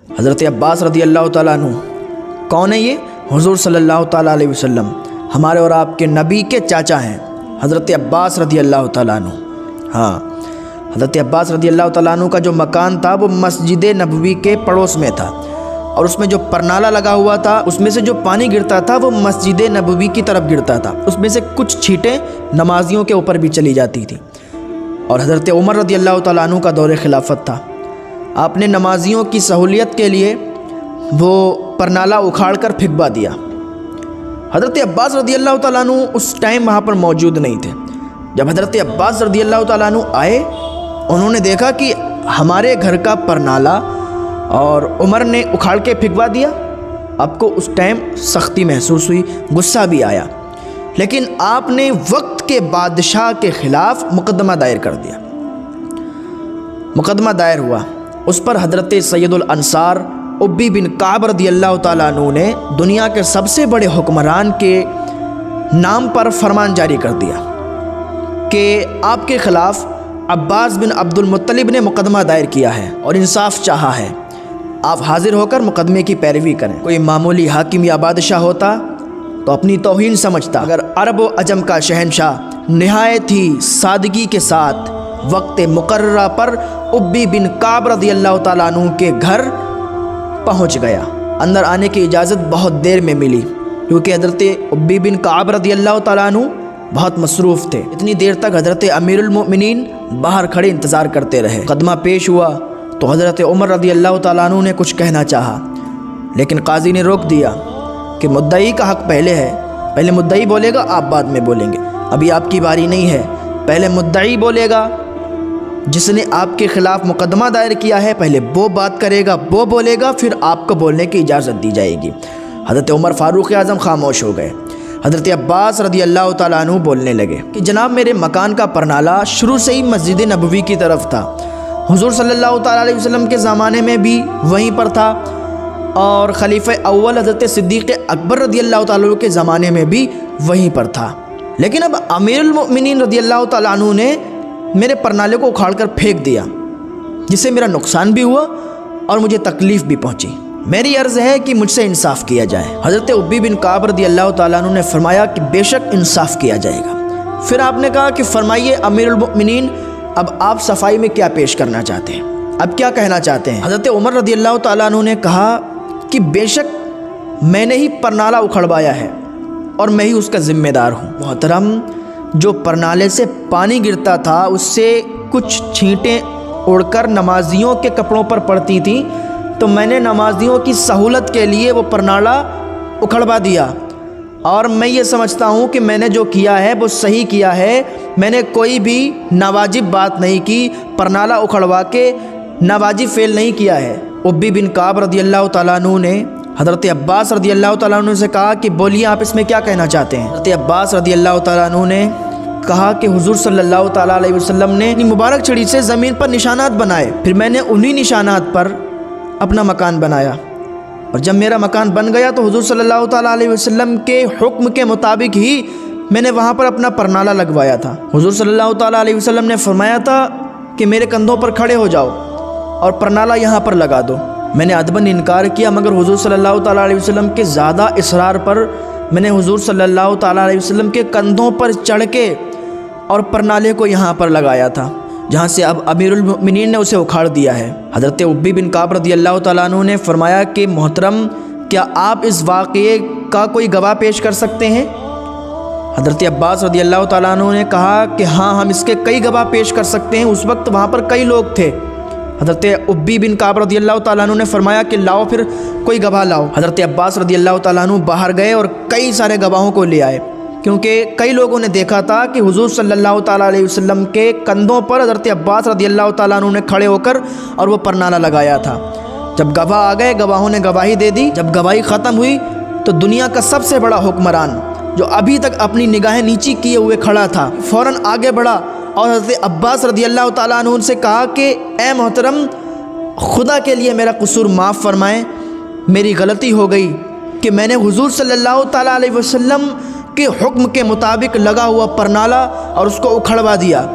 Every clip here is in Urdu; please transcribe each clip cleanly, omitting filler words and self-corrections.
حضرت عباس رضی اللہ تعالیٰ عنہ کون ہے؟ یہ حضور صلی اللہ تعالیٰ علیہ وسلم ہمارے اور آپ کے نبی کے چاچا ہیں، حضرت عباس رضی اللہ تعالیٰ عنہ۔ ہاں، حضرت عباس رضی اللہ تعالیٰ عنہ کا جو مکان تھا وہ مسجد نبوی کے پڑوس میں تھا، اور اس میں جو پرنالہ لگا ہوا تھا اس میں سے جو پانی گرتا تھا وہ مسجد نبوی کی طرف گرتا تھا، اس میں سے کچھ چھینٹیں نمازیوں کے اوپر بھی چلی جاتی تھی۔ اور حضرت عمر رضی اللہ تعالیٰ عنہ کا دور خلافت تھا، آپ نے نمازیوں کی سہولیت کے لیے وہ پرنالہ اکھاڑ کر پھینکوا دیا۔ حضرت عباس رضی اللہ تعالیٰ عنہ اس ٹائم وہاں پر موجود نہیں تھے۔ جب حضرت عباس رضی اللہ تعالیٰ عنہ آئے، انہوں نے دیکھا کہ ہمارے گھر کا پرنالہ اور عمر نے اکھاڑ کے پھینکوا دیا۔ آپ کو اس ٹائم سختی محسوس ہوئی، غصہ بھی آیا، لیکن آپ نے وقت کے بادشاہ کے خلاف مقدمہ دائر کر دیا۔ مقدمہ دائر ہوا، اس پر حضرت سید الانصار ابی بن کعب رضی اللہ تعالیٰ عنہ نے دنیا کے سب سے بڑے حکمران کے نام پر فرمان جاری کر دیا کہ آپ کے خلاف عباس بن عبد المطلب نے مقدمہ دائر کیا ہے اور انصاف چاہا ہے، آپ حاضر ہو کر مقدمے کی پیروی کریں۔ کوئی معمولی حاکم یا بادشاہ ہوتا تو اپنی توہین سمجھتا، اگر عرب و عجم کا شہنشاہ نہایت ہی سادگی کے ساتھ وقت مقررہ پر ابی بن کعب رضی اللہ تعالیٰ عنہ کے گھر پہنچ گیا۔ اندر آنے کی اجازت بہت دیر میں ملی، کیونکہ حضرت ابی بن کعب رضی اللہ تعالیٰ عنہ بہت مصروف تھے۔ اتنی دیر تک حضرت امیر المؤمنین باہر کھڑے انتظار کرتے رہے۔ مقدمہ پیش ہوا تو حضرت عمر رضی اللہ تعالیٰ عنہ نے کچھ کہنا چاہا، لیکن قاضی نے روک دیا کہ مدعی کا حق پہلے ہے، پہلے مدعی بولے گا، آپ بعد میں بولیں گے، ابھی آپ کی باری نہیں ہے، پہلے مدعی بولے گا، جس نے آپ کے خلاف مقدمہ دائر کیا ہے پہلے وہ بات کرے گا، وہ بولے گا، پھر آپ کو بولنے کی اجازت دی جائے گی۔ حضرت عمر فاروق اعظم خاموش ہو گئے۔ حضرت عباس رضی اللہ تعالیٰ عنہ بولنے لگے کہ جناب، میرے مکان کا پرنالہ شروع سے ہی مسجد نبوی کی طرف تھا، حضور صلی اللہ تعالیٰ علیہ وسلم کے زمانے میں بھی وہیں پر تھا، اور خلیفہ اول حضرت صدیق اکبر رضی اللہ تعالیٰ عنہ کے زمانے میں بھی وہیں پر تھا، لیکن اب امیر المؤمنین رضی اللہ تعالیٰ عنہ نے میرے پرنالے کو اکھاڑ کر پھینک دیا، جس سے میرا نقصان بھی ہوا اور مجھے تکلیف بھی پہنچی۔ میری عرض ہے کہ مجھ سے انصاف کیا جائے۔ حضرت ابی بن کعب رضی اللہ تعالیٰ عنہ نے فرمایا کہ بے شک انصاف کیا جائے گا۔ پھر آپ نے کہا کہ فرمائیے امیر المؤمنین، اب آپ صفائی میں کیا پیش کرنا چاہتے ہیں، اب کیا کہنا چاہتے ہیں؟ حضرت عمر رضی اللہ تعالیٰ عنہ نے کہا کہ بے شک میں نے ہی پرنالہ اکھڑوایا ہے اور میں ہی اس کا ذمہ دار ہوں۔ محترم، جو پرنالے سے پانی گرتا تھا اس سے کچھ چھینٹیں اڑ کر نمازیوں کے کپڑوں پر پڑتی تھیں، تو میں نے نمازیوں کی سہولت کے لیے وہ پرنالہ اکھڑوا دیا، اور میں یہ سمجھتا ہوں کہ میں نے جو کیا ہے وہ صحیح کیا ہے، میں نے کوئی بھی ناواجب بات نہیں کی، پرنالہ اکھڑوا کے ناواجب فعل نہیں کیا ہے۔ ابی بن کعب رضی اللہ تعالیٰ عنہ نے حضرت عباس رضی اللہ تعالیٰ عنہ سے کہا کہ بولیے آپ اس میں کیا کہنا چاہتے ہیں؟ حضرت عباس رضی اللہ تعالیٰ عنہ نے کہا کہ حضور صلی اللہ تعالیٰ علیہ وسلم نے اپنی مبارک چھڑی سے زمین پر نشانات بنائے، پھر میں نے انہی نشانات پر اپنا مکان بنایا، اور جب میرا مکان بن گیا تو حضور صلی اللہ تعالیٰ علیہ وسلم کے حکم کے مطابق ہی میں نے وہاں پر اپنا پرنالہ لگوایا تھا۔ حضور صلی اللہ تعالیٰ علیہ وسلم نے فرمایا تھا کہ میرے کندھوں پر کھڑے ہو جاؤ اور پرنالہ یہاں پر لگا دو۔ میں نے ادباً انکار کیا، مگر حضور صلی اللہ تعالیٰ علیہ وسلم کے زیادہ اصرار پر میں نے حضور صلی اللہ تعالیٰ علیہ وسلم کے کندھوں پر چڑھ کے اور پرنالے کو یہاں پر لگایا تھا، جہاں سے اب امیر المؤمنین نے اسے اکھاڑ دیا ہے۔ حضرت ابی بن کعب رضی اللہ تعالیٰ عنہ نے فرمایا کہ محترم، کیا آپ اس واقعے کا کوئی گواہ پیش کر سکتے ہیں؟ حضرت عباس رضی اللہ تعالیٰ عنہ نے کہا کہ ہاں، ہم اس کے کئی گواہ پیش کر سکتے ہیں، اس وقت وہاں پر کئی لوگ تھے۔ حضرت ابی بن کعب رضی اللہ تعالیٰ عنہ نے فرمایا کہ لاؤ، پھر کوئی گواہ لاؤ۔ حضرت عباس رضی اللہ تعالیٰ عنہ باہر گئے اور کئی سارے گواہوں کو لے آئے، کیونکہ کئی لوگوں نے دیکھا تھا کہ حضور صلی اللہ تعالیٰ علیہ وسلم کے کندھوں پر حضرت عباس رضی اللہ تعالیٰ عنہ نے کھڑے ہو کر اور وہ پرنالہ لگایا تھا۔ جب گواہ آ گئے، گواہوں نے گواہی دے دی۔ جب گواہی ختم ہوئی تو دنیا کا سب سے بڑا حکمران، جو ابھی تک اپنی نگاہیں نیچی کیے ہوئے کھڑا تھا، فوراً آگے بڑھا اور حضرت عباس رضی اللہ تعالیٰ عنہ سے کہا کہ اے محترم، خدا کے لیے میرا قصور معاف فرمائیں، میری غلطی ہو گئی کہ میں نے حضور صلی اللہ تعالیٰ علیہ وسلم کے حکم کے مطابق لگا ہوا پرنالہ اور اس کو اکھڑوا دیا۔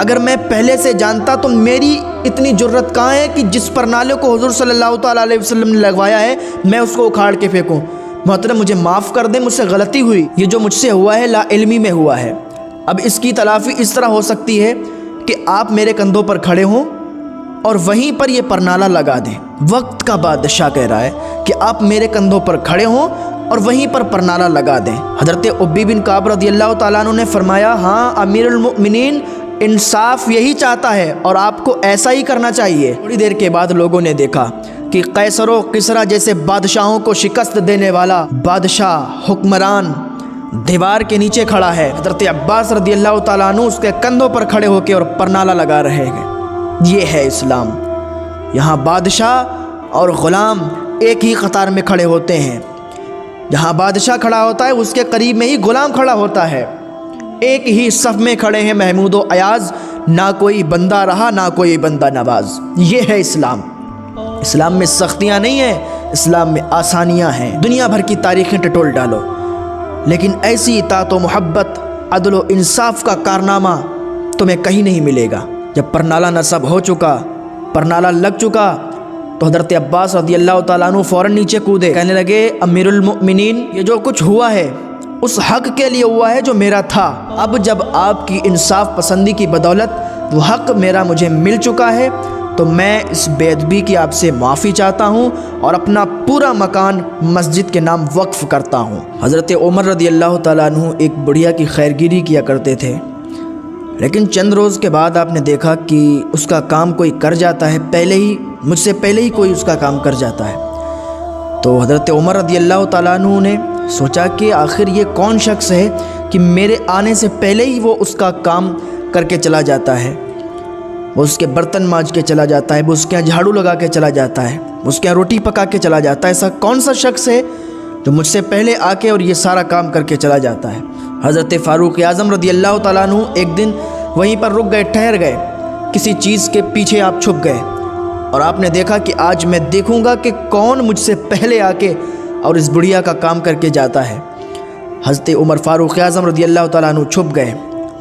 اگر میں پہلے سے جانتا تو میری اتنی جرت کہاں ہے کہ جس پرنالے کو حضور صلی اللہ تعالیٰ علیہ وسلم نے لگوایا ہے میں اس کو اکھاڑ کے پھینکوں۔ محترم مجھے معاف کر دیں، مجھ سے غلطی ہوئی، یہ جو مجھ سے ہوا ہے لا علمی میں ہوا ہے۔ اب اس کی تلافی اس طرح ہو سکتی ہے کہ آپ میرے کندھوں پر کھڑے ہوں اور وہیں پر یہ پرنالہ لگا دیں۔ وقت کا بادشاہ کہہ رہا ہے کہ آپ میرے کندھوں پر کھڑے ہوں اور وہیں پر پرنالہ لگا دیں۔ حضرت ابی بن کعب رضی اللہ تعالیٰ عنہ نے فرمایا، ہاں امیر المؤمنین انصاف یہی چاہتا ہے اور آپ کو ایسا ہی کرنا چاہیے۔ تھوڑی دیر کے بعد لوگوں نے دیکھا کہ قیصر و کسریٰ جیسے بادشاہوں کو شکست دینے والا بادشاہ حکمران دیوار کے نیچے کھڑا ہے۔ حضرت عباس رضی اللہ تعالیٰ عنہ اس کے کندھوں پر کھڑے ہو کے اور پرنالہ لگا رہے ہیں۔ یہ ہے اسلام، یہاں بادشاہ اور غلام ایک ہی قطار میں کھڑے ہوتے ہیں۔ جہاں بادشاہ کھڑا ہوتا ہے اس کے قریب میں ہی غلام کھڑا ہوتا ہے، ایک ہی صف میں کھڑے ہیں محمود و ایاز، نہ کوئی بندہ رہا نہ کوئی بندہ نواز۔ یہ ہے اسلام۔ اسلام میں سختیاں نہیں ہیں، اسلام میں آسانیاں ہیں۔ دنیا بھر کی تاریخیں ٹٹول ڈالو لیکن ایسی اطاعت و محبت، عدل و انصاف کا کارنامہ تمہیں کہیں نہیں ملے گا۔ جب پرنالہ نصب ہو چکا، پرنالہ لگ چکا، تو حضرت عباس رضی اللہ تعالیٰ عنہ فوراً نیچے کودے، کہنے لگے امیر المؤمنین یہ جو کچھ ہوا ہے اس حق کے لیے ہوا ہے جو میرا تھا۔ اب جب آپ کی انصاف پسندی کی بدولت وہ حق میرا مجھے مل چکا ہے تو میں اس بے ادبی کی آپ سے معافی چاہتا ہوں اور اپنا پورا مکان مسجد کے نام وقف کرتا ہوں۔ حضرت عمر رضی اللہ تعالیٰ عنہ ایک بڑھیا کی خیرگیری کیا کرتے تھے، لیکن چند روز کے بعد آپ نے دیکھا کہ اس کا کام کوئی کر جاتا ہے، مجھ سے پہلے ہی کوئی اس کا کام کر جاتا ہے۔ تو حضرت عمر رضی اللہ تعالیٰ عنہ نے سوچا کہ آخر یہ کون شخص ہے کہ میرے آنے سے پہلے ہی وہ اس کا کام کر کے چلا جاتا ہے، وہ اس کے برتن مانج کے چلا جاتا ہے، وہ اس کے یہاں جھاڑو لگا کے چلا جاتا ہے، وہ اس کے یہاں روٹی پکا کے چلا جاتا ہے۔ ایسا کون سا شخص ہے جو مجھ سے پہلے آ کے اور یہ سارا کام کر کے چلا جاتا ہے؟ حضرت فاروق اعظم رضی اللہ تعالیٰ عنہ ایک دن وہیں پر رک گئے، ٹھہر گئے، کسی چیز کے پیچھے آپ چھپ گئے اور آپ نے دیکھا کہ آج میں دیکھوں گا کہ کون مجھ سے پہلے آ کے اور اس بڑھیا کا کام کر کے جاتا ہے۔ حضرت عمر فاروق اعظم رضی اللہ تعالیٰ عنہ چھپ گئے،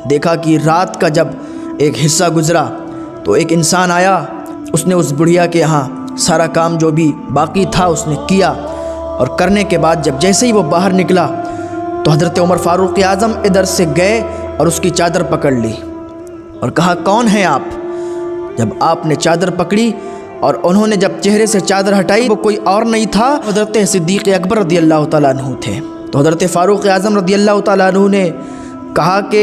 دیکھا کہ رات کا جب ایک حصہ گزرا تو ایک انسان آیا، اس نے اس بڑھیا کے یہاں سارا کام جو بھی باقی تھا اس نے کیا، اور کرنے کے بعد جب جیسے ہی وہ باہر نکلا تو حضرت عمر فاروق اعظم ادھر سے گئے اور اس کی چادر پکڑ لی اور کہا کون ہیں آپ؟ جب آپ نے چادر پکڑی اور انہوں نے جب چہرے سے چادر ہٹائی وہ کوئی اور نہیں تھا، حضرت صدیق اکبر رضی اللہ تعالیٰ عنہ تھے۔ تو حضرت فاروق اعظم رضی اللہ تعالیٰ عنہ نے کہا کہ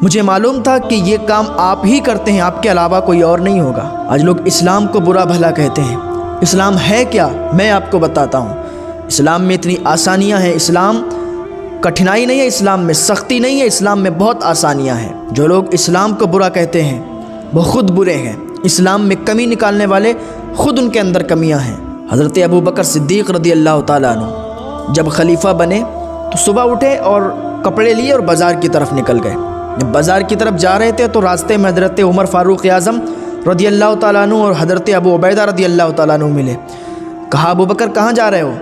مجھے معلوم تھا کہ یہ کام آپ ہی کرتے ہیں، آپ کے علاوہ کوئی اور نہیں ہوگا۔ آج لوگ اسلام کو برا بھلا کہتے ہیں، اسلام ہے کیا؟ میں آپ کو بتاتا ہوں۔ اسلام میں اتنی آسانیاں ہیں، اسلام کٹھنائی نہیں ہے، اسلام میں سختی نہیں ہے، اسلام میں بہت آسانیاں ہیں۔ جو لوگ اسلام کو برا کہتے ہیں وہ خود برے ہیں، اسلام میں کمی نکالنے والے خود ان کے اندر کمیاں ہیں۔ حضرت ابو بکر صدیق رضی اللہ تعالیٰ عنہ جب خلیفہ بنے تو صبح اٹھے اور کپڑے لیے اور بازار کی طرف نکل گئے۔ جب بازار کی طرف جا رہے تھے تو راستے میں حضرت عمر فاروق اعظم رضی اللہ تعالیٰ عنہ اور حضرت ابو عبیدہ رضی اللہ تعالیٰ عنہ ملے۔ کہا ابو بکر کہاں جا رہے ہو؟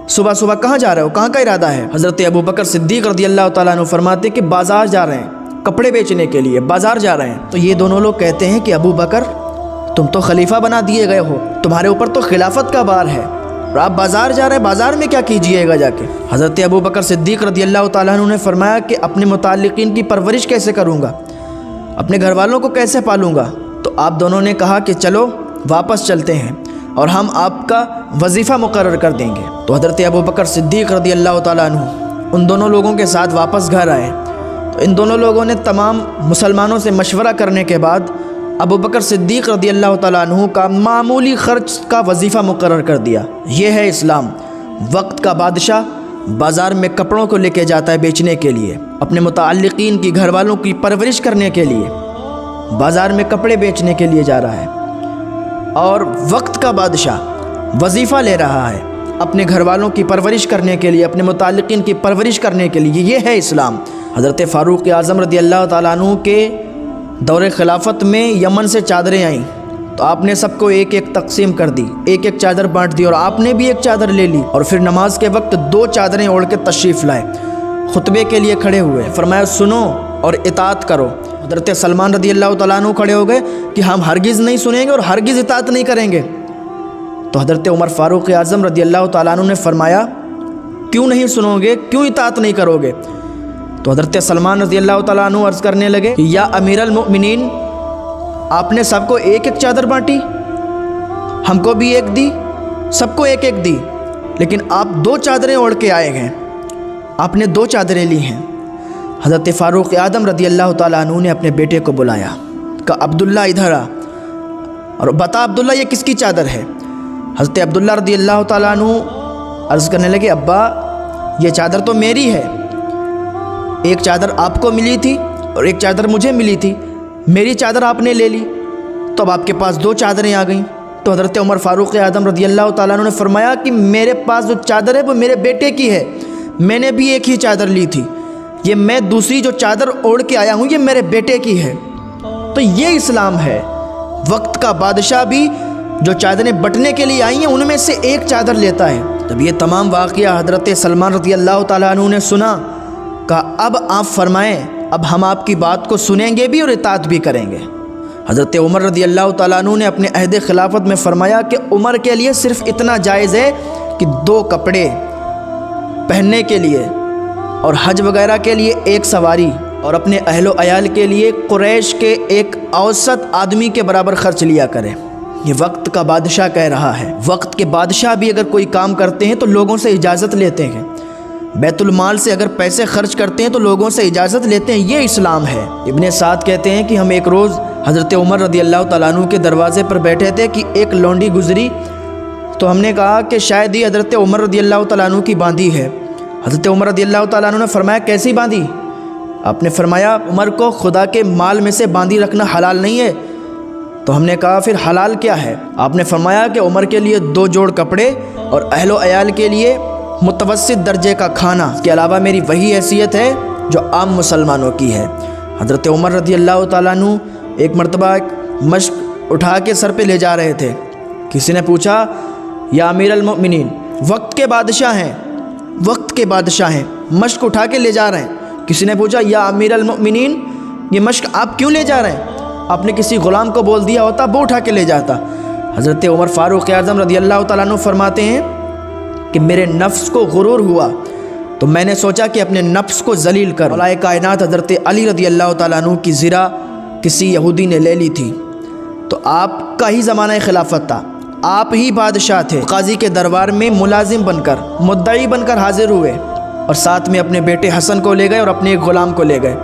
صبح صبح کہاں جا رہے ہو؟ کہاں کا ارادہ ہے؟ حضرت ابو بکر صدیق رضی اللہ تعالیٰ عنہ فرماتے کہ بازار جا رہے ہیں، کپڑے بیچنے کے لیے بازار جا رہے ہیں۔ تو یہ دونوں لوگ کہتے ہیں کہ ابو بکر تم تو خلیفہ بنا دیے گئے ہو، تمہارے اوپر تو خلافت کا بار ہے اور آپ بازار جا رہے ہیں، بازار میں کیا کیجئے گا جا کے؟ حضرت ابو بکر صدیق رضی اللہ تعالیٰ عنہ نے فرمایا کہ اپنے متعلقین کی پرورش کیسے کروں گا، اپنے گھر والوں کو کیسے پالوں گا؟ تو آپ دونوں نے کہا کہ چلو واپس چلتے ہیں اور ہم آپ کا وظیفہ مقرر کر دیں گے۔ تو حضرت ابو بکر صدیق رضی اللہ تعالیٰ عنہ ان دونوں لوگوں کے ساتھ واپس گھر آئے۔ تو ان دونوں لوگوں نے تمام مسلمانوں سے مشورہ کرنے کے بعد ابو بکر صدیق رضی اللہ تعالیٰ عنہ کا معمولی خرچ کا وظیفہ مقرر کر دیا۔ یہ ہے اسلام۔ وقت کا بادشاہ بازار میں کپڑوں کو لے کے جاتا ہے بیچنے کے لیے، اپنے متعلقین کی گھر والوں کی پرورش کرنے کے لیے بازار میں کپڑے بیچنے کے لیے جا رہا ہے، اور وقت کا بادشاہ وظیفہ لے رہا ہے اپنے گھر والوں کی پرورش کرنے کے لیے، اپنے متعلقین کی پرورش کرنے کے لیے۔ یہ ہے اسلام۔ حضرت فاروق اعظم رضی اللہ تعالیٰ عنہ کے دور خلافت میں یمن سے چادریں آئیں تو آپ نے سب کو ایک ایک تقسیم کر دی، ایک ایک چادر بانٹ دی، اور آپ نے بھی ایک چادر لے لی، اور پھر نماز کے وقت 2 چادریں اوڑھ کے تشریف لائے، خطبے کے لیے کھڑے ہوئے، فرمایا سنو اور اطاعت کرو۔ حضرت سلمان رضی اللہ تعالیٰ عنہ کھڑے ہو گئے کہ ہم ہرگز نہیں سنیں گے اور ہرگز اطاعت نہیں کریں گے۔ تو حضرت عمر فاروق اعظم رضی اللہ تعالیٰ عنہ نے فرمایا کیوں نہیں سنو گے، کیوں اطاعت نہیں کرو گے؟ تو حضرت سلمان رضی اللہ تعالیٰ عنہ عرض کرنے لگے کہ یا امیر المؤمنین، آپ نے سب کو ایک ایک چادر بانٹی، ہم کو بھی ایک دی، سب کو ایک ایک دی، لیکن آپ 2 چادریں اوڑھ کے آئے ہیں، آپ نے 2 چادریں لی ہیں۔ حضرت فاروق اعظم رضی اللہ تعالیٰ عنہ نے اپنے بیٹے کو بلایا، کہا عبداللہ ادھر آ اور بتا عبداللہ یہ کس کی چادر ہے؟ حضرت عبداللہ رضی اللہ تعالیٰ عنہ عرض کرنے لگے ابا یہ چادر تو میری ہے، ایک چادر آپ کو ملی تھی اور ایک چادر مجھے ملی تھی، میری چادر آپ نے لے لی تو اب آپ کے پاس 2 چادریں آ گئیں۔ تو حضرت عمر فاروق اعظم رضی اللہ تعالیٰ عنہ نے فرمایا کہ میرے پاس جو چادر ہے وہ میرے بیٹے کی ہے، میں نے بھی ایک ہی چادر لی تھی، یہ میں دوسری جو چادر اوڑھ کے آیا ہوں یہ میرے بیٹے کی ہے۔ تو یہ اسلام ہے، وقت کا بادشاہ بھی جو چادریں بٹنے کے لیے آئی ہیں ان میں سے ایک چادر لیتا ہے۔ جب یہ تمام واقعہ حضرت سلمان رضی اللہ تعالیٰ عنہ نے سنا، کہا اب آپ فرمائیں، اب ہم آپ کی بات کو سنیں گے بھی اور اطاعت بھی کریں گے۔ حضرت عمر رضی اللہ تعالیٰ عنہ نے اپنے عہد خلافت میں فرمایا کہ عمر کے لیے صرف اتنا جائز ہے کہ 2 کپڑے پہننے کے لیے اور حج وغیرہ کے لیے 1 سواری اور اپنے اہل و عیال کے لیے قریش کے ایک اوسط آدمی کے برابر خرچ لیا کرے۔ یہ وقت کا بادشاہ کہہ رہا ہے۔ وقت کے بادشاہ بھی اگر کوئی کام کرتے ہیں تو لوگوں سے اجازت لیتے ہیں، بیت المال سے اگر پیسے خرچ کرتے ہیں تو لوگوں سے اجازت لیتے ہیں، یہ اسلام ہے۔ ابن سعد کہتے ہیں کہ ہم ایک روز حضرت عمر رضی اللہ تعالیٰ عنہ کے دروازے پر بیٹھے تھے کہ ایک لونڈی گزری، تو ہم نے کہا کہ شاید یہ حضرت عمر رضی اللہ تعالیٰ عنہ کی باندھی ہے۔ حضرت عمر رضی اللہ تعالیٰ عنہ نے فرمایا کیسی باندھی؟ آپ نے فرمایا عمر کو خدا کے مال میں سے باندھی رکھنا حلال نہیں ہے۔ تو ہم نے کہا پھر حلال کیا ہے؟ آپ نے فرمایا کہ عمر کے لیے 2 جوڑ کپڑے اور اہل و عیال کے لیے متوسط درجے کا کھانا، اس کے علاوہ میری وہی حیثیت ہے جو عام مسلمانوں کی ہے۔ حضرت عمر رضی اللہ تعالیٰ عنہ ایک مرتبہ ایک مشق اٹھا کے سر پہ لے جا رہے تھے، کسی نے پوچھا یا امیر المؤمنین، وقت کے بادشاہ ہیں، وقت کے بادشاہ ہیں، مشق اٹھا کے لے جا رہے ہیں۔ کسی نے پوچھا یا امیر المؤمنین یہ مشق آپ کیوں لے جا رہے ہیں؟ آپ نے کسی غلام کو بول دیا ہوتا وہ اٹھا کے لے جاتا۔ حضرت عمر فاروق اعظم رضی اللہ تعالیٰ عنہ فرماتے ہیں کہ میرے نفس کو غرور ہوا تو میں نے سوچا کہ اپنے نفس کو ذلیل کر۔ مولا کائنات حضرت علی رضی اللہ تعالیٰ عنہ کی زرہ کسی یہودی نے لے لی تھی، تو آپ کا ہی زمانہ خلافت تھا، آپ ہی بادشاہ تھے، قاضی کے دربار میں ملازم بن کر، مدعی بن کر حاضر ہوئے اور ساتھ میں اپنے بیٹے حسن کو لے گئے اور اپنے ایک غلام کو لے گئے۔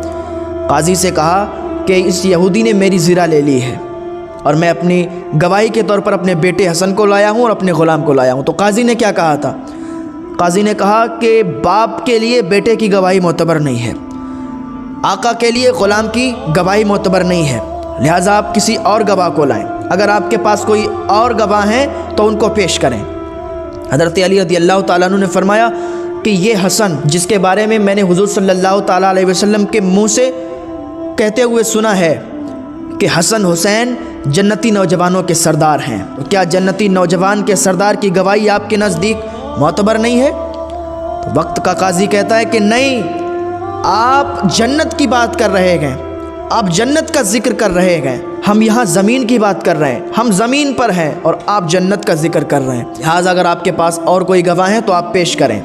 قاضی سے کہا کہ اس یہودی نے میری زرہ لے لی ہے اور میں اپنی گواہی کے طور پر اپنے بیٹے حسن کو لایا ہوں اور اپنے غلام کو لایا ہوں۔ تو قاضی نے کیا کہا تھا؟ قاضی نے کہا کہ باپ کے لیے بیٹے کی گواہی معتبر نہیں ہے، آقا کے لیے غلام کی گواہی معتبر نہیں ہے، لہٰذا آپ کسی اور گواہ کو لائیں، اگر آپ کے پاس کوئی اور گواہ ہیں تو ان کو پیش کریں۔ حضرت علی رضی اللہ تعالیٰ عنہ نے فرمایا کہ یہ حسن جس کے بارے میں نے حضور صلی اللہ تعالیٰ علیہ وسلم کے منہ سے کہتے ہوئے سنا ہے کہ حسن حسین جنتی نوجوانوں کے سردار ہیں، تو کیا جنتی نوجوان کے سردار کی گواہی آپ کے نزدیک معتبر نہیں ہے؟ تو وقت کا قاضی کہتا ہے کہ نہیں، آپ جنت کی بات کر رہے ہیں، آپ جنت کا ذکر کر رہے ہیں، ہم یہاں زمین کی بات کر رہے ہیں، ہم زمین پر ہیں اور آپ جنت کا ذکر کر رہے ہیں، لہٰذا اگر آپ کے پاس اور کوئی گواہ ہے تو آپ پیش کریں۔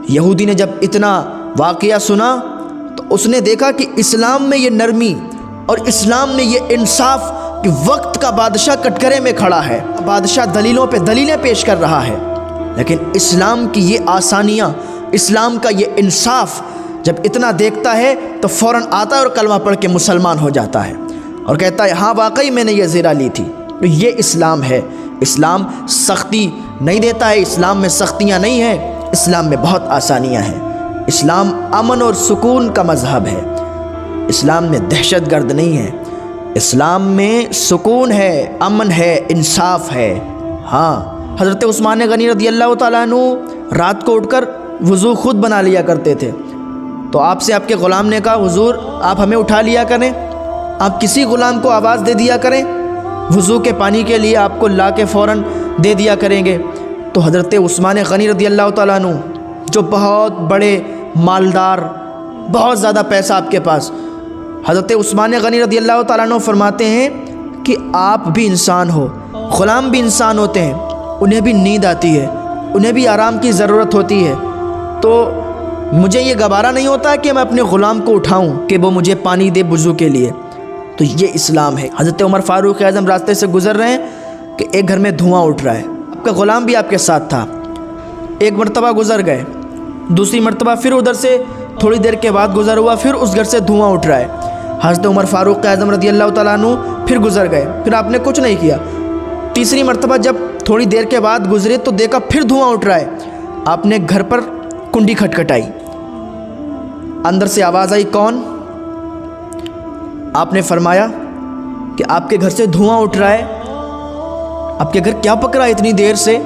یہودی نے جب اتنا واقعہ سنا تو اس نے دیکھا کہ اسلام میں یہ نرمی اور اسلام میں یہ انصاف کہ وقت کا بادشاہ کٹگرے میں کھڑا ہے، بادشاہ دلیلوں پہ دلیلیں پیش کر رہا ہے، لیکن اسلام کی یہ آسانیاں، اسلام کا یہ انصاف جب اتنا دیکھتا ہے تو فوراً آتا ہے اور کلمہ پڑھ کے مسلمان ہو جاتا ہے اور کہتا ہے ہاں واقعی میں نے یہ زرہ لی تھی۔ تو یہ اسلام ہے، اسلام سختی نہیں دیتا ہے، اسلام میں سختیاں نہیں ہیں، اسلام میں بہت آسانیاں ہیں، اسلام امن اور سکون کا مذہب ہے، اسلام میں دہشت گرد نہیں ہے، اسلام میں سکون ہے، امن ہے، انصاف ہے۔ ہاں حضرت عثمان غنی رضی اللہ تعالیٰ عنہ رات کو اٹھ کر وضو خود بنا لیا کرتے تھے، تو آپ سے آپ کے غلام نے کہا حضور آپ ہمیں اٹھا لیا کریں، آپ کسی غلام کو آواز دے دیا کریں، وضو کے پانی کے لیے آپ کو لا کے فوراً دے دیا کریں گے۔ تو حضرت عثمان غنی رضی اللہ تعالیٰ عنہ جو بہت بڑے مالدار، بہت زیادہ پیسہ آپ کے پاس، حضرت عثمان غنی رضی اللہ تعالیٰ عنہ فرماتے ہیں کہ آپ بھی انسان ہو، غلام بھی انسان ہوتے ہیں، انہیں بھی نیند آتی ہے، انہیں بھی آرام کی ضرورت ہوتی ہے، تو مجھے یہ گوارا نہیں ہوتا کہ میں اپنے غلام کو اٹھاؤں کہ وہ مجھے پانی دے وضو کے لیے۔ تو یہ اسلام ہے۔ حضرت عمر فاروق اعظم راستے سے گزر رہے ہیں کہ ایک گھر میں دھواں اٹھ رہا ہے، آپ کا غلام بھی آپ کے ساتھ تھا، ایک مرتبہ گزر گئے، دوسری مرتبہ پھر ادھر سے تھوڑی دیر کے بعد گزر ہوا، پھر اس گھر سے دھواں اٹھ رہا ہے۔ حضرت عمر فاروق اعظم رضی اللہ تعالیٰ عنہ پھر گزر گئے، پھر آپ نے کچھ نہیں کیا۔ تیسری مرتبہ جب تھوڑی دیر کے بعد گزرے تو دیکھا پھر دھواں اٹھ رہا ہے، آپ نے گھر پر کنڈی کھٹکھٹائی، اندر سے آواز آئی کون؟ آپ نے فرمایا کہ آپ کے گھر سے دھواں اٹھ رہا ہے۔ آپ کے گھر کیا پک رہا ہے اتنی دیر سے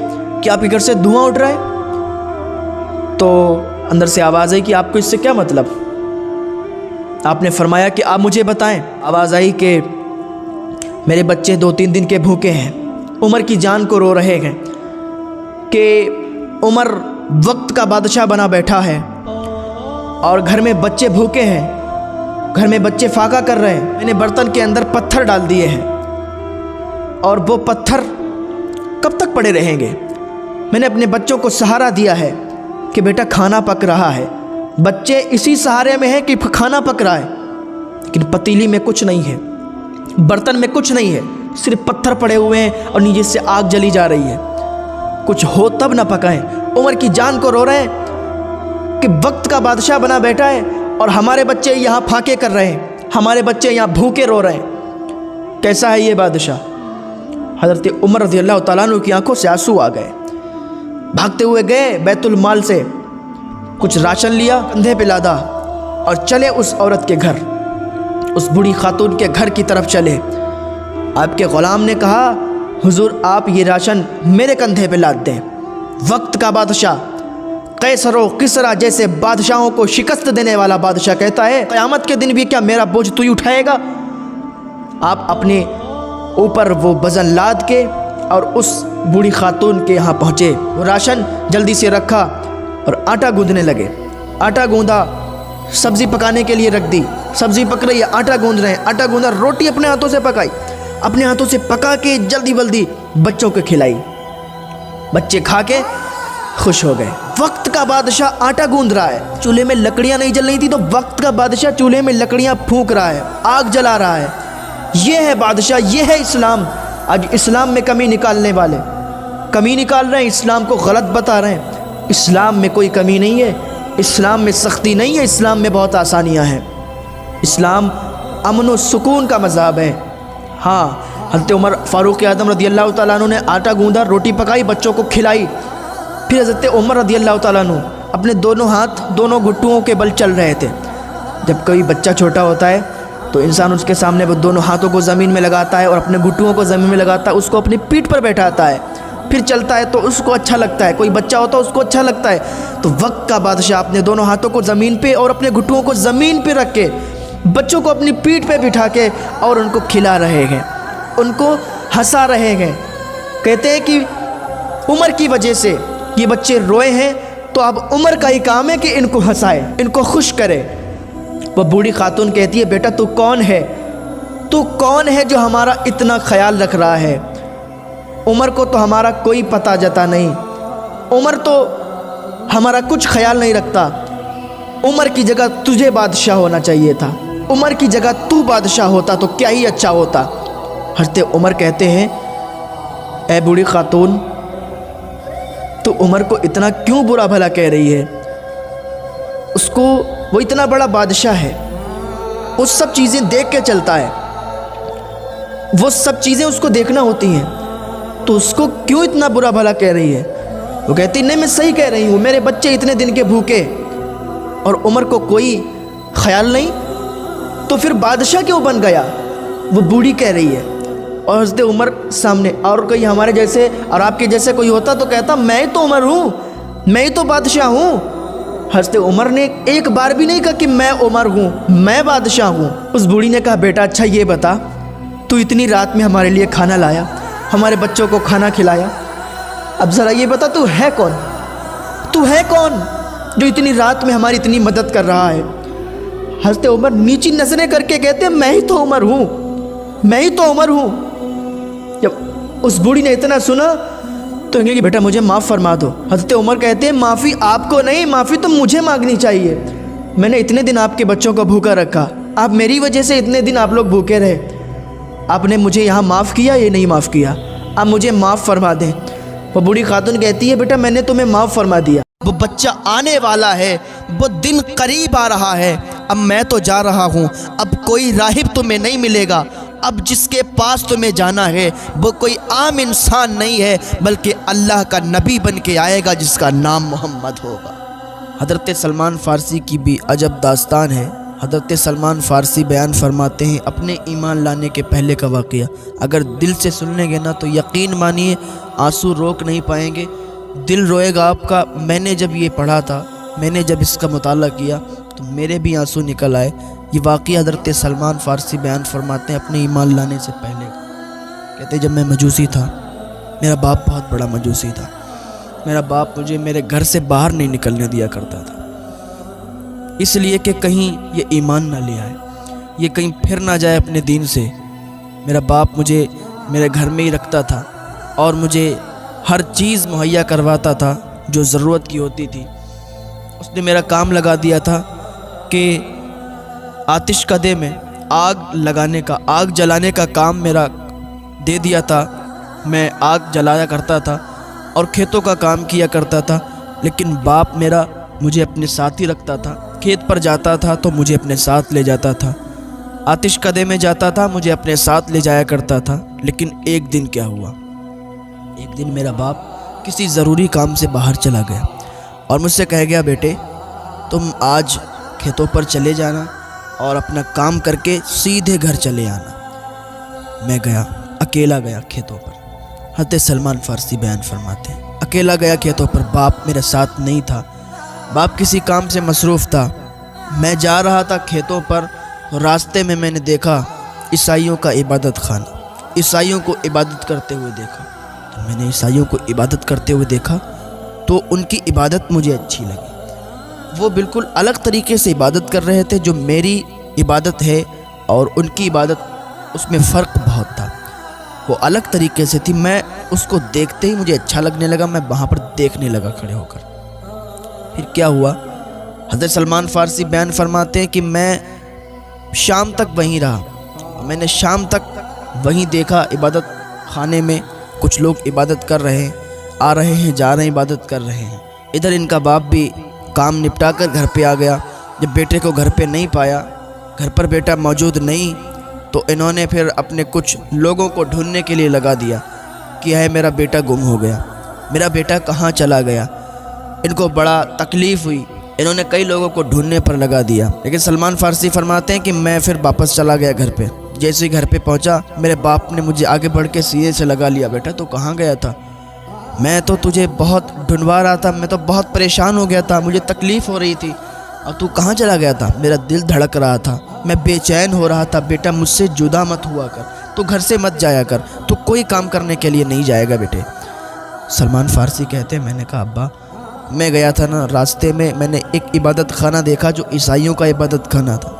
کہ آپ کے گھر سے دھواں اٹھ رہا ہے؟ تو اندر سے آواز آئی کہ آپ کو اس سے کیا مطلب؟ آپ نے فرمایا کہ آپ مجھے بتائیں۔ آواز آئی کہ میرے بچے 2-3 دن کے بھوکے ہیں، عمر کی جان کو رو رہے ہیں کہ عمر وقت کا بادشاہ بنا بیٹھا ہے اور گھر میں بچے بھوکے ہیں، گھر میں بچے فاقہ کر رہے ہیں، میں نے برتن کے اندر پتھر ڈال دیے ہیں اور وہ پتھر کب تک پڑے رہیں گے؟ میں نے اپنے بچوں کو سہارا دیا ہے کہ بیٹا کھانا پک رہا ہے، بچے اسی سہارے میں ہیں کہ کھانا پک رہا ہے، لیکن پتیلی میں کچھ نہیں ہے، برتن میں کچھ نہیں ہے، صرف پتھر پڑے ہوئے ہیں اور نیچے سے آگ جلی جا رہی ہے، کچھ ہو تب نہ پکائیں۔ عمر کی جان کو رو رہے ہیں کہ وقت کا بادشاہ بنا بیٹھا ہے اور ہمارے بچے یہاں پھاکے کر رہے ہیں، ہمارے بچے یہاں بھوکے رو رہے ہیں، کیسا ہے یہ بادشاہ؟ حضرت عمر رضی اللہ تعالیٰ عنہ کی آنکھوں سے آنسو آ گئے، بھاگتے ہوئے گئے بیت المال سے کچھ راشن لیا، کندھے پہ لادا اور چلے اس عورت کے گھر، اس بوڑھی خاتون کے گھر کی طرف چلے۔ آپ کے غلام نے کہا حضور آپ یہ راشن میرے کندھے پہ لاد دیں۔ وقت کا بادشاہ، قیصر و کسریٰ جیسے بادشاہوں کو شکست دینے والا بادشاہ کہتا ہے قیامت کے دن بھی کیا میرا بوجھ تو ہی اٹھائے گا؟ آپ اپنے اوپر وہ وزن لاد کے اور اس بوڑھی خاتون کے یہاں پہنچے، وہ راشن جلدی سے رکھا اور آٹا گوندنے لگے، آٹا گوندا، سبزی پکانے کے لیے رکھ دی، سبزی پک رہی ہے، آٹا گوندھ رہے ہیں، آٹا گوندا، روٹی اپنے ہاتھوں سے پکائی، اپنے ہاتھوں سے پکا کے جلدی بلدی بچوں کو کھلائی، بچے کھا کے خوش ہو گئے۔ وقت کا بادشاہ آٹا گوندھ رہا ہے، چولہے میں لکڑیاں نہیں جل رہی تھی تو وقت کا بادشاہ چولہے میں لکڑیاں پھونک رہا ہے، آگ جلا رہا ہے۔ یہ ہے بادشاہ، یہ ہے اسلام۔ آج اسلام میں کمی نکالنے والے کمی نکال رہے ہیں، اسلام کو غلط بتا رہے ہیں۔ اسلام میں کوئی کمی نہیں ہے، اسلام میں سختی نہیں ہے، اسلام میں بہت آسانیاں ہیں۔ اسلام امن و سکون کا مذہب ہے۔ ہاں، حضرت عمر فاروق اعظم رضی اللہ تعالیٰ عنہ نے آٹا گوندا، روٹی پکائی، بچوں کو کھلائی، پھر حضرت عمر رضی اللہ تعالیٰ عنہ اپنے دونوں ہاتھ دونوں گھٹنوں کے بل چل رہے تھے۔ جب کوئی بچہ چھوٹا ہوتا ہے تو انسان اس کے سامنے وہ دونوں ہاتھوں کو زمین میں لگاتا ہے اور اپنے گھٹنوں کو زمین میں لگاتا ہے، اس کو اپنی پیٹھ پر بیٹھاتا ہے، پھر چلتا ہے تو اس کو اچھا لگتا ہے، کوئی بچہ ہوتا ہے اس کو اچھا لگتا ہے۔ تو وقت کا بادشاہ اپنے دونوں ہاتھوں کو زمین پہ اور اپنے گھٹنوں کو زمین پہ رکھ کے بچوں کو اپنی پیٹھ پہ بٹھا کے اور ان کو کھلا رہے ہیں، ان کو ہنسا رہے ہیں۔ کہتے ہیں کہ عمر کی وجہ سے یہ بچے روئے ہیں تو اب عمر کا ہی کام ہے کہ ان کو ہنسائے، ان کو خوش کرے۔ وہ بوڑھی خاتون کہتی ہے بیٹا تو کون ہے؟ تو کون ہے جو ہمارا اتنا خیال رکھ رہا ہے؟ عمر کو تو ہمارا کوئی پتہ جتا نہیں، عمر تو ہمارا کچھ خیال نہیں رکھتا، عمر کی جگہ تجھے بادشاہ ہونا چاہیے تھا، عمر کی جگہ تو بادشاہ ہوتا تو کیا ہی اچھا ہوتا۔ حضرت عمر کہتے ہیں اے بوڑھی خاتون تو عمر کو اتنا کیوں برا بھلا کہہ رہی ہے؟ اس کو وہ اتنا بڑا بادشاہ ہے، وہ سب چیزیں دیکھ کے چلتا ہے، وہ سب چیزیں اس کو دیکھنا ہوتی ہیں، تو اس کو کیوں اتنا برا بھلا کہہ رہی ہے؟ وہ کہتی نہیں میں صحیح کہہ رہی ہوں، میرے بچے اتنے دن کے بھوکے اور عمر کو کوئی خیال نہیں، تو پھر بادشاہ کیوں بن گیا؟ وہ بوڑھی کہہ رہی ہے۔ اور حضرت عمر سامنے، اور کوئی ہمارے جیسے اور آپ کے جیسے کوئی ہوتا تو کہتا میں ہی تو عمر ہوں، میں ہی تو بادشاہ ہوں۔ حضرت عمر نے ایک بار بھی نہیں کہا کہ میں عمر ہوں، میں بادشاہ ہوں۔ اس بوڑھی نے کہا بیٹا اچھا یہ بتا، تو اتنی رات میں ہمارے لیے کھانا لایا، ہمارے بچوں کو کھانا کھلایا، اب ذرا یہ بتا تو ہے کون؟ تو ہے کون جو اتنی رات میں ہماری اتنی مدد کر رہا ہے؟ حضرت عمر نیچی نظریں کر کے کہتے ہیں میں ہی تو عمر ہوں، میں ہی تو عمر ہوں۔ جب اس بوڑھی نے اتنا سنا تو کہے کہ بیٹا مجھے معاف فرما دو۔ حضرت عمر کہتے ہیں معافی آپ کو نہیں، معافی تو مجھے مانگنی چاہیے، میں نے اتنے دن آپ کے بچوں کو بھوکا رکھا، آپ میری وجہ سے اتنے دن آپ لوگ بھوکے رہے، آپ نے مجھے یہاں معاف کیا یا نہیں معاف کیا، آپ مجھے معاف فرما دیں۔ وہ بوڑھی خاتون کہتی ہے بیٹا میں نے تمہیں معاف فرما دیا، وہ بچہ آنے والا ہے، وہ دن قریب آ رہا ہے، اب میں تو جا رہا ہوں، اب کوئی راہب تمہیں نہیں ملے گا، اب جس کے پاس تمہیں جانا ہے وہ کوئی عام انسان نہیں ہے بلکہ اللہ کا نبی بن کے آئے گا جس کا نام محمد ہوگا۔ حضرت سلمان فارسی کی بھی عجب داستان ہے۔ حضرت سلمان فارسی بیان فرماتے ہیں اپنے ایمان لانے کے پہلے کا واقعہ، اگر دل سے سن لیں گے نا تو یقین مانیے آنسو روک نہیں پائیں گے، دل روئے گا آپ کا۔ میں نے جب یہ پڑھا تھا، میں نے جب اس کا مطالعہ کیا تو میرے بھی آنسو نکل آئے۔ یہ واقعہ حضرت سلمان فارسی بیان فرماتے ہیں اپنے ایمان لانے سے پہلے۔ کہتے جب میں مجوسی تھا، میرا باپ بہت بڑا مجوسی تھا، میرا باپ مجھے میرے گھر سے باہر نہیں نکلنے دیا کرتا تھا، اس لیے کہ کہیں یہ ایمان نہ لے آئے، یہ کہیں پھر نہ جائے اپنے دین سے۔ میرا باپ مجھے میرے گھر میں ہی رکھتا تھا اور مجھے ہر چیز مہیا کرواتا تھا جو ضرورت کی ہوتی تھی۔ اس نے میرا کام لگا دیا تھا کہ آتش کدے میں آگ لگانے کا، آگ جلانے کا کام میرا دے دیا تھا، میں آگ جلایا کرتا تھا اور کھیتوں کا کام کیا کرتا تھا، لیکن باپ میرا مجھے اپنے ساتھ ہی رکھتا تھا۔ کھیت پر جاتا تھا تو مجھے اپنے ساتھ لے جاتا تھا، آتش کدے میں جاتا تھا مجھے اپنے ساتھ لے جایا کرتا تھا۔ لیکن ایک دن کیا ہوا، ایک دن میرا باپ کسی ضروری کام سے باہر چلا گیا اور مجھ سے کہہ گیا بیٹے تم آج کھیتوں پر چلے جانا اور اپنا کام کر کے سیدھے گھر چلے آنا۔ میں گیا، اکیلا گیا کھیتوں پر۔ حضرت سلمان فارسی بیان فرماتے ہیں اکیلا گیا کھیتوں پر، باپ میرے ساتھ نہیں تھا، باپ کسی کام سے مصروف تھا۔ میں جا رہا تھا کھیتوں پر، راستے میں میں نے دیکھا عیسائیوں کا عبادت خانہ، عیسائیوں کو عبادت کرتے ہوئے دیکھا۔ تو میں نے عیسائیوں کو عبادت کرتے ہوئے دیکھا تو ان کی عبادت مجھے اچھی لگی۔ وہ بالکل الگ طریقے سے عبادت کر رہے تھے، جو میری عبادت ہے اور ان کی عبادت اس میں فرق بہت تھا، وہ الگ طریقے سے تھی۔ میں اس کو دیکھتے ہی مجھے اچھا لگنے لگا، میں وہاں پر دیکھنے لگا کھڑے ہو کر۔ پھر کیا ہوا، حضرت سلمان فارسی بیان فرماتے ہیں کہ میں شام تک وہیں رہا، میں نے شام تک وہیں دیکھا عبادت خانے میں کچھ لوگ عبادت کر رہے ہیں، آ رہے ہیں جا رہے ہیں، عبادت کر رہے ہیں۔ ادھر ان کا باپ بھی کام نپٹا کر گھر پہ آ گیا۔ جب بیٹے کو گھر پہ نہیں پایا، گھر پر بیٹا موجود نہیں، تو انہوں نے پھر اپنے کچھ لوگوں کو ڈھونڈنے کے لیے لگا دیا کہ ہے میرا بیٹا گم ہو گیا، میرا بیٹا کہاں چلا گیا۔ ان کو بڑا تکلیف ہوئی، انہوں نے کئی لوگوں کو ڈھونڈنے پر لگا دیا۔ لیکن سلمان فارسی فرماتے ہیں کہ میں پھر واپس چلا گیا گھر پہ۔ جیسے ہی گھر پہ پہنچا، میرے باپ نے مجھے آگے بڑھ کے سینے سے لگا لیا، بیٹا تو کہاں گیا تھا؟ میں تو تجھے بہت ڈھونڈوا رہا تھا، میں تو بہت پریشان ہو گیا تھا، مجھے تکلیف ہو رہی تھی، اور تو کہاں چلا گیا تھا؟ میرا دل دھڑک رہا تھا، میں بے چین ہو رہا تھا، بیٹا مجھ سے جدا مت ہوا کر، تو گھر سے مت جایا کر، تو کوئی کام کرنے کے لیے نہیں جائے گا بیٹے۔ سلمان فارسی کہتے ہیں میں نے کہا ابا میں گیا تھا نا، راستے میں میں نے ایک عبادت خانہ دیکھا جو عیسائیوں کا عبادت خانہ تھا۔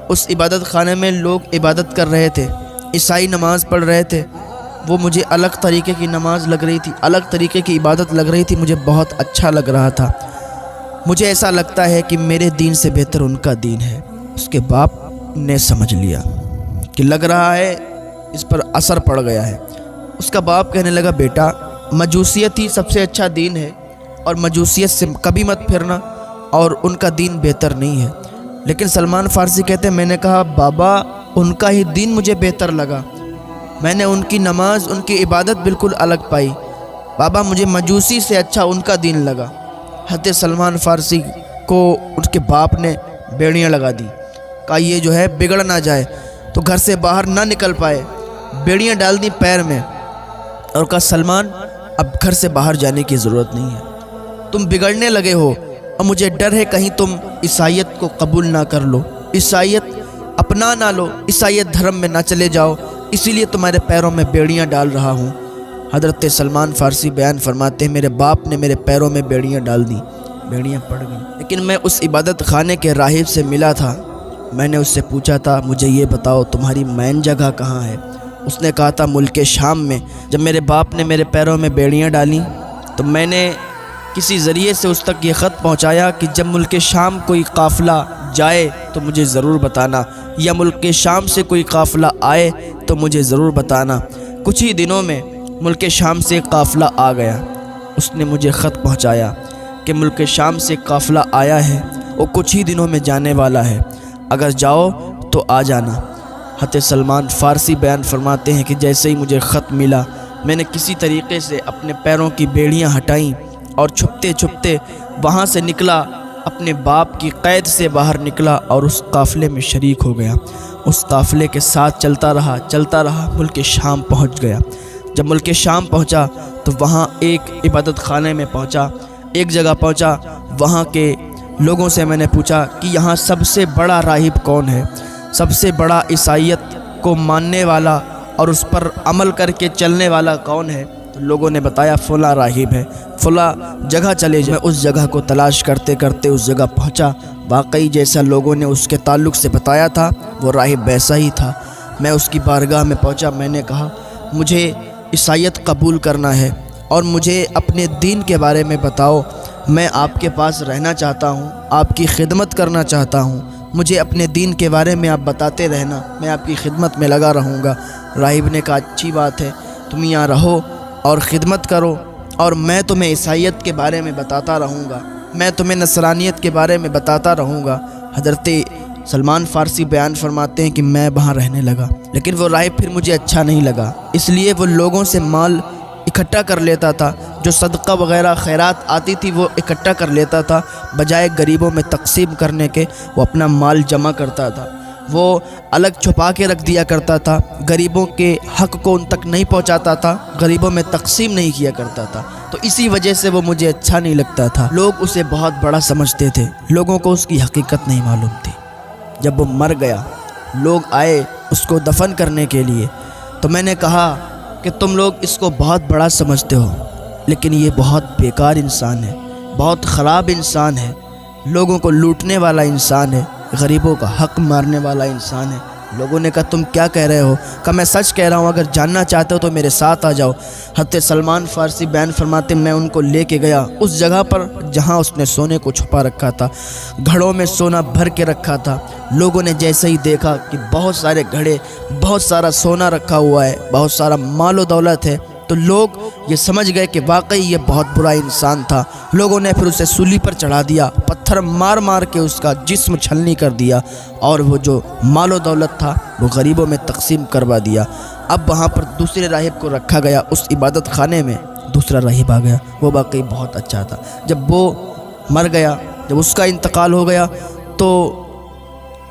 اس عبادت خانے میں لوگ عبادت کر رہے تھے، عیسائی نماز پڑھ رہے تھے، وہ مجھے الگ طریقے کی نماز لگ رہی تھی، الگ طریقے کی عبادت لگ رہی تھی، مجھے بہت اچھا لگ رہا تھا۔ مجھے ایسا لگتا ہے کہ میرے دین سے بہتر ان کا دین ہے۔ اس کے باپ نے سمجھ لیا کہ لگ رہا ہے اس پر اثر پڑ گیا ہے۔ اس کا باپ کہنے لگا بیٹا مجوسیت ہی سب سے اچھا دین ہے، اور مجوسیت سے کبھی مت پھرنا، اور ان کا دین بہتر نہیں ہے۔ لیکن سلمان فارسی کہتے ہیں میں نے کہا بابا ان کا ہی دین مجھے بہتر لگا، میں نے ان کی نماز ان کی عبادت بالکل الگ پائی، بابا مجھے مجوسی سے اچھا ان کا دین لگا۔ حضرت سلمان فارسی کو اس کے باپ نے بیڑیاں لگا دی، کہا یہ جو ہے بگڑ نہ جائے، تو گھر سے باہر نہ نکل پائے، بیڑیاں ڈال دی پیر میں، اور کہا سلمان اب گھر سے باہر جانے کی ضرورت نہیں ہے، تم بگڑنے لگے ہو اور مجھے ڈر ہے کہیں تم عیسائیت کو قبول نہ کر لو، عیسائیت اپنا نہ لو، عیسائیت دھرم میں نہ چلے جاؤ، اسی لیے تمہارے پیروں میں بیڑیاں ڈال رہا ہوں۔ حضرت سلمان فارسی بیان فرماتے ہیں میرے باپ نے میرے پیروں میں بیڑیاں ڈال دیں، بیڑیاں پڑ گئیں، لیکن میں اس عبادت خانے کے راہب سے ملا تھا میں نے اس سے پوچھا تھا مجھے یہ بتاؤ تمہاری مین جگہ کہاں ہے؟ اس نے کہا تھا ملک شام میں۔ جب میرے باپ نے میرے پیروں میں بیڑیاں ڈالیں تو میں نے کسی ذریعے سے اس تک یہ خط پہنچایا کہ جب ملک شام کوئی قافلہ جائے تو مجھے ضرور بتانا، یا ملک شام سے کوئی قافلہ آئے تو مجھے ضرور بتانا۔ کچھ ہی دنوں میں ملک شام سے ایک قافلہ آ گیا۔ اس نے مجھے خط پہنچایا کہ ملک شام سے قافلہ آیا ہے، وہ کچھ ہی دنوں میں جانے والا ہے، اگر جاؤ تو آ جانا۔ حضرت سلمان فارسی بیان فرماتے ہیں کہ جیسے ہی مجھے خط ملا میں نے کسی طریقے سے اپنے پیروں کی بیڑیاں ہٹائیں اور چھپتے چھپتے وہاں سے نکلا، اپنے باپ کی قید سے باہر نکلا اور اس قافلے میں شریک ہو گیا۔ اس قافلے کے ساتھ چلتا رہا، ملک شام پہنچ گیا۔ جب ملک شام پہنچا تو وہاں ایک عبادت خانے میں پہنچا، ایک جگہ پہنچا، وہاں کے لوگوں سے میں نے پوچھا کہ یہاں سب سے بڑا راہب کون ہے، سب سے بڑا عیسائیت کو ماننے والا اور اس پر عمل کر کے چلنے والا کون ہے؟ تو لوگوں نے بتایا فلاں راہب ہے، فلاں جگہ چلے جائیں۔ میں اس جگہ کو تلاش کرتے کرتے اس جگہ پہنچا، واقعی جیسا لوگوں نے اس کے تعلق سے بتایا تھا وہ راہب ویسا ہی تھا۔ میں اس کی بارگاہ میں پہنچا، میں نے کہا مجھے عیسائیت قبول کرنا ہے اور مجھے اپنے دین کے بارے میں بتاؤ، میں آپ کے پاس رہنا چاہتا ہوں، آپ کی خدمت کرنا چاہتا ہوں، مجھے اپنے دین کے بارے میں آپ بتاتے رہنا، میں آپ کی خدمت میں لگا رہوں گا۔ راہب نے کہا اچھی بات ہے، تم یہاں رہو اور خدمت کرو اور میں تمہیں عیسائیت کے بارے میں بتاتا رہوں گا، میں تمہیں نصرانیت کے بارے میں بتاتا رہوں گا۔ حضرت سلمان فارسی بیان فرماتے ہیں کہ میں وہاں رہنے لگا، لیکن وہ راہب پھر مجھے اچھا نہیں لگا، اس لیے وہ لوگوں سے مال اکٹھا کر لیتا تھا، جو صدقہ وغیرہ خیرات آتی تھی وہ اکٹھا کر لیتا تھا، بجائے غریبوں میں تقسیم کرنے کے وہ اپنا مال جمع کرتا تھا، وہ الگ چھپا کے رکھ دیا کرتا تھا، غریبوں کے حق کو ان تک نہیں پہنچاتا تھا، غریبوں میں تقسیم نہیں کیا کرتا تھا، تو اسی وجہ سے وہ مجھے اچھا نہیں لگتا تھا۔ لوگ اسے بہت بڑا سمجھتے تھے، لوگوں کو اس کی حقیقت نہیں معلوم تھی۔ جب وہ مر گیا لوگ آئے اس کو دفن کرنے کے لیے، تو میں نے کہا کہ تم لوگ اس کو بہت بڑا سمجھتے ہو، لیکن یہ بہت بیکار انسان ہے، بہت خراب انسان ہے، لوگوں کو لوٹنے والا انسان ہے، غریبوں کا حق مارنے والا انسان ہے۔ لوگوں نے کہا تم کیا کہہ رہے ہو؟ کہ میں سچ کہہ رہا ہوں، اگر جاننا چاہتے ہو تو میرے ساتھ آ جاؤ۔ حضرت سلمان فارسی بیان فرماتے میں ان کو لے کے گیا اس جگہ پر جہاں اس نے سونے کو چھپا رکھا تھا، گھڑوں میں سونا بھر کے رکھا تھا۔ لوگوں نے جیسے ہی دیکھا کہ بہت سارے گھڑے، بہت سارا سونا رکھا ہوا ہے، بہت سارا مال و دولت ہے، تو لوگ یہ سمجھ گئے کہ واقعی یہ بہت برا انسان تھا۔ لوگوں نے پھر اسے سولی پر چڑھا دیا، پتھر مار مار کے اس کا جسم چھلنی کر دیا، اور وہ جو مال و دولت تھا وہ غریبوں میں تقسیم کروا دیا۔ اب وہاں پر دوسرے راہب کو رکھا گیا، اس عبادت خانے میں دوسرا راہب آ گیا، وہ واقعی بہت اچھا تھا۔ جب وہ مر گیا، جب اس کا انتقال ہو گیا، تو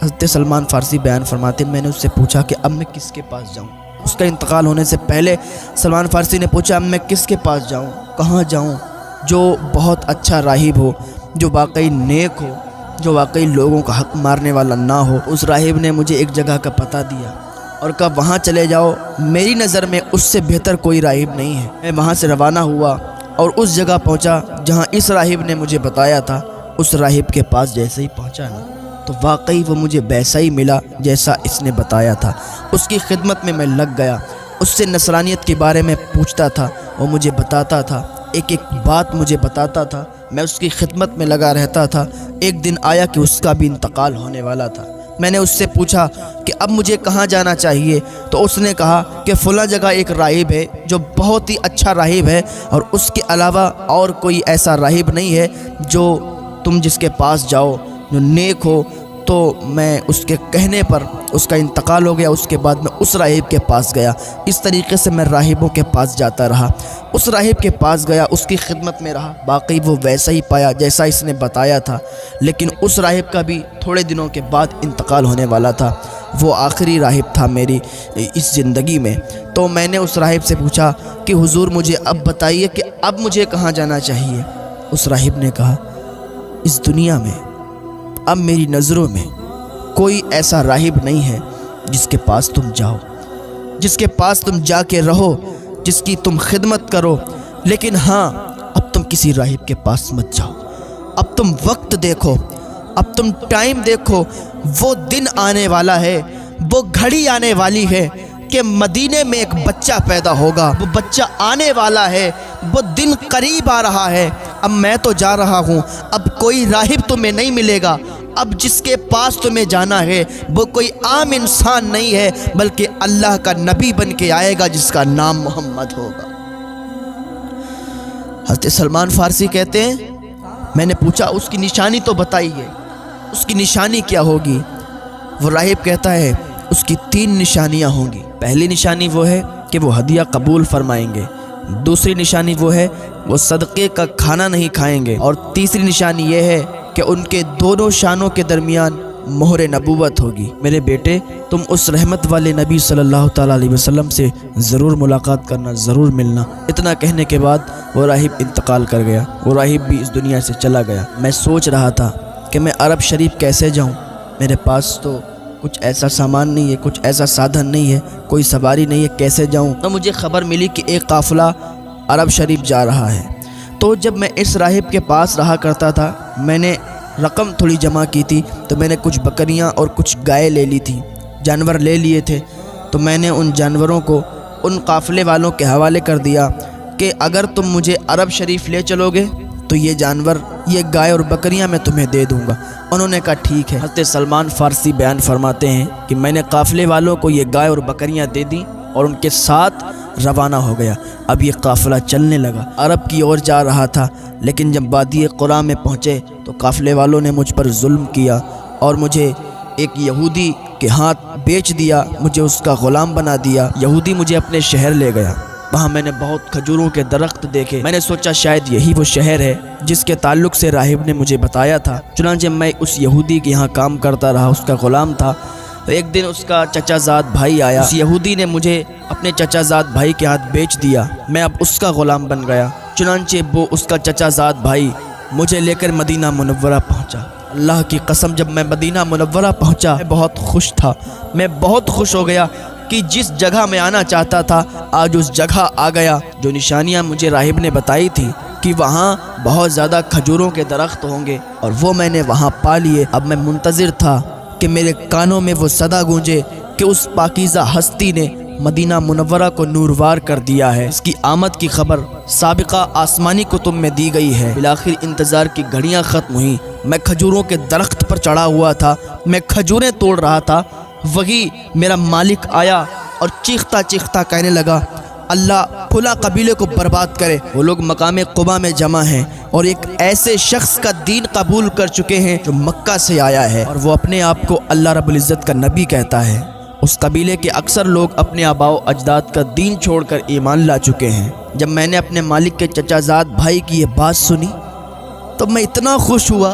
حضرت سلمان فارسی بیان فرماتے میں نے اس سے پوچھا کہ اب میں کس کے پاس جاؤں؟ اس کا انتقال ہونے سے پہلے سلمان فارسی نے پوچھا اب میں کس کے پاس جاؤں، کہاں جاؤں جو بہت اچھا راہب ہو، جو واقعی نیک ہو، جو واقعی لوگوں کا حق مارنے والا نہ ہو۔ اس راہب نے مجھے ایک جگہ کا پتہ دیا اور کہا وہاں چلے جاؤ، میری نظر میں اس سے بہتر کوئی راہب نہیں ہے۔ میں وہاں سے روانہ ہوا اور اس جگہ پہنچا جہاں اس راہب نے مجھے بتایا تھا۔ اس راہب کے پاس جیسے ہی پہنچا نا تو واقعی وہ مجھے ویسا ہی ملا جیسا اس نے بتایا تھا۔ اس کی خدمت میں لگ گیا، اس سے نصرانیت کے بارے میں پوچھتا تھا، وہ مجھے بتاتا تھا، ایک ایک بات مجھے بتاتا تھا، میں اس کی خدمت میں لگا رہتا تھا۔ ایک دن آیا کہ اس کا بھی انتقال ہونے والا تھا۔ میں نے اس سے پوچھا کہ اب مجھے کہاں جانا چاہیے، تو اس نے کہا کہ فلاں جگہ ایک راہب ہے جو بہت ہی اچھا راہب ہے، اور اس کے علاوہ اور کوئی ایسا راہب نہیں ہے جو تم جس کے پاس جاؤ جو نیک ہو۔ تو میں اس کے کہنے پر اس کا انتقال ہو گیا، اس کے بعد میں اس راہب کے پاس گیا۔ اس طریقے سے میں راہبوں کے پاس جاتا رہا، اس راہب کے پاس گیا، اس کی خدمت میں رہا، باقی وہ ویسا ہی پایا جیسا اس نے بتایا تھا۔ لیکن اس راہب کا بھی تھوڑے دنوں کے بعد انتقال ہونے والا تھا، وہ آخری راہب تھا میری اس زندگی میں۔ تو میں نے اس راہب سے پوچھا کہ حضور مجھے اب بتائیے کہ اب مجھے کہاں جانا چاہیے۔ اس راہب نے کہا اس دنیا میں اب میری نظروں میں کوئی ایسا راہب نہیں ہے جس کے پاس تم جاؤ، جس کے پاس تم جا کے رہو، جس کی تم خدمت کرو، لیکن ہاں اب تم کسی راہب کے پاس مت جاؤ، اب تم وقت دیکھو، اب تم ٹائم دیکھو، وہ دن آنے والا ہے، وہ گھڑی آنے والی ہے کہ مدینے میں ایک بچہ پیدا ہوگا، وہ بچہ آنے والا ہے، وہ دن قریب آ رہا ہے۔ اب میں تو جا رہا ہوں، اب کوئی راہب تمہیں نہیں ملے گا، اب جس کے پاس تمہیں جانا ہے وہ کوئی عام انسان نہیں ہے بلکہ اللہ کا نبی بن کے آئے گا جس کا نام محمد ہوگا۔ حضرت سلمان فارسی کہتے ہیں میں نے پوچھا اس کی نشانی تو بتائیے، اس کی نشانی کیا ہوگی؟ وہ راہب کہتا ہے اس کی 3 نشانیاں ہوں گی۔ پہلی نشانی وہ ہے کہ وہ ہدیہ قبول فرمائیں گے، دوسری نشانی وہ ہے وہ صدقے کا کھانا نہیں کھائیں گے، اور تیسری نشانی یہ ہے کہ ان کے دونوں شانوں کے درمیان مہر نبوت ہوگی۔ میرے بیٹے، تم اس رحمت والے نبی صلی اللہ تعالیٰ علیہ وسلم سے ضرور ملاقات کرنا، ضرور ملنا۔ اتنا کہنے کے بعد وہ راہب انتقال کر گیا، وہ راہب بھی اس دنیا سے چلا گیا۔ میں سوچ رہا تھا کہ میں عرب شریف کیسے جاؤں، میرے پاس تو کچھ ایسا سامان نہیں ہے، کچھ ایسا سادھن نہیں ہے، کوئی سواری نہیں ہے، کیسے جاؤں؟ تو مجھے خبر ملی کہ ایک قافلہ عرب شریف جا رہا ہے۔ تو جب میں اس راہب کے پاس رہا کرتا تھا، میں نے رقم تھوڑی جمع کی تھی، تو میں نے کچھ بکریاں اور کچھ گائے لے لی تھی، جانور لے لیے تھے۔ تو میں نے ان جانوروں کو ان قافلے والوں کے حوالے کر دیا کہ اگر تم مجھے عرب شریف لے چلو گے تو یہ جانور، یہ گائے اور بکریاں میں تمہیں دے دوں گا۔ انہوں نے کہا ٹھیک ہے۔ حضرت سلمان فارسی بیان فرماتے ہیں کہ میں نے قافلے والوں کو یہ گائے اور بکریاں دے دیں اور ان کے ساتھ روانہ ہو گیا۔ اب یہ قافلہ چلنے لگا، عرب کی اور جا رہا تھا، لیکن جب وادی قرا میں پہنچے تو قافلے والوں نے مجھ پر ظلم کیا اور مجھے ایک یہودی کے ہاتھ بیچ دیا، مجھے اس کا غلام بنا دیا۔ یہودی مجھے اپنے شہر لے گیا، وہاں میں نے بہت کھجوروں کے درخت دیکھے۔ میں نے سوچا شاید یہی وہ شہر ہے جس کے تعلق سے راہب نے مجھے بتایا تھا۔ چنانچہ میں اس یہودی کے یہاں کام کرتا رہا، اس کا غلام تھا۔ تو ایک دن اس کا چچا زاد بھائی آیا، اس یہودی نے مجھے اپنے چچا زاد بھائی کے ہاتھ بیچ دیا، میں اب اس کا غلام بن گیا۔ چنانچہ وہ اس کا چچا زاد بھائی مجھے لے کر مدینہ منورہ پہنچا۔ اللہ کی قسم جب میں مدینہ منورہ پہنچا میں بہت خوش تھا، میں بہت خوش ہو گیا کہ جس جگہ میں آنا چاہتا تھا آج اس جگہ آ گیا۔ جو نشانیاں مجھے راہب نے بتائی تھی کہ وہاں بہت زیادہ کھجوروں کے درخت ہوں گے اور وہ میں نے وہاں پا لیے۔ اب میں منتظر تھا کہ میرے کانوں میں وہ صدا گونجے کہ اس پاکیزہ ہستی نے مدینہ منورہ کو نوروار کر دیا ہے، اس کی آمد کی خبر سابقہ آسمانی کتب میں دی گئی ہے۔ بالآخر انتظار کی گھڑیاں ختم ہوئیں، میں کھجوروں کے درخت پر چڑھا ہوا تھا، میں کھجوریں توڑ رہا تھا، وہی میرا مالک آیا اور چیختا چیختا کہنے لگا اللہ فلاں قبیلے کو برباد کرے۔ وہ لوگ مقام قبا میں جمع ہیں اور ایک ایسے شخص کا دین قبول کر چکے ہیں جو مکہ سے آیا ہے اور وہ اپنے آپ کو اللہ رب العزت کا نبی کہتا ہے۔ اس قبیلے کے اکثر لوگ اپنے آباء و اجداد کا دین چھوڑ کر ایمان لا چکے ہیں۔ جب میں نے اپنے مالک کے چچا زاد بھائی کی یہ بات سنی تو میں اتنا خوش ہوا،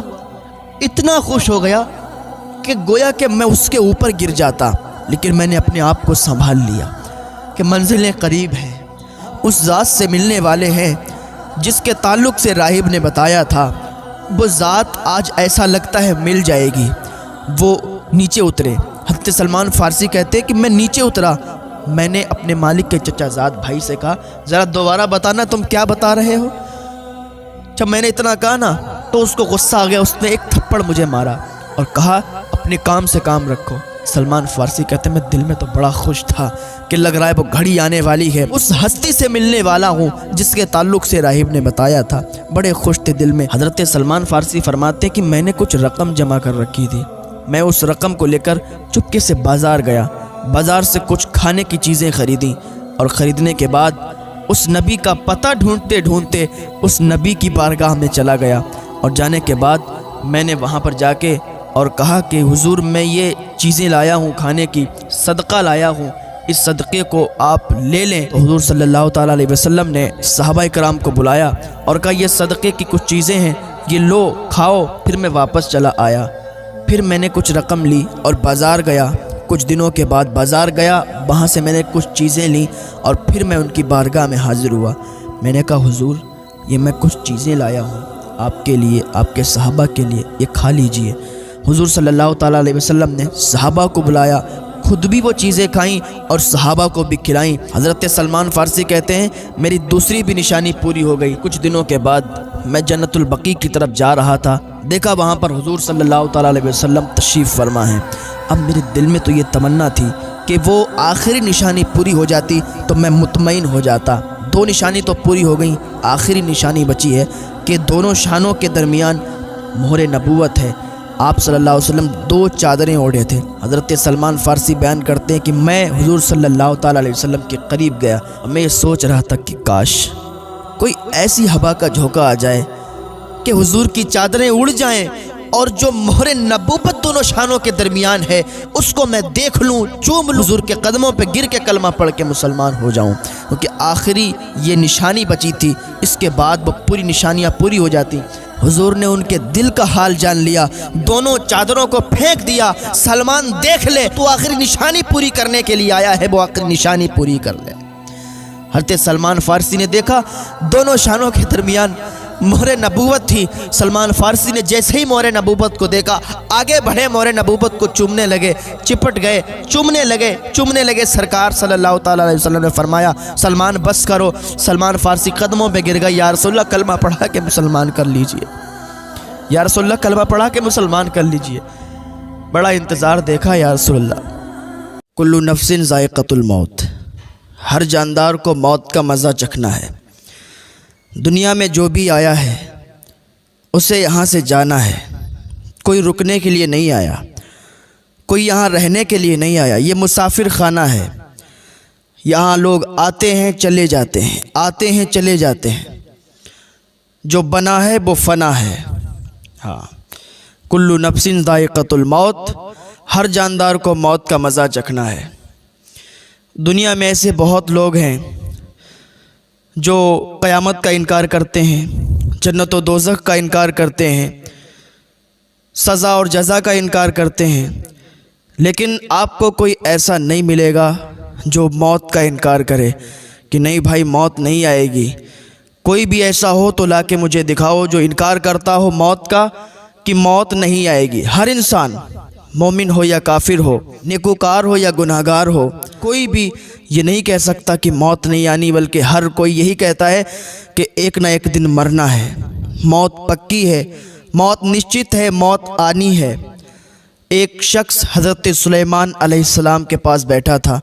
اتنا خوش ہو گیا کہ گویا کہ میں اس کے اوپر گر جاتا، لیکن میں نے اپنے آپ کو سنبھال لیا کہ منزلیں قریب ہیں، اس ذات سے ملنے والے ہیں جس کے تعلق سے راہب نے بتایا تھا۔ وہ ذات آج ایسا لگتا ہے مل جائے گی۔ وہ نیچے اترے۔ حضرت سلمان فارسی کہتے کہ میں نیچے اترا، میں نے اپنے مالک کے چچا زاد بھائی سے کہا ذرا دوبارہ بتانا تم کیا بتا رہے ہو۔ جب میں نے اتنا کہا نا تو اس کو غصہ آ گیا، اس نے ایک تھپڑ مجھے مارا اور کہا اپنے کام سے کام رکھو۔ سلمان فارسی کہتے میں دل میں تو بڑا خوش تھا کہ لگ رہا ہے وہ گھڑی آنے والی ہے، اس ہستی سے ملنے والا ہوں جس کے تعلق سے راہب نے بتایا تھا۔ بڑے خوش تھے دل میں۔ حضرت سلمان فارسی فرماتے کہ میں نے کچھ رقم جمع کر رکھی تھی، میں اس رقم کو لے کر چپکے سے بازار گیا، بازار سے کچھ کھانے کی چیزیں خریدیں اور خریدنے کے بعد اس نبی کا پتہ ڈھونڈتے ڈھونڈتے اس نبی کی بارگاہ میں چلا گیا، اور جانے کے بعد میں نے وہاں پر جا کے اور کہا کہ حضور میں یہ چیزیں لایا ہوں، کھانے کی صدقہ لایا ہوں، اس صدقے کو آپ لے لیں۔ تو حضور صلی اللہ تعالیٰ علیہ وسلم نے صحابہ کرام کو بلایا اور کہا یہ صدقے کی کچھ چیزیں ہیں، یہ لو کھاؤ۔ پھر میں واپس چلا آیا، پھر میں نے کچھ رقم لی اور بازار گیا۔ کچھ دنوں کے بعد بازار گیا، وہاں سے میں نے کچھ چیزیں لیں اور پھر میں ان کی بارگاہ میں حاضر ہوا۔ میں نے کہا حضور یہ میں کچھ چیزیں لایا ہوں آپ کے لیے، آپ کے صحابہ کے لیے، یہ کھا لیجئے۔ حضور صلی اللہ تعالیٰ علیہ وسلم نے صحابہ کو بلایا، خود بھی وہ چیزیں کھائیں اور صحابہ کو بھی کھلائیں۔ حضرت سلمان فارسی کہتے ہیں میری دوسری بھی نشانی پوری ہو گئی۔ کچھ دنوں کے بعد میں جنت البقیع کی طرف جا رہا تھا، دیکھا وہاں پر حضور صلی اللہ تعالیٰ علیہ وسلم تشریف فرما ہیں۔ اب میرے دل میں تو یہ تمنا تھی کہ وہ آخری نشانی پوری ہو جاتی تو میں مطمئن ہو جاتا۔ 2 نشانی تو پوری ہو گئیں، آخری نشانی بچی ہے کہ دونوں شانوں کے درمیان مہر نبوت ہے۔ آپ صلی اللہ علیہ وسلم 2 چادریں اوڑھے تھے۔ حضرت سلمان فارسی بیان کرتے ہیں کہ میں حضور صلی اللہ تعالیٰ علیہ وسلم کے قریب گیا، میں یہ سوچ رہا تھا کہ کاش کوئی ایسی ہوا کا جھونکا آ جائے کہ حضور کی چادریں اڑ جائیں اور جو مہر نبوت دونوں شانوں کے درمیان ہے اس کو میں دیکھ لوں، چوم لوں، حضور کے قدموں پہ گر کے کلمہ پڑھ کے مسلمان ہو جاؤں، کیونکہ آخری یہ نشانی بچی تھی، اس کے بعد وہ پوری نشانیاں پوری ہو جاتی۔ حضور نے ان کے دل کا حال جان لیا، دونوں چادروں کو پھینک دیا، سلمان دیکھ لے تو آخری نشانی پوری کرنے کے لیے آیا ہے، وہ آخری نشانی پوری کر لے۔ حضرت سلمان فارسی نے دیکھا دونوں شانوں کے درمیان مہر نبوت تھی۔ سلمان فارسی نے جیسے ہی مہر نبوت کو دیکھا آگے بڑھے، مہر نبوت کو چومنے لگے، چپٹ گئے، چومنے لگے۔ سرکار صلی اللہ تعالیٰ علیہ وسلم نے فرمایا سلمان بس کرو۔ سلمان فارسی قدموں پہ گر گئے، یا رسول اللہ کلمہ پڑھا کے مسلمان کر لیجئے، یا رسول اللہ کلمہ پڑھا کے مسلمان کر لیجئے۔ بڑا انتظار دیکھا یا رسول اللہ۔ کل نفس ذائقۃ الموت، ہر جاندار کو موت کا مزہ چکھنا ہے۔ دنیا میں جو بھی آیا ہے اسے یہاں سے جانا ہے، کوئی رکنے کے لیے نہیں آیا، کوئی یہاں رہنے کے لیے نہیں آیا، یہ مسافر خانہ ہے۔ یہاں لوگ آتے ہیں چلے جاتے ہیں، آتے ہیں چلے جاتے ہیں، جو بنا ہے وہ فنا ہے۔ ہاں، کل نفس ذائقۃ الموت، ہر جاندار کو موت کا مزہ چکھنا ہے۔ دنیا میں ایسے بہت لوگ ہیں جو قیامت کا انکار کرتے ہیں، جنت و دوزخ کا انکار کرتے ہیں، سزا اور جزا کا انکار کرتے ہیں، لیکن آپ کو کوئی ایسا نہیں ملے گا جو موت کا انکار کرے کہ نہیں بھائی موت نہیں آئے گی۔ کوئی بھی ایسا ہو تو لا کے مجھے دکھاؤ جو انکار کرتا ہو موت کا کہ موت نہیں آئے گی۔ ہر انسان مومن ہو یا کافر ہو، نیکوکار ہو یا گناہگار ہو، کوئی بھی یہ نہیں کہہ سکتا کہ موت نہیں آنی، بلکہ ہر کوئی یہی کہتا ہے کہ ایک نہ ایک دن مرنا ہے، موت پکی ہے، موت نشچت ہے، موت آنی ہے۔ ایک شخص حضرت سلیمان علیہ السلام کے پاس بیٹھا تھا،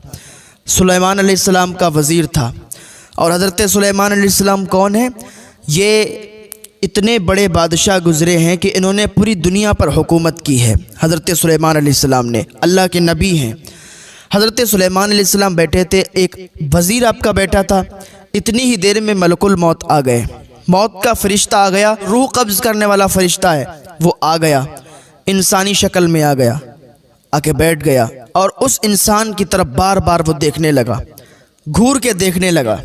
سلیمان علیہ السلام کا وزیر تھا۔ اور حضرت سلیمان علیہ السلام کون ہیں؟ یہ اتنے بڑے بادشاہ گزرے ہیں کہ انہوں نے پوری دنیا پر حکومت کی ہے۔ حضرت سلیمان علیہ السلام نے، اللہ کے نبی ہیں۔ حضرت سلیمان علیہ السلام بیٹھے تھے، ایک وزیر آپ کا بیٹھا تھا، اتنی ہی دیر میں ملک الموت آ گئے، موت کا فرشتہ آ گیا، روح قبض کرنے والا فرشتہ ہے وہ آ گیا، انسانی شکل میں آ گیا، آ کے بیٹھ گیا، اور اس انسان کی طرف بار بار وہ دیکھنے لگا، گھور کے دیکھنے لگا۔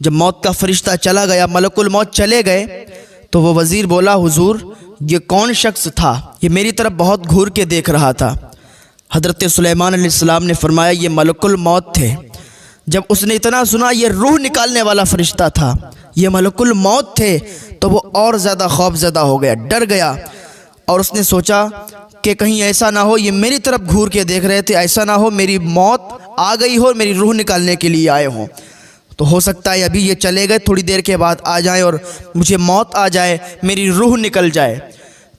جب موت کا فرشتہ چلا گیا، ملک الموت چلے گئے، تو وہ وزیر بولا حضور یہ کون شخص تھا؟ یہ میری طرف بہت گھور کے دیکھ رہا تھا۔ حضرت سلیمان علیہ السلام نے فرمایا یہ ملک الموت تھے۔ جب اس نے اتنا سنا یہ روح نکالنے والا فرشتہ تھا، یہ ملک الموت تھے، تو وہ اور زیادہ خوف زدہ ہو گیا، ڈر گیا، اور اس نے سوچا کہ کہیں ایسا نہ ہو یہ میری طرف گھور کے دیکھ رہے تھے، ایسا نہ ہو میری موت آ گئی ہو، میری روح نکالنے کے لیے آئے ہوں، تو ہو سکتا ہے ابھی یہ چلے گئے تھوڑی دیر کے بعد آ جائیں اور مجھے موت آ جائے، میری روح نکل جائے۔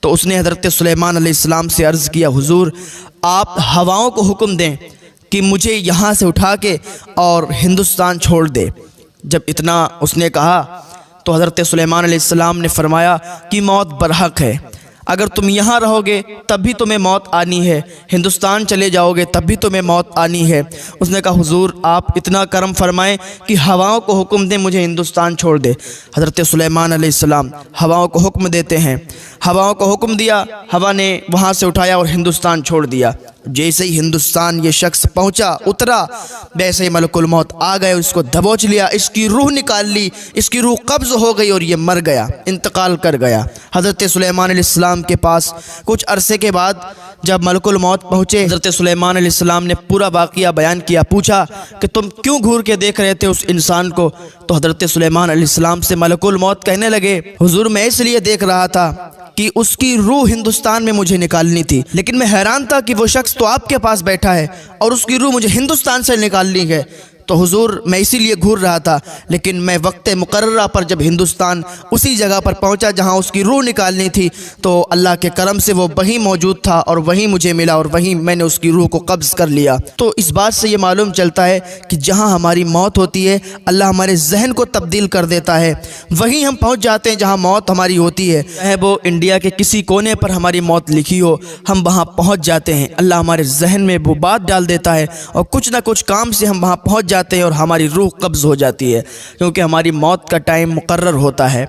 تو اس نے حضرت سلیمان علیہ السلام سے عرض کیا حضور آپ ہواؤں کو حکم دیں کہ مجھے یہاں سے اٹھا کے اور ہندوستان چھوڑ دے۔ جب اتنا اس نے کہا تو حضرت سلیمان علیہ السلام نے فرمایا کہ موت برحق ہے، اگر تم یہاں رہو گے تب بھی تمہیں موت آنی ہے، ہندوستان چلے جاؤ گے تب بھی تمہیں موت آنی ہے۔ اس نے کہا حضور آپ اتنا کرم فرمائیں کہ ہواؤں کو حکم دیں مجھے ہندوستان چھوڑ دے۔ حضرت سلیمان علیہ السلام ہواؤں کو حکم دیتے ہیں، ہواؤں کو حکم دیا، ہوا نے وہاں سے اٹھایا اور ہندوستان چھوڑ دیا۔ جیسے ہی ہندوستان یہ شخص پہنچا اترا، ویسے ہی ملک الموت آ گئے، اس کو دبوچ لیا، اس کی روح نکال لی، اس کی روح قبض ہو گئی اور یہ مر گیا، انتقال کر گیا۔ حضرت سلیمان علیہ السلام کے پاس کچھ عرصے کے بعد جب ملک الموت پہنچے، حضرت سلیمان علیہ السلام نے پورا واقعہ بیان کیا، پوچھا کہ تم کیوں گھور کے دیکھ رہے تھے اس انسان کو؟ تو حضرت سلیمان علیہ السلام سے ملک الموت کہنے لگے حضور میں اس لیے دیکھ رہا تھا کہ اس کی روح ہندوستان میں مجھے نکالنی تھی، لیکن میں حیران تھا کہ وہ شخص تو آپ کے پاس بیٹھا ہے اور اس کی روح مجھے ہندوستان سے نکالنی ہے، تو حضور میں اسی لیے گھور رہا تھا، لیکن میں وقت مقررہ پر جب ہندوستان اسی جگہ پر پہنچا جہاں اس کی روح نکالنی تھی، تو اللہ کے کرم سے وہ وہیں موجود تھا اور وہیں مجھے ملا اور وہیں میں نے اس کی روح کو قبض کر لیا۔ تو اس بات سے یہ معلوم چلتا ہے کہ جہاں ہماری موت ہوتی ہے اللہ ہمارے ذہن کو تبدیل کر دیتا ہے، وہیں ہم پہنچ جاتے ہیں جہاں موت ہماری ہوتی ہے، چاہے وہ انڈیا کے کسی کونے پر ہماری موت لکھی ہو، ہم وہاں پہنچ جاتے ہیں۔ اللہ ہمارے ذہن میں وہ بات ڈال دیتا ہے اور کچھ نہ کچھ کام سے ہم وہاں پہنچ جاتے ہیں اور ہماری روح قبض ہو جاتی ہے، کیونکہ ہماری موت کا ٹائم مقرر ہوتا ہے۔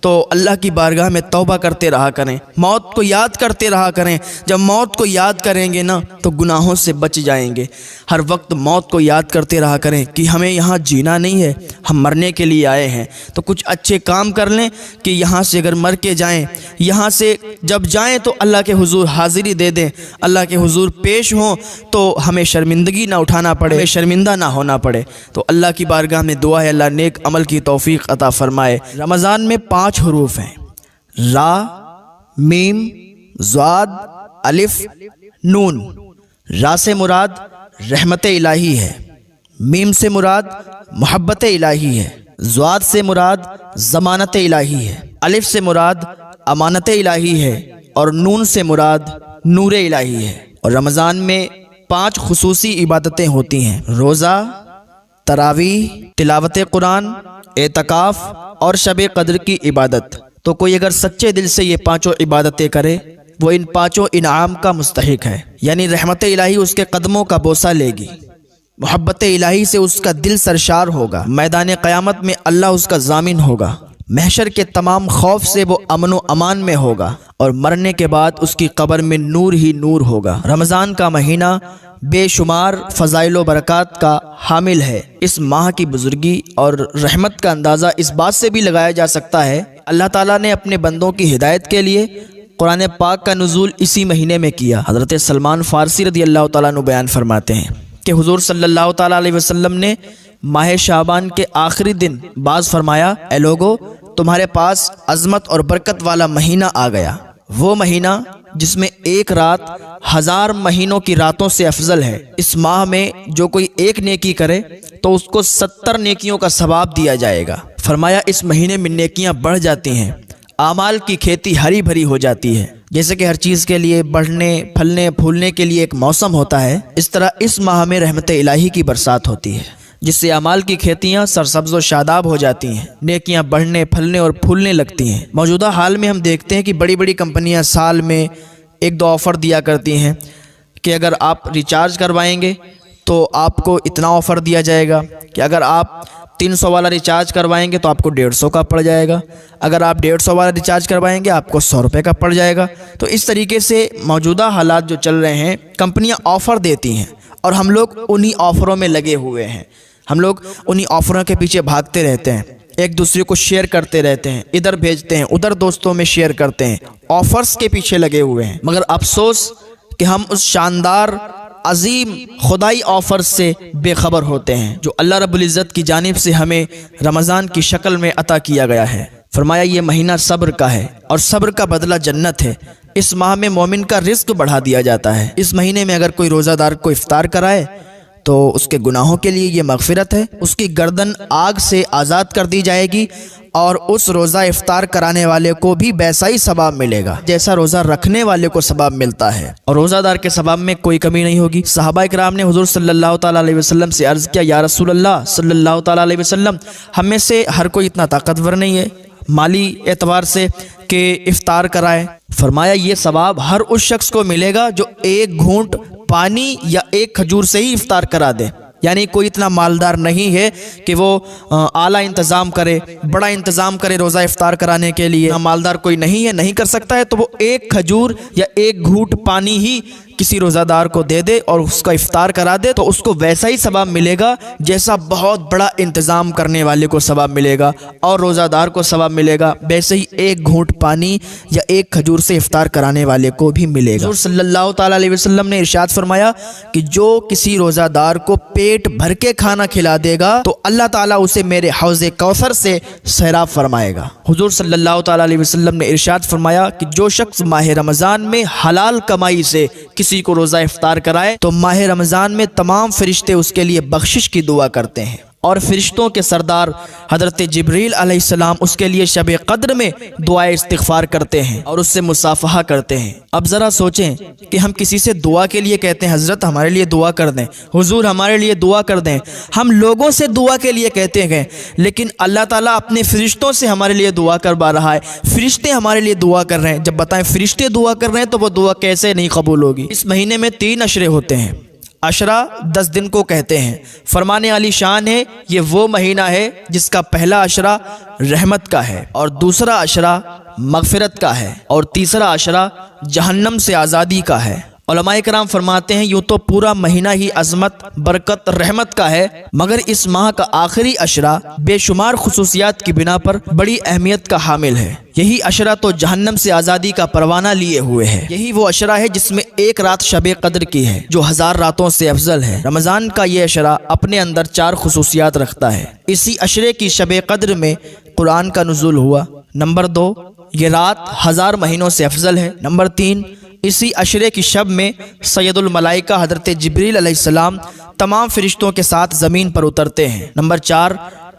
تو اللہ کی بارگاہ میں توبہ کرتے رہا کریں، موت کو یاد کرتے رہا کریں۔ جب موت کو یاد کریں گے نا تو گناہوں سے بچ جائیں گے۔ ہر وقت موت کو یاد کرتے رہا کریں کہ ہمیں یہاں جینا نہیں ہے، ہم مرنے کے لیے آئے ہیں۔ تو کچھ اچھے کام کر لیں کہ یہاں سے اگر مر کے جائیں، یہاں سے جب جائیں تو اللہ کے حضور حاضری دے دیں، اللہ کے حضور پیش ہوں تو ہمیں شرمندگی نہ اٹھانا پڑے، ہمیں شرمندہ نہ ہونا پڑے۔ تو اللہ کی بارگاہ میں دعا ہے اللہ نیک عمل کی توفیق عطا فرمائے۔ رمضان میں 5 حروف ہیں، را، میم، ضاد، الف، نون۔ را سے مراد رحمت الہی ہے، میم سے مراد محبت الہی ہے، ضاد سے مراد ضمانت الہی ہے، الف سے مراد امانت الہی ہے اور نون سے مراد نور الہی ہے۔ اور رمضان میں 5 خصوصی عبادتیں ہوتی ہیں، روزہ، تراویح، تلاوت قرآن، اعتکاف اور شب قدر کی عبادت۔ تو کوئی اگر سچے دل سے یہ 5 عبادتیں کرے وہ ان 5 انعام کا مستحق ہے، یعنی رحمت الہی اس کے قدموں کا بوسہ لے گی، محبت الہی سے اس کا دل سرشار ہوگا، میدان قیامت میں اللہ اس کا ضامن ہوگا، محشر کے تمام خوف سے وہ امن و امان میں ہوگا اور مرنے کے بعد اس کی قبر میں نور ہی نور ہوگا۔ رمضان کا مہینہ بے شمار فضائل و برکات کا حامل ہے۔ اس ماہ کی بزرگی اور رحمت کا اندازہ اس بات سے بھی لگایا جا سکتا ہے، اللہ تعالیٰ نے اپنے بندوں کی ہدایت کے لیے قرآن پاک کا نزول اسی مہینے میں کیا۔ حضرت سلمان فارسی رضی اللہ تعالیٰ عنہ بیان فرماتے ہیں کہ حضور صلی اللہ تعالیٰ علیہ وسلم نے ماہ شعبان کے آخری دن باز فرمایا، اے لوگو تمہارے پاس عظمت اور برکت والا مہینہ آ گیا، وہ مہینہ جس میں ایک رات 1000 مہینوں کی راتوں سے افضل ہے۔ اس ماہ میں جو کوئی ایک نیکی کرے تو اس کو 70 نیکیوں کا ثواب دیا جائے گا۔ فرمایا اس مہینے میں نیکیاں بڑھ جاتی ہیں، اعمال کی کھیتی ہری بھری ہو جاتی ہے۔ جیسے کہ ہر چیز کے لیے بڑھنے پھلنے پھولنے کے لیے ایک موسم ہوتا ہے، اس طرح اس ماہ میں رحمت الہی کی برسات ہوتی ہے، جس سے اعمال کی کھیتیاں سرسبز و شاداب ہو جاتی ہیں، نیکیاں بڑھنے پھلنے اور پھولنے لگتی ہیں۔ موجودہ حال میں ہم دیکھتے ہیں کہ بڑی بڑی کمپنیاں سال میں 1-2 آفر دیا کرتی ہیں کہ اگر آپ ریچارج کروائیں گے تو آپ کو اتنا آفر دیا جائے گا، کہ اگر آپ 300 والا ریچارج کروائیں گے تو آپ کو 150 کا پڑ جائے گا، اگر آپ 150 والا ریچارج کروائیں گے آپ کو 100 روپے کا پڑ جائے گا۔ تو اس طریقے سے موجودہ حالات جو چل رہے ہیں، کمپنیاں آفر دیتی ہیں اور ہم لوگ انہی آفروں میں لگے ہوئے ہیں، ہم لوگ انہی آفروں کے پیچھے بھاگتے رہتے ہیں، ایک دوسرے کو شیئر کرتے رہتے ہیں، ادھر بھیجتے ہیں ادھر دوستوں میں شیئر کرتے ہیں، آفرز کے پیچھے لگے ہوئے ہیں۔ مگر افسوس کہ ہم اس شاندار عظیم خدائی آفرز سے بے خبر ہوتے ہیں جو اللہ رب العزت کی جانب سے ہمیں رمضان کی شکل میں عطا کیا گیا ہے۔ فرمایا یہ مہینہ صبر کا ہے اور صبر کا بدلہ جنت ہے۔ اس ماہ میں مومن کا رزق بڑھا دیا جاتا ہے۔ اس مہینے میں اگر کوئی روزہ دار کو افطار کرائے تو اس کے گناہوں کے لیے یہ مغفرت ہے، اس کی گردن آگ سے آزاد کر دی جائے گی اور اس روزہ افطار کرانے والے کو بھی ویسا ہی ثواب ملے گا جیسا روزہ رکھنے والے کو ثواب ملتا ہے، اور روزہ دار کے ثواب میں کوئی کمی نہیں ہوگی۔ صحابہ اکرام نے حضور صلی اللہ تعالیٰ علیہ وسلم سے عرض کیا، یا رسول اللہ صلی اللہ تعالیٰ علیہ وسلم، ہم میں سے ہر کوئی اتنا طاقتور نہیں ہے مالی اعتبار سے کہ افطار کرائے۔ فرمایا یہ ثواب ہر اس شخص کو ملے گا جو 1 گھونٹ پانی یا 1 کھجور سے ہی افطار کرا دے، یعنی کوئی اتنا مالدار نہیں ہے کہ وہ اعلیٰ انتظام کرے، بڑا انتظام کرے روزہ افطار کرانے کے لیے، مالدار کوئی نہیں ہے، نہیں کر سکتا ہے، تو وہ 1 کھجور یا 1 گھونٹ پانی ہی کسی روزہ دار کو دے دے اور اس کا افطار کرا دے تو اس کو ویسا ہی ثواب ملے گا جیسا بہت بڑا انتظام کرنے والے کو ثواب ملے گا اور روزہ دار کو ثواب ملے گا، ویسے ہی 1 گھونٹ پانی یا 1 کھجور سے افطار کرانے والے کو بھی ملے گا۔ حضور صلی اللہ تعالیٰ علیہ وسلم نے ارشاد فرمایا کہ جو کسی روزہ دار کو پیٹ بھر کے کھانا کھلا دے گا تو اللہ تعالیٰ اسے میرے حوض کوثر سے سیراب فرمائے گا۔ حضور صلی اللہ تعالیٰ علیہ وسلم نے ارشاد فرمایا کہ جو شخص ماہ رمضان میں حلال کمائی سے کسی کو روزہ افطار کرائے تو ماہ رمضان میں تمام فرشتے اس کے لیے بخشش کی دعا کرتے ہیں، اور فرشتوں کے سردار حضرت جبریل علیہ السلام اس کے لیے شب قدر میں دعائے استغفار کرتے ہیں اور اس سے مصافحہ کرتے ہیں۔ اب ذرا سوچیں کہ ہم کسی سے دعا کے لیے کہتے ہیں حضرت ہمارے لیے دعا کر دیں، حضور ہمارے لیے دعا کر دیں، ہم لوگوں سے دعا کے لیے کہتے ہیں، لیکن اللہ تعالیٰ اپنے فرشتوں سے ہمارے لیے دعا کروا رہا ہے، فرشتے ہمارے لیے دعا کر رہے ہیں۔ جب بتائیں فرشتے دعا کر رہے ہیں تو وہ دعا کیسے نہیں قبول ہوگی؟ اس مہینے میں 3 عشرے ہوتے ہیں، عشرہ 10 دن کو کہتے ہیں۔ فرمانے علی شان ہے یہ وہ مہینہ ہے جس کا پہلا عشرہ رحمت کا ہے، اور دوسرا عشرہ مغفرت کا ہے، اور تیسرا عشرہ جہنم سے آزادی کا ہے۔ علماء کرام فرماتے ہیں یوں تو پورا مہینہ ہی عظمت، برکت، رحمت کا ہے، مگر اس ماہ کا آخری عشرہ بے شمار خصوصیات کی بنا پر بڑی اہمیت کا حامل ہے۔ یہی عشرہ تو جہنم سے آزادی کا پروانہ لیے ہوئے ہے۔ یہی وہ عشرہ ہے جس میں ایک رات شب قدر کی ہے جو 1000 راتوں سے افضل ہے۔ رمضان کا یہ عشرہ اپنے اندر 4 خصوصیات رکھتا ہے۔ اسی عشرے کی شب قدر میں قرآن کا نزول ہوا۔ نمبر 2، یہ رات 1000 مہینوں سے افضل ہے۔ نمبر 3، اسی عشرے کی شب میں سید الملائکہ حضرت جبریل علیہ السلام تمام فرشتوں کے ساتھ زمین پر اترتے ہیں۔ نمبر 4،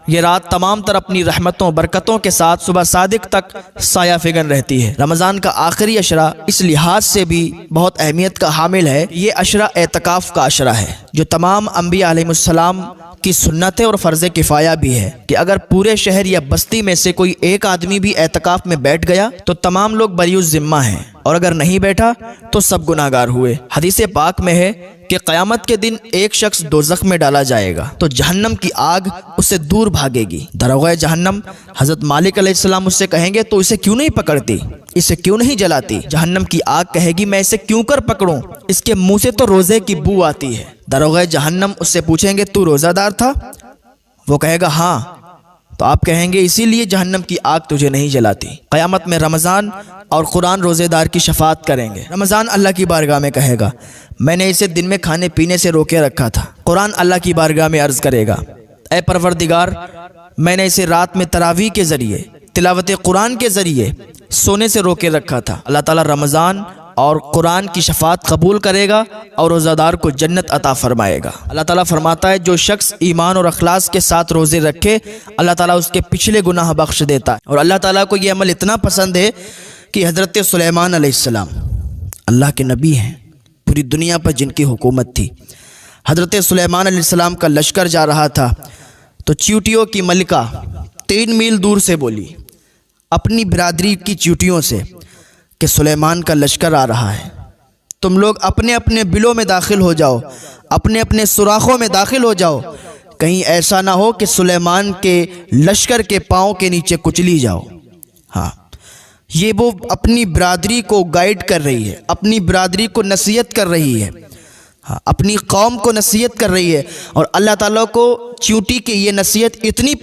یہ رات تمام تر اپنی رحمتوں برکتوں کے ساتھ صبح صادق تک سایہ فگن رہتی ہے۔ رمضان کا آخری عشرہ اس لحاظ سے بھی بہت اہمیت کا حامل ہے، یہ عشرہ اعتکاف کا عشرہ ہے، جو تمام انبیاء علیہ السلام کی سنت اور فرض کفایہ بھی ہے کہ اگر پورے شہر یا بستی میں سے کوئی ایک آدمی بھی اعتکاف میں بیٹھ گیا تو تمام لوگ بری الذمہ ہیں، اور اگر نہیں بیٹھا تو سب گناہگار ہوئے۔ حدیث پاک میں ہے کہ قیامت کے دن ایک شخص دوزخ میں ڈالا جائے گا تو جہنم کی آگ اسے دور بھاگے گی۔ دروغہ جہنم حضرت مالک علیہ السلام اس سے کہیں گے تو اسے کیوں نہیں پکڑتی، اسے کیوں نہیں جلاتی؟ جہنم کی آگ کہے گی میں اسے کیوں کر پکڑوں، اس کے منہ سے تو روزے کی بو آتی ہے۔ دروغہ جہنم اس سے پوچھیں گے تو روزہ دار تھا؟ وہ کہے گا ہاں، تو آپ کہیں گے اسی لیے جہنم کی آگ تجھے نہیں جلاتی۔ قیامت میں رمضان اور قرآن روزے دار کی شفاعت کریں گے۔ رمضان اللہ کی بارگاہ میں کہے گا میں نے اسے دن میں کھانے پینے سے روکے رکھا تھا۔ قرآن اللہ کی بارگاہ میں عرض کرے گا اے پروردگار میں نے اسے رات میں تراویح کے ذریعے، تلاوت قرآن کے ذریعے سونے سے روکے رکھا تھا۔ اللہ تعالیٰ رمضان اور قرآن کی شفاعت قبول کرے گا اور روزہ دار کو جنت عطا فرمائے گا۔ اللہ تعالیٰ فرماتا ہے جو شخص ایمان اور اخلاص کے ساتھ روزے رکھے اللہ تعالیٰ اس کے پچھلے گناہ بخش دیتا ہے۔ اور اللہ تعالیٰ کو یہ عمل اتنا پسند ہے کہ حضرت سلیمان علیہ السلام اللہ کے نبی ہیں، پوری دنیا پر جن کی حکومت تھی، حضرت سلیمان علیہ السلام کا لشکر جا رہا تھا تو چیوٹیوں کی ملکہ 3 میل دور سے بولی اپنی برادری کی چیوٹیوں سے کہ سلیمان کا لشکر آ رہا ہے، تم لوگ اپنے اپنے بلوں میں داخل ہو جاؤ، اپنے اپنے سوراخوں میں داخل ہو جاؤ، کہیں ایسا نہ ہو کہ سلیمان کے لشکر کے پاؤں کے نیچے کچلی جاؤ۔ ہاں، یہ وہ اپنی برادری کو گائیڈ کر رہی ہے، اپنی برادری کو نصیحت کر رہی ہے، ہاں اپنی قوم کو نصیحت کر رہی ہے۔ اور اللہ تعالیٰ کو چیوٹی کی یہ نصیحت اتنی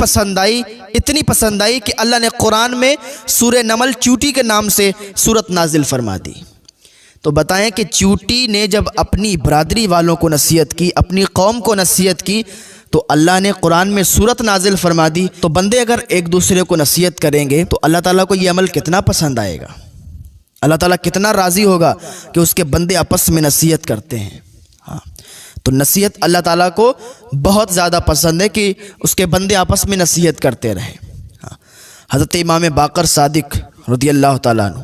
پسند آئی کہ اللہ نے قرآن میں سورہ نمل چیوٹی کے نام سے سورت نازل فرما دی۔ تو بتائیں کہ چیوٹی نے جب اپنی برادری والوں کو نصیحت کی، اپنی قوم کو نصیحت کی، تو اللہ نے قرآن میں سورت نازل فرما دی۔ تو بندے اگر ایک دوسرے کو نصیحت کریں گے تو اللہ تعالیٰ کو یہ عمل کتنا پسند آئے گا، اللہ تعالیٰ کتنا راضی ہوگا کہ اس کے بندے آپس میں نصیحت کرتے ہیں۔ ہاں، تو نصیحت اللہ تعالیٰ کو بہت زیادہ پسند ہے کہ اس کے بندے آپس میں نصیحت کرتے رہیں۔ ہاں، حضرت امام باقر صادق رضی اللہ تعالیٰ عنہ،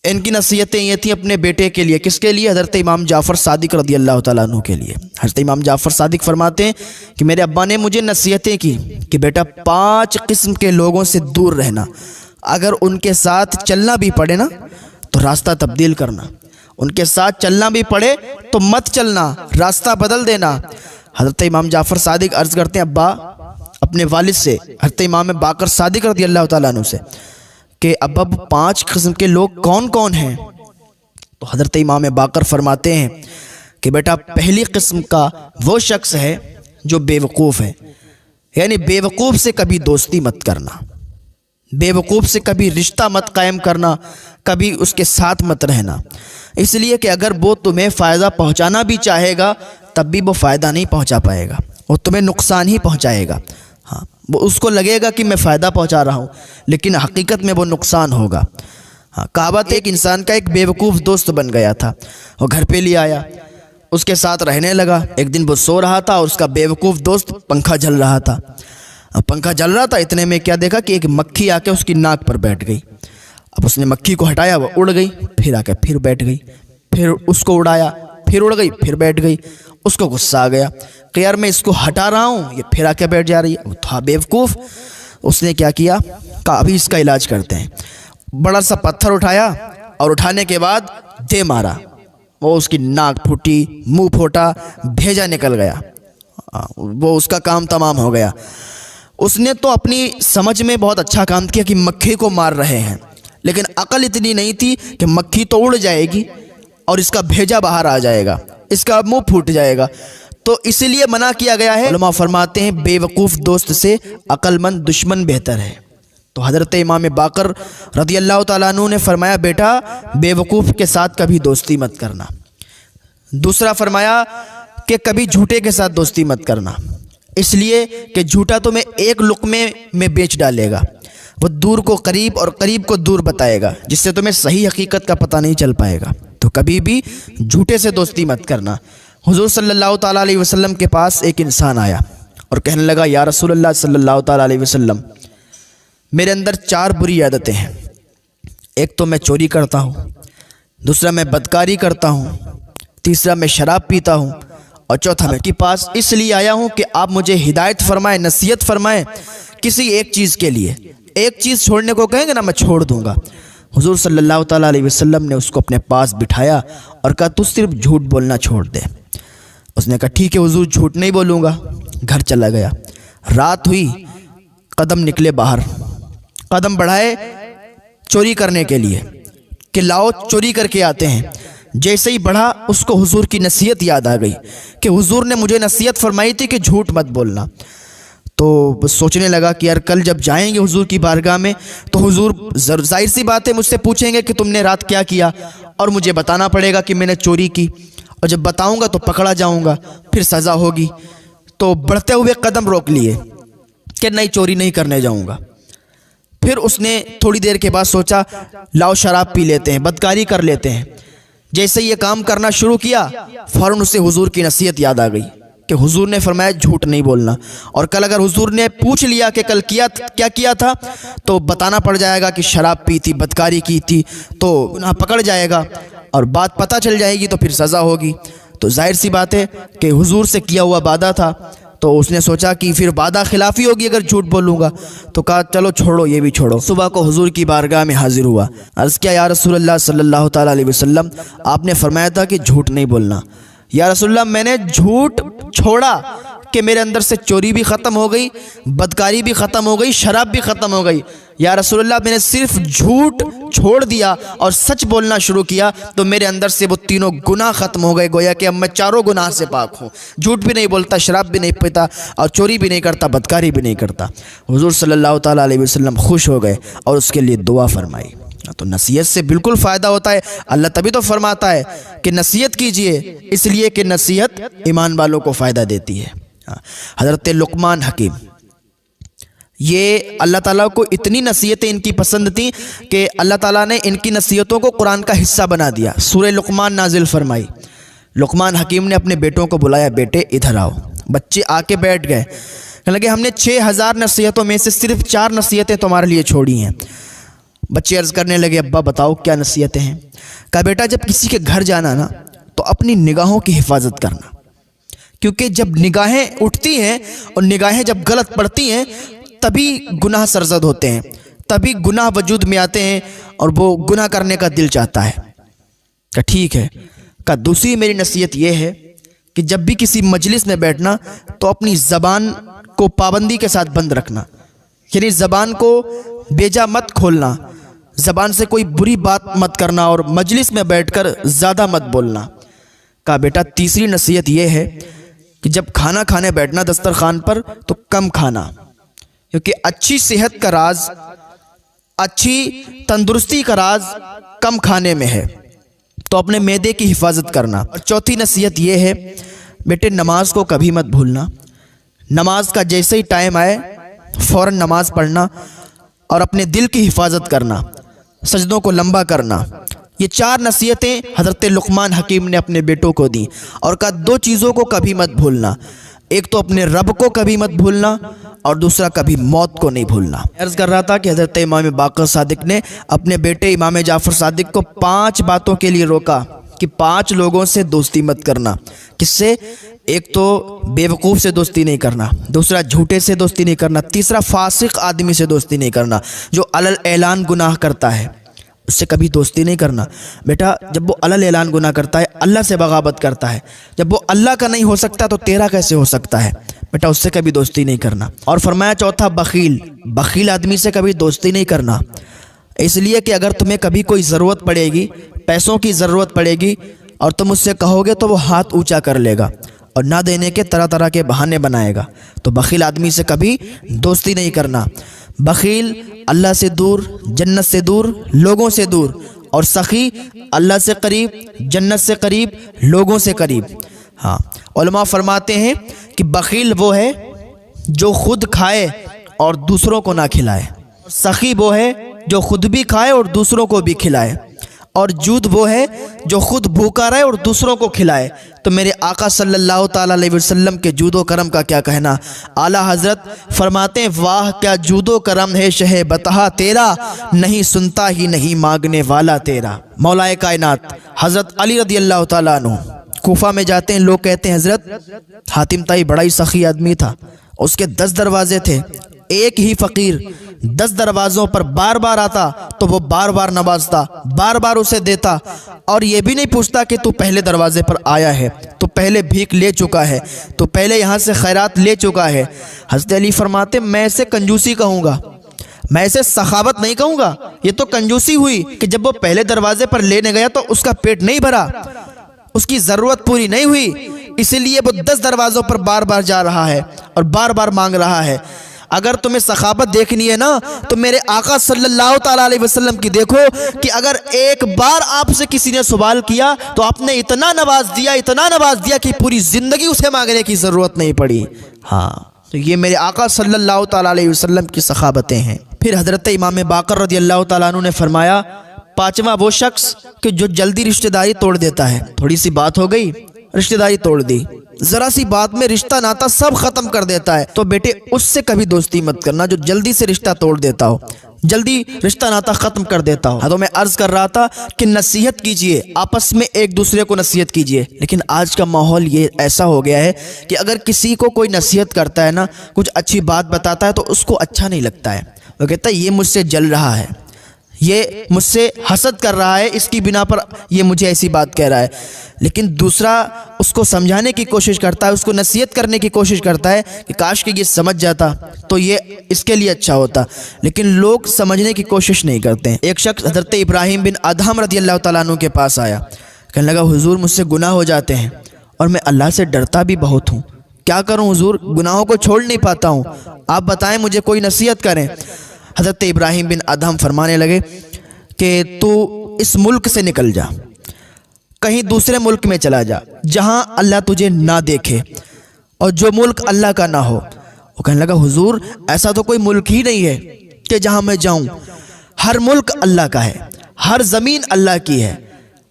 ان کی نصیحتیں یہ تھیں اپنے بیٹے کے لیے، کس کے لیے؟ حضرت امام جعفر صادق رضی اللہ تعالیٰ عنہ کے لیے۔ حضرت امام جعفر صادق فرماتے ہیں کہ میرے ابا نے مجھے نصیحتیں کی کہ بیٹا 5 قسم کے لوگوں سے دور رہنا، اگر ان کے ساتھ چلنا بھی پڑے نا تو راستہ تبدیل کرنا، ان کے ساتھ چلنا بھی پڑے تو مت چلنا، راستہ بدل دینا۔ حضرت امام جعفر صادق عرض کرتے ہیں ابا اپنے والد سے، حضرت امام باقر صادق رضی اللہ تعالیٰ عنہ سے، کہ ابا 5 قسم کے لوگ کون کون ہیں؟ تو حضرت امام باقر فرماتے ہیں کہ بیٹا پہلی قسم کا وہ شخص ہے جو بے وقوف ہے، یعنی بے وقوف سے کبھی دوستی مت کرنا، بے وقوف سے کبھی رشتہ مت قائم کرنا، کبھی اس کے ساتھ مت رہنا، اس لیے کہ اگر وہ تمہیں فائدہ پہنچانا بھی چاہے گا تب بھی وہ فائدہ نہیں پہنچا پائے گا، وہ تمہیں نقصان ہی پہنچائے گا۔ ہاں، وہ اس کو لگے گا کہ میں فائدہ پہنچا رہا ہوں لیکن حقیقت میں وہ نقصان ہوگا۔ ہاں، کہاوت ایک انسان کا ایک بیوقوف دوست بن گیا تھا، وہ گھر پہ لے آیا، اس کے ساتھ رہنے لگا۔ ایک دن وہ سو رہا تھا اور اس کا بیوقوف دوست پنکھا جل رہا تھا۔ پنکھا جل رہا تھا، اتنے میں کیا دیکھا کہ ایک مکھی آ کے اس کی ناک پر بیٹھ گئی۔ اب اس نے مکھی کو ہٹایا، وہ اڑ گئی، پھر آ کے پھر بیٹھ گئی، پھر اس کو اڑایا، پھر اڑ گئی، پھر بیٹھ گئی۔ اس کو غصہ آ گیا کہ یار میں اس کو ہٹا رہا ہوں، یہ پھر آ کے بیٹھ جا رہی ہے۔ وہ تھا بیوقوف، اس نے کیا کیا، کہا ابھی اس کا علاج کرتے ہیں۔ بڑا سا پتھر اٹھایا اور اٹھانے کے بعد دے مارا، وہ اس کی ناک پھوٹی، منہ پھوٹا، بھیجا نکل گیا، وہ اس کا کام تمام ہو گیا۔ اس نے تو اپنی سمجھ میں بہت اچھا کام کیا کہ مکھی کو مار رہے ہیں، لیکن عقل اتنی نہیں تھی کہ مکھی تو اڑ جائے گی اور اس کا بھیجا باہر آ جائے گا، اس کا منہ پھوٹ جائے گا، تو اسی لیے منع کیا گیا ہے۔ علماء فرماتے ہیں بے وقوف دوست سے عقل مند دشمن بہتر ہے۔ تو حضرت امام باقر رضی اللہ تعالیٰ عنہ نے فرمایا بیٹا بے وقوف کے ساتھ کبھی دوستی مت کرنا۔ دوسرا فرمایا کہ کبھی جھوٹے کے ساتھ دوستی مت کرنا، اس لیے کہ جھوٹا تمہیں ایک لقمے میں بیچ ڈالے گا، وہ دور کو قریب اور قریب کو دور بتائے گا، جس سے تمہیں صحیح حقیقت کا پتہ نہیں چل پائے گا۔ تو کبھی بھی جھوٹے سے دوستی مت کرنا۔ حضور صلی اللہ تعالیٰ علیہ وسلم کے پاس ایک انسان آیا اور کہنے لگا یا رسول اللہ صلی اللہ تعالیٰ علیہ وسلم، میرے اندر 4 بری عادتیں ہیں، ایک تو میں چوری کرتا ہوں، دوسرا میں بدکاری کرتا ہوں، تیسرا میں شراب پیتا ہوں، اور چوتھا میں کے پاس اس لیے آیا ہوں کہ آپ مجھے ہدایت فرمائیں، نصیحت فرمائیں کسی ایک چیز کے لیے، ایک چیز چھوڑنے کو کہیں گے نا میں چھوڑ دوں گا۔ حضور صلی اللہ تعالیٰ علیہ وسلم نے اس کو اپنے پاس بٹھایا اور کہا تو صرف جھوٹ بولنا چھوڑ دے۔ اس نے کہا ٹھیک ہے حضور جھوٹ نہیں بولوں گا۔ گھر چلا گیا، رات ہوئی، قدم نکلے باہر، قدم بڑھائے چوری کرنے کے لیے کہ لاؤ چوری کر کے آتے ہیں۔ جیسے ہی بڑھا اس کو حضور کی نصیحت یاد آ گئی کہ حضور نے مجھے نصیحت فرمائی تھی کہ جھوٹ مت بولنا۔ تو بس سوچنے لگا کہ یار کل جب جائیں گے حضور کی بارگاہ میں تو حضور ظاہر سی بات ہے مجھ سے پوچھیں گے کہ تم نے رات کیا کیا، اور مجھے بتانا پڑے گا کہ میں نے چوری کی، اور جب بتاؤں گا تو پکڑا جاؤں گا، پھر سزا ہوگی۔ تو بڑھتے ہوئے قدم روک لیے کہ نہیں چوری نہیں کرنے جاؤں گا۔ پھر اس نے تھوڑی دیر کے بعد سوچا لاؤ شراب پی لیتے ہیں، بدکاری کر لیتے ہیں۔ جیسے یہ کام کرنا شروع کیا فوراً اسے حضور کی نصیحت یاد آ گئی کہ حضور نے فرمایا جھوٹ نہیں بولنا، اور کل اگر حضور نے پوچھ لیا کہ کل کیا کیا تھا تو بتانا پڑ جائے گا کہ شراب پی تھی، بدکاری کی تھی، تو گناہ پکڑ جائے گا، اور بات پتہ چل جائے گی تو پھر سزا ہوگی۔ تو ظاہر سی بات ہے کہ حضور سے کیا ہوا وعدہ تھا، تو اس نے سوچا کہ پھر وعدہ خلافی ہوگی اگر جھوٹ بولوں گا، تو کہا چلو چھوڑو یہ بھی چھوڑو۔ صبح کو حضور کی بارگاہ میں حاضر ہوا، عرض کیا یا رسول اللہ صلی اللہ تعالیٰ علیہ وسلم آپ نے فرمایا تھا کہ جھوٹ نہیں بولنا۔ یا رسول اللہ میں نے جھوٹ چھوڑا کہ میرے اندر سے چوری بھی ختم ہو گئی، بدکاری بھی ختم ہو گئی، شراب بھی ختم ہو گئی۔ یا رسول اللہ میں نے صرف جھوٹ چھوڑ دیا اور سچ بولنا شروع کیا تو میرے اندر سے وہ تینوں گناہ ختم ہو گئے، گویا کہ اب میں چاروں گناہ سے پاک ہوں، جھوٹ بھی نہیں بولتا، شراب بھی نہیں پیتا، اور چوری بھی نہیں کرتا، بدکاری بھی نہیں کرتا۔ حضور صلی اللہ تعالیٰ علیہ وسلم خوش ہو گئے اور اس کے لیے دعا فرمائی۔ تو نصیحت سے بالکل فائدہ ہوتا ہے، اللہ تبھی تو فرماتا ہے کہ نصیحت کیجئے، اس لیے کہ نصیحت ایمان والوں کو فائدہ دیتی ہے۔ حضرت لقمان حکیم یہ اللہ تعالیٰ کو اتنی نصیحتیں ان کی پسند تھیں کہ اللہ تعالیٰ نے ان کی نصیحتوں کو قرآن کا حصہ بنا دیا، سورہ لقمان نازل فرمائی۔ لقمان حکیم نے اپنے بیٹوں کو بلایا، بیٹے ادھر آؤ۔ بچے آ کے بیٹھ گئے، کہنے لگے ہم نے 6000 نصیحتوں میں سے صرف 4 نصیحتیں تمہارے لیے چھوڑی ہیں۔ بچے عرض کرنے لگے ابا بتاؤ کیا نصیحتیں ہیں؟ کہا بیٹا جب کسی کے گھر جانا نا تو اپنی نگاہوں کی حفاظت کرنا، کیونکہ جب نگاہیں اٹھتی ہیں اور نگاہیں جب غلط پڑتی ہیں تبھی گناہ سرزد ہوتے ہیں، تبھی گناہ وجود میں آتے ہیں اور وہ گناہ کرنے کا دل چاہتا ہے۔ کہ ٹھیک ہے۔ کہ دوسری میری نصیحت یہ ہے کہ جب بھی کسی مجلس میں بیٹھنا تو اپنی زبان کو پابندی کے ساتھ بند رکھنا، یعنی زبان کو بیجا مت کھولنا، زبان سے کوئی بری بات مت کرنا، اور مجلس میں بیٹھ کر زیادہ مت بولنا۔ کہا بیٹا تیسری نصیحت یہ ہے کہ جب کھانا کھانے بیٹھنا دسترخوان پر تو کم کھانا، کیونکہ اچھی صحت کا راز، اچھی تندرستی کا راز کم کھانے میں ہے، تو اپنے معدے کی حفاظت کرنا۔ اور چوتھی نصیحت یہ ہے بیٹے نماز کو کبھی مت بھولنا، نماز کا جیسے ہی ٹائم آئے فوراً نماز پڑھنا اور اپنے دل کی حفاظت کرنا۔ سجدوں کو لمبا کرنا، یہ 4 نصیحتیں حضرت لقمان حکیم نے اپنے بیٹوں کو دی اور کہا 2 چیزوں کو کبھی مت بھولنا، ایک تو اپنے رب کو کبھی مت بھولنا اور دوسرا کبھی موت کو نہیں بھولنا۔ عرض کر رہا تھا کہ حضرت امام باقر صادق نے اپنے بیٹے امام جعفر صادق کو 5 باتوں کے لیے روکا کہ 5 لوگوں سے دوستی مت کرنا۔ کس سے؟ ایک تو بے وقوف سے دوستی نہیں کرنا، دوسرا جھوٹے سے دوستی نہیں کرنا، تیسرا فاسق آدمی سے دوستی نہیں کرنا جو علل اعلان گناہ کرتا ہے، اس سے کبھی دوستی نہیں کرنا۔ بیٹا جب وہ علل اعلان گناہ کرتا ہے، اللہ سے بغاوت کرتا ہے، جب وہ اللہ کا نہیں ہو سکتا تو تیرا کیسے ہو سکتا ہے؟ بیٹا اس سے کبھی دوستی نہیں کرنا۔ اور فرمایا چوتھا بخیل آدمی سے کبھی دوستی نہیں کرنا، اس لیے کہ اگر تمہیں کبھی کوئی ضرورت پڑے گی، پیسوں کی ضرورت پڑے گی اور تم اس سے کہو گے تو وہ ہاتھ اونچا کر لے گا اور نہ دینے کے طرح طرح کے بہانے بنائے گا، تو بخیل آدمی سے کبھی دوستی نہیں کرنا۔ بخیل اللہ سے دور، جنت سے دور، لوگوں سے دور، اور سخی اللہ سے قریب، جنت سے قریب، لوگوں سے قریب۔ ہاں، علماء فرماتے ہیں کہ بخیل وہ ہے جو خود کھائے اور دوسروں کو نہ کھلائے، سخی وہ ہے جو خود بھی کھائے اور دوسروں کو بھی کھلائے، اور جود وہ ہے جو خود بھوکا رہے اور دوسروں کو کھلائے۔ تو میرے آقا صلی اللہ تعالیٰ علیہ وسلم کے جود و کرم کا کیا کہنا؟ اعلیٰ حضرت فرماتے ہیں واہ کیا جود و کرم ہے شہ بتہا تیرا، نہیں سنتا ہی نہیں مانگنے والا تیرا۔ مولا کائنات حضرت علی رضی اللہ تعالیٰ عنہ کوفہ میں جاتے ہیں، لوگ کہتے ہیں حضرت حاتم طائی بڑا ہی سخی آدمی تھا، اس کے 10 دروازے تھے، ایک ہی فقیر 10 دروازوں پر بار بار آتا تو وہ بار بار نوازتا، بار بار اسے دیتا، اور یہ بھی نہیں پوچھتا کہ تو پہلے دروازے پر آیا ہے، تو پہلے بھیک لے چکا ہے، تو پہلے یہاں سے خیرات لے چکا ہے۔ حضرت علی فرماتے میں اسے کنجوسی کہوں گا، میں اسے سخاوت نہیں کہوں گا، یہ تو کنجوسی ہوئی کہ جب وہ پہلے دروازے پر لینے گیا تو اس کا پیٹ نہیں بھرا، اس کی ضرورت پوری نہیں ہوئی، اسی لیے وہ 10 دروازوں پر بار بار جا رہا ہے اور بار بار مانگ رہا ہے۔ اگر تمہیں سخاوت دیکھنی ہے نا تو میرے آقا صلی اللہ تعالیٰ علیہ وسلم کی دیکھو کہ اگر ایک بار آپ سے کسی نے سوال کیا تو آپ نے اتنا نواز دیا کہ پوری زندگی اسے مانگنے کی ضرورت نہیں پڑی۔ ہاں، تو یہ میرے آقا صلی اللہ تعالیٰ علیہ وسلم کی سخاوتیں ہیں۔ پھر حضرت امام باقر رضی اللہ تعالیٰ عنہ نے فرمایا 5واں وہ شخص کہ جو جلدی رشتہ داری توڑ دیتا ہے، تھوڑی سی بات ہو گئی رشتہ داری توڑ دی، ذرا سی بات میں رشتہ ناتا سب ختم کر دیتا ہے، تو بیٹے اس سے کبھی دوستی مت کرنا جو جلدی سے رشتہ توڑ دیتا ہو، جلدی رشتہ ناتا ختم کر دیتا ہو۔ تو میں عرض کر رہا تھا کہ نصیحت کیجئے، آپس میں ایک دوسرے کو نصیحت کیجئے، لیکن آج کا ماحول یہ ایسا ہو گیا ہے کہ اگر کسی کو کوئی نصیحت کرتا ہے نا، کچھ اچھی بات بتاتا ہے تو اس کو اچھا نہیں لگتا ہے، وہ کہتا ہے یہ مجھ سے جل رہا ہے، یہ مجھ سے حسد کر رہا ہے، اس کی بنا پر یہ مجھے ایسی بات کہہ رہا ہے۔ لیکن دوسرا اس کو سمجھانے کی کوشش کرتا ہے، اس کو نصیحت کرنے کی کوشش کرتا ہے کہ کاش کہ یہ سمجھ جاتا تو یہ اس کے لیے اچھا ہوتا، لیکن لوگ سمجھنے کی کوشش نہیں کرتے ہیں۔ ایک شخص حضرت ابراہیم بن ادہم رضی اللہ تعالیٰ عنہ کے پاس آیا، کہنے لگا حضور مجھ سے گناہ ہو جاتے ہیں اور میں اللہ سے ڈرتا بھی بہت ہوں، کیا کروں حضور، گناہوں کو چھوڑ نہیں پاتا ہوں، آپ بتائیں مجھے کوئی نصیحت کریں۔ حضرت ابراہیم بن ادہم فرمانے لگے کہ تو اس ملک سے نکل جا، کہیں دوسرے ملک میں چلا جا جہاں اللہ تجھے نہ دیکھے اور جو ملک اللہ کا نہ ہو۔ وہ کہنے لگا حضور ایسا تو کوئی ملک ہی نہیں ہے کہ جہاں میں جاؤں، ہر ملک اللہ کا ہے، ہر زمین اللہ کی ہے،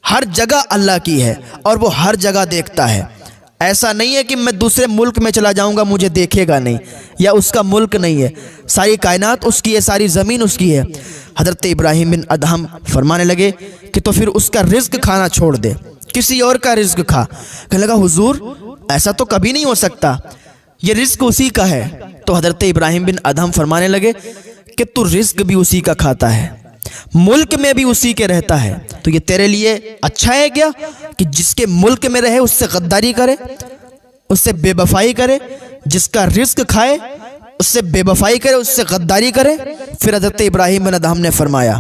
ہر جگہ اللہ کی ہے اور وہ ہر جگہ دیکھتا ہے، ایسا نہیں ہے کہ میں دوسرے ملک میں چلا جاؤں گا مجھے دیکھے گا نہیں، یا اس کا ملک نہیں ہے، ساری کائنات اس کی ہے، ساری زمین اس کی ہے۔ حضرت ابراہیم بن ادہم فرمانے لگے کہ تو پھر اس کا رزق کھانا چھوڑ دے، کسی اور کا رزق کھا۔ کہنے لگا حضور ایسا تو کبھی نہیں ہو سکتا، یہ رزق اسی کا ہے۔ تو حضرت ابراہیم بن ادہم فرمانے لگے کہ تو رزق بھی اسی کا کھاتا ہے، ملک میں بھی اسی کے رہتا ہے، تو یہ تیرے لیے اچھا ہے کیا کہ جس کے ملک میں رہے اس سے غداری کرے، اس سے بے وفائی کرے، جس کا رزق کھائے اس سے بے وفائی کرے، اس سے غداری کرے۔ پھر حضرت ابراہیم بن ادہم نے فرمایا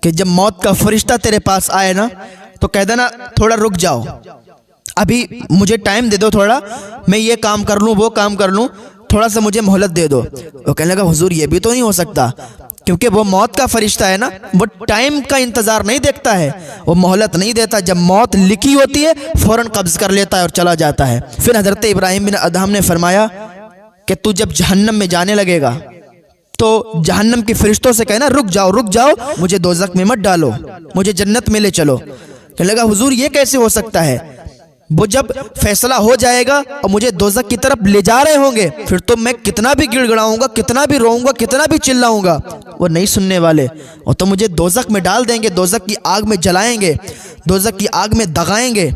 کہ جب موت کا فرشتہ تیرے پاس آئے نا تو کہہ دینا تھوڑا رک جاؤ، ابھی مجھے ٹائم دے دو، تھوڑا میں یہ کام کر لوں وہ کام کر لوں، تھوڑا سا مجھے مہلت دے دو۔ وہ کہنے لگا حضور یہ بھی تو نہیں ہو سکتا، کیونکہ وہ موت کا فرشتہ ہے نا، وہ ٹائم کا انتظار نہیں دیکھتا ہے، وہ مہلت نہیں دیتا، جب موت لکھی ہوتی ہے فوراً قبض کر لیتا ہے اور چلا جاتا ہے۔ پھر حضرت ابراہیم بن ادہم نے فرمایا کہ تو جب جہنم میں جانے لگے گا تو جہنم کے فرشتوں سے کہنا رک جاؤ مجھے دوزخ میں مت ڈالو، مجھے جنت میں لے چلو۔ کہنے لگا حضور یہ کیسے ہو سکتا ہے؟ وہ جب فیصلہ ہو جائے گا اور مجھے دوزخ کی طرف لے جا رہے ہوں گے، پھر تو میں کتنا بھی گڑ گڑاؤں گا، کتنا بھی روؤں گا، کتنا بھی چلاؤں گا، وہ نہیں سننے والے، اور تو مجھے دوزخ میں ڈال دیں گے، دوزخ کی آگ میں جلائیں گے، دوزخ کی آگ میں دغائیں گے۔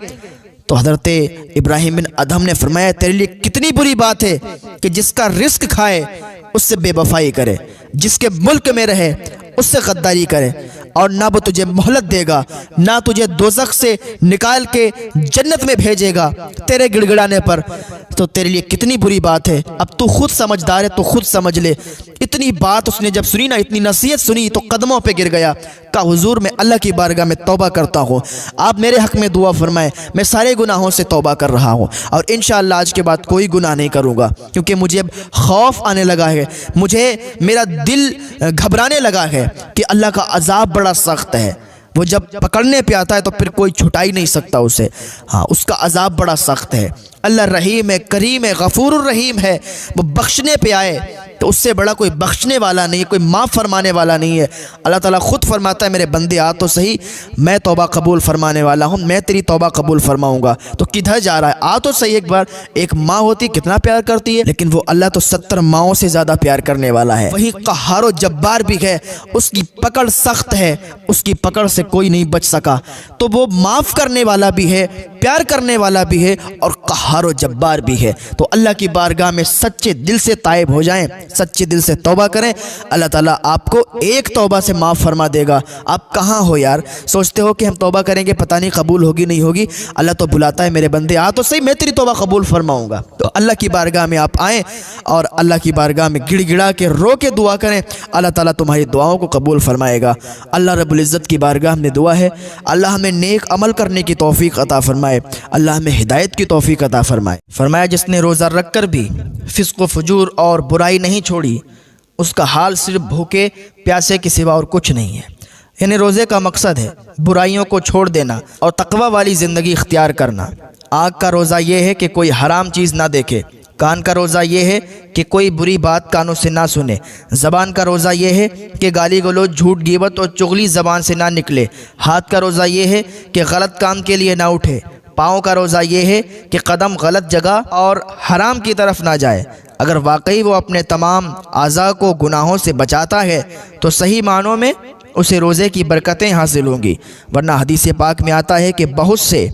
تو حضرت ابراہیم بن ادہم نے فرمایا تیرے لیے کتنی بری بات ہے کہ جس کا رزق کھائے اس سے بے وفائی کرے، جس کے ملک میں رہے اس سے غداری کرے، اور نہ وہ تجھے مہلت دے گا، نہ تجھے دوزخ سے نکال کے جنت میں بھیجے گا تیرے گڑ گڑانے پر۔ تو تیرے لیے کتنی بری بات ہے، اب تو خود سمجھدار ہے تو خود سمجھ لے۔ اتنی بات اس نے جب سنی نا، اتنی نصیحت سنی تو قدموں پہ گر گیا، کہا حضور میں اللہ کی بارگاہ میں توبہ کرتا ہوں، آپ میرے حق میں دعا فرمائیں، میں سارے گناہوں سے توبہ کر رہا ہوں، اور انشاءاللہ آج کے بعد کوئی گناہ نہیں کروں گا، کیونکہ مجھے اب خوف آنے لگا ہے، مجھے میرا دل گھبرانے لگا ہے کہ اللہ کا عذاب بڑا سخت ہے، وہ جب پکڑنے پہ آتا ہے تو پھر کوئی چھٹا ہی نہیں سکتا اسے، ہاں اس کا عذاب بڑا سخت ہے۔ اللہ رحیم ہے، کریم ہے، غفور الرحیم ہے، وہ بخشنے پہ آئے تو اس سے بڑا کوئی بخشنے والا نہیں ہے، کوئی معاف فرمانے والا نہیں ہے۔ اللہ تعالیٰ خود فرماتا ہے میرے بندے آ تو صحیح، میں توبہ قبول فرمانے والا ہوں، میں تیری توبہ قبول فرماؤں گا۔ تو کدھر جا رہا ہے؟ آ تو صحیح ایک بار۔ ایک ماں ہوتی کتنا پیار کرتی ہے، لیکن وہ اللہ تو 70 ماؤں سے زیادہ پیار کرنے والا ہے۔ وہی قہار و جبار بھی ہے، اس کی پکڑ سخت ہے، اس کی پکڑ سے کوئی نہیں بچ سکا، تو وہ معاف کرنے والا بھی ہے، پیار کرنے والا بھی ہے، اور قہار و جبار بھی ہے۔ تو اللہ کی بارگاہ میں سچے دل سے تائب ہو جائیں، سچے دل سے توبہ کریں، اللہ تعالیٰ آپ کو ایک توبہ سے معاف فرما دے گا۔ آپ کہاں ہو یار؟ سوچتے ہو کہ ہم توبہ کریں گے پتہ نہیں قبول ہوگی نہیں ہوگی، اللہ تو بلاتا ہے میرے بندے آ تو صحیح، میں تیری توبہ قبول فرماؤں گا۔ تو اللہ کی بارگاہ میں آپ آئیں اور اللہ کی بارگاہ میں گڑ گڑا کے رو کے دعا کریں، اللہ تعالیٰ تمہاری دعاؤں کو قبول فرمائے گا۔ اللہ رب العزت کی بارگاہ میں دعا ہے اللہ ہمیں نیک عمل کرنے کی توفیق عطا فرمائے، اللہ ہمیں ہدایت کی توفیق عطا فرمائے۔ فرمایا جس نے روزہ رکھ کر بھی فسق و فجور اور برائی نہیں چھوڑی، اس کا حال صرف بھوکے پیاسے کے سوا اور کچھ نہیں ہے۔ یعنی روزے کا مقصد ہے برائیوں کو چھوڑ دینا اور تقوی والی زندگی اختیار کرنا۔ آنکھ کا روزہ یہ ہے کہ کوئی حرام چیز نہ دیکھے، کان کا روزہ یہ ہے کہ کوئی بری بات کانوں سے نہ سنے، زبان کا روزہ یہ ہے کہ گالی گلوچ، جھوٹ، غیبت اور چغلی زبان سے نہ نکلے، ہاتھ کا روزہ یہ ہے کہ غلط کام کے لیے نہ اٹھے، پاؤں کا روزہ یہ ہے کہ قدم غلط جگہ اور حرام کی طرف نہ جائے۔ اگر واقعی وہ اپنے تمام اعضاء کو گناہوں سے بچاتا ہے تو صحیح معنوں میں اسے روزے کی برکتیں حاصل ہوں گی، ورنہ حدیث پاک میں آتا ہے کہ بہت سے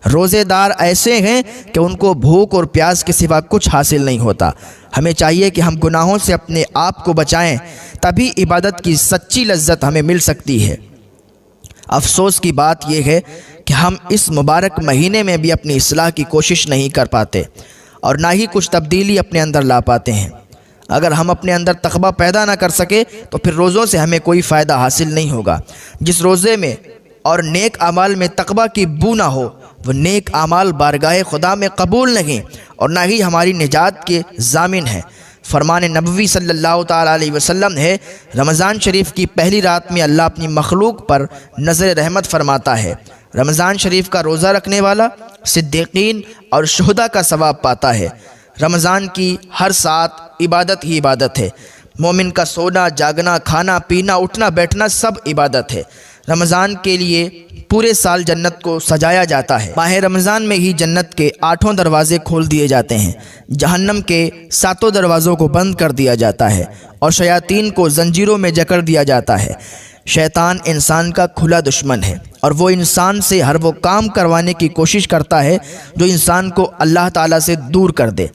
روزے دار ایسے ہیں کہ ان کو بھوک اور پیاس کے سوا کچھ حاصل نہیں ہوتا۔ ہمیں چاہیے کہ ہم گناہوں سے اپنے آپ کو بچائیں، تبھی عبادت کی سچی لذت ہمیں مل سکتی ہے۔ افسوس کی بات یہ ہے کہ ہم اس مبارک مہینے میں بھی اپنی اصلاح کی کوشش نہیں کر پاتے اور نہ ہی کچھ تبدیلی اپنے اندر لا پاتے ہیں۔ اگر ہم اپنے اندر تقویٰ پیدا نہ کر سکے تو پھر روزوں سے ہمیں کوئی فائدہ حاصل نہیں ہوگا۔ جس روزے میں اور نیک اعمال میں تقویٰ کی بو نہ ہو، وہ نیک اعمال بارگاہ خدا میں قبول نہیں اور نہ ہی ہماری نجات کے ضامن ہے۔ فرمان نبوی صلی اللہ تعالیٰ علیہ وسلم ہے، رمضان شریف کی پہلی رات میں اللہ اپنی مخلوق پر نظر رحمت فرماتا ہے۔ رمضان شریف کا روزہ رکھنے والا صدیقین اور شہداء کا ثواب پاتا ہے۔ رمضان کی ہر ساعت عبادت ہی عبادت ہے۔ مومن کا سونا، جاگنا، کھانا، پینا، اٹھنا، بیٹھنا سب عبادت ہے۔ رمضان کے لیے پورے سال جنت کو سجایا جاتا ہے۔ ماہ رمضان میں ہی جنت کے 8 دروازے کھول دیے جاتے ہیں، جہنم کے 7 دروازوں کو بند کر دیا جاتا ہے اور شیاطین کو زنجیروں میں جکڑ دیا جاتا ہے۔ شیطان انسان کا کھلا دشمن ہے اور وہ انسان سے ہر وہ کام کروانے کی کوشش کرتا ہے جو انسان کو اللہ تعالیٰ سے دور کر دے۔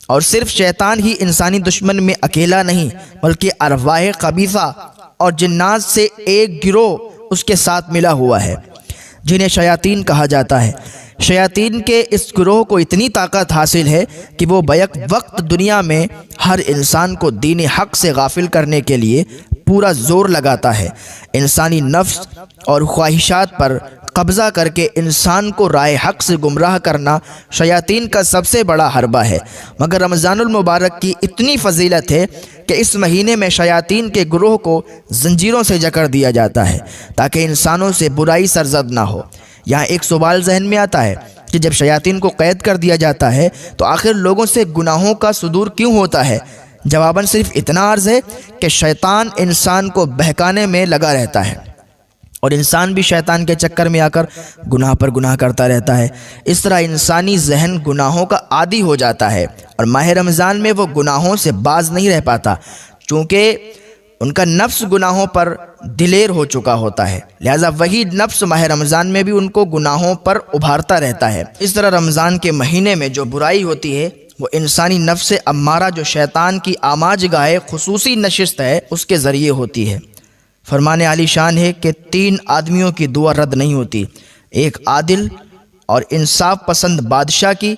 اور صرف شیطان ہی انسانی دشمن میں اکیلا نہیں، بلکہ ارواح خبیثہ اور جنات سے ایک گروہ اس کے ساتھ ملا ہوا ہے جنہیں شیاطین کہا جاتا ہے۔ شیاطین کے اس گروہ کو اتنی طاقت حاصل ہے کہ وہ بیک وقت دنیا میں ہر انسان کو دین حق سے غافل کرنے کے لیے پورا زور لگاتا ہے۔ انسانی نفس اور خواہشات پر قبضہ کر کے انسان کو راہ حق سے گمراہ کرنا شیاطین کا سب سے بڑا حربہ ہے۔ مگر رمضان المبارک کی اتنی فضیلت ہے کہ اس مہینے میں شیاطین کے گروہ کو زنجیروں سے جکڑ دیا جاتا ہے تاکہ انسانوں سے برائی سرزد نہ ہو۔ یہاں ایک سوال ذہن میں آتا ہے کہ جب شیاطین کو قید کر دیا جاتا ہے تو آخر لوگوں سے گناہوں کا صدور کیوں ہوتا ہے؟ جواباً صرف اتنا عرض ہے کہ شیطان انسان کو بہکانے میں لگا رہتا ہے، اور انسان بھی شیطان کے چکر میں آ کر گناہ پر گناہ کرتا رہتا ہے۔ اس طرح انسانی ذہن گناہوں کا عادی ہو جاتا ہے، اور ماہ رمضان میں وہ گناہوں سے باز نہیں رہ پاتا، چونکہ ان کا نفس گناہوں پر دلیر ہو چکا ہوتا ہے، لہٰذا وہی نفس ماہ رمضان میں بھی ان کو گناہوں پر ابھارتا رہتا ہے۔ اس طرح رمضان کے مہینے میں جو برائی ہوتی ہے وہ انسانی نفس امارہ جو شیطان کی آماج گاہ خصوصی نشست ہے اس کے ذریعے ہوتی ہے۔ فرمان عالی شان ہے کہ 3 آدمیوں کی دعا رد نہیں ہوتی، ایک عادل اور انصاف پسند بادشاہ کی،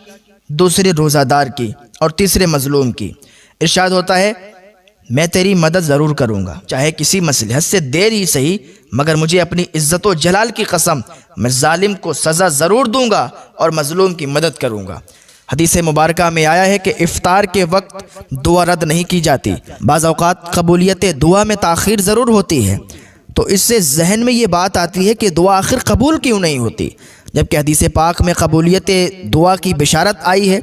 دوسرے روزہ دار کی، اور تیسرے مظلوم کی۔ ارشاد ہوتا ہے میں تیری مدد ضرور کروں گا، چاہے کسی مصلحت سے دیر ہی صحیح، مگر مجھے اپنی عزت و جلال کی قسم میں ظالم کو سزا ضرور دوں گا اور مظلوم کی مدد کروں گا۔ حدیث مبارکہ میں آیا ہے کہ افطار کے وقت دعا رد نہیں کی جاتی، بعض اوقات قبولیت دعا میں تاخیر ضرور ہوتی ہے، تو اس سے ذہن میں یہ بات آتی ہے کہ دعا آخر قبول کیوں نہیں ہوتی، جبکہ حدیث پاک میں قبولیت دعا کی بشارت آئی ہے۔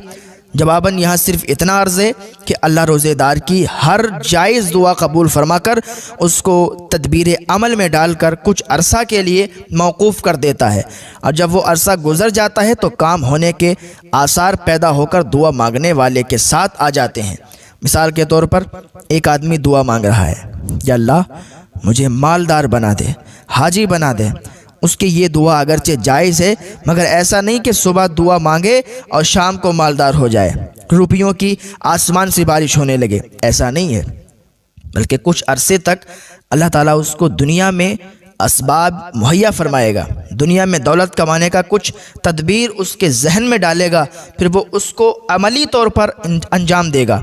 جواباً یہاں صرف اتنا عرض ہے کہ اللہ روزے دار کی ہر جائز دعا قبول فرما کر اس کو تدبیر عمل میں ڈال کر کچھ عرصہ کے لیے موقوف کر دیتا ہے، اور جب وہ عرصہ گزر جاتا ہے تو کام ہونے کے آثار پیدا ہو کر دعا مانگنے والے کے ساتھ آ جاتے ہیں۔ مثال کے طور پر ایک آدمی دعا مانگ رہا ہے، یا اللہ مجھے مالدار بنا دے، حاجی بنا دے۔ اس کی یہ دعا اگرچہ جائز ہے، مگر ایسا نہیں کہ صبح دعا مانگے اور شام کو مالدار ہو جائے، روپیوں کی آسمان سے بارش ہونے لگے، ایسا نہیں ہے، بلکہ کچھ عرصے تک اللہ تعالیٰ اس کو دنیا میں اسباب مہیا فرمائے گا، دنیا میں دولت کمانے کا کچھ تدبیر اس کے ذہن میں ڈالے گا، پھر وہ اس کو عملی طور پر انجام دے گا،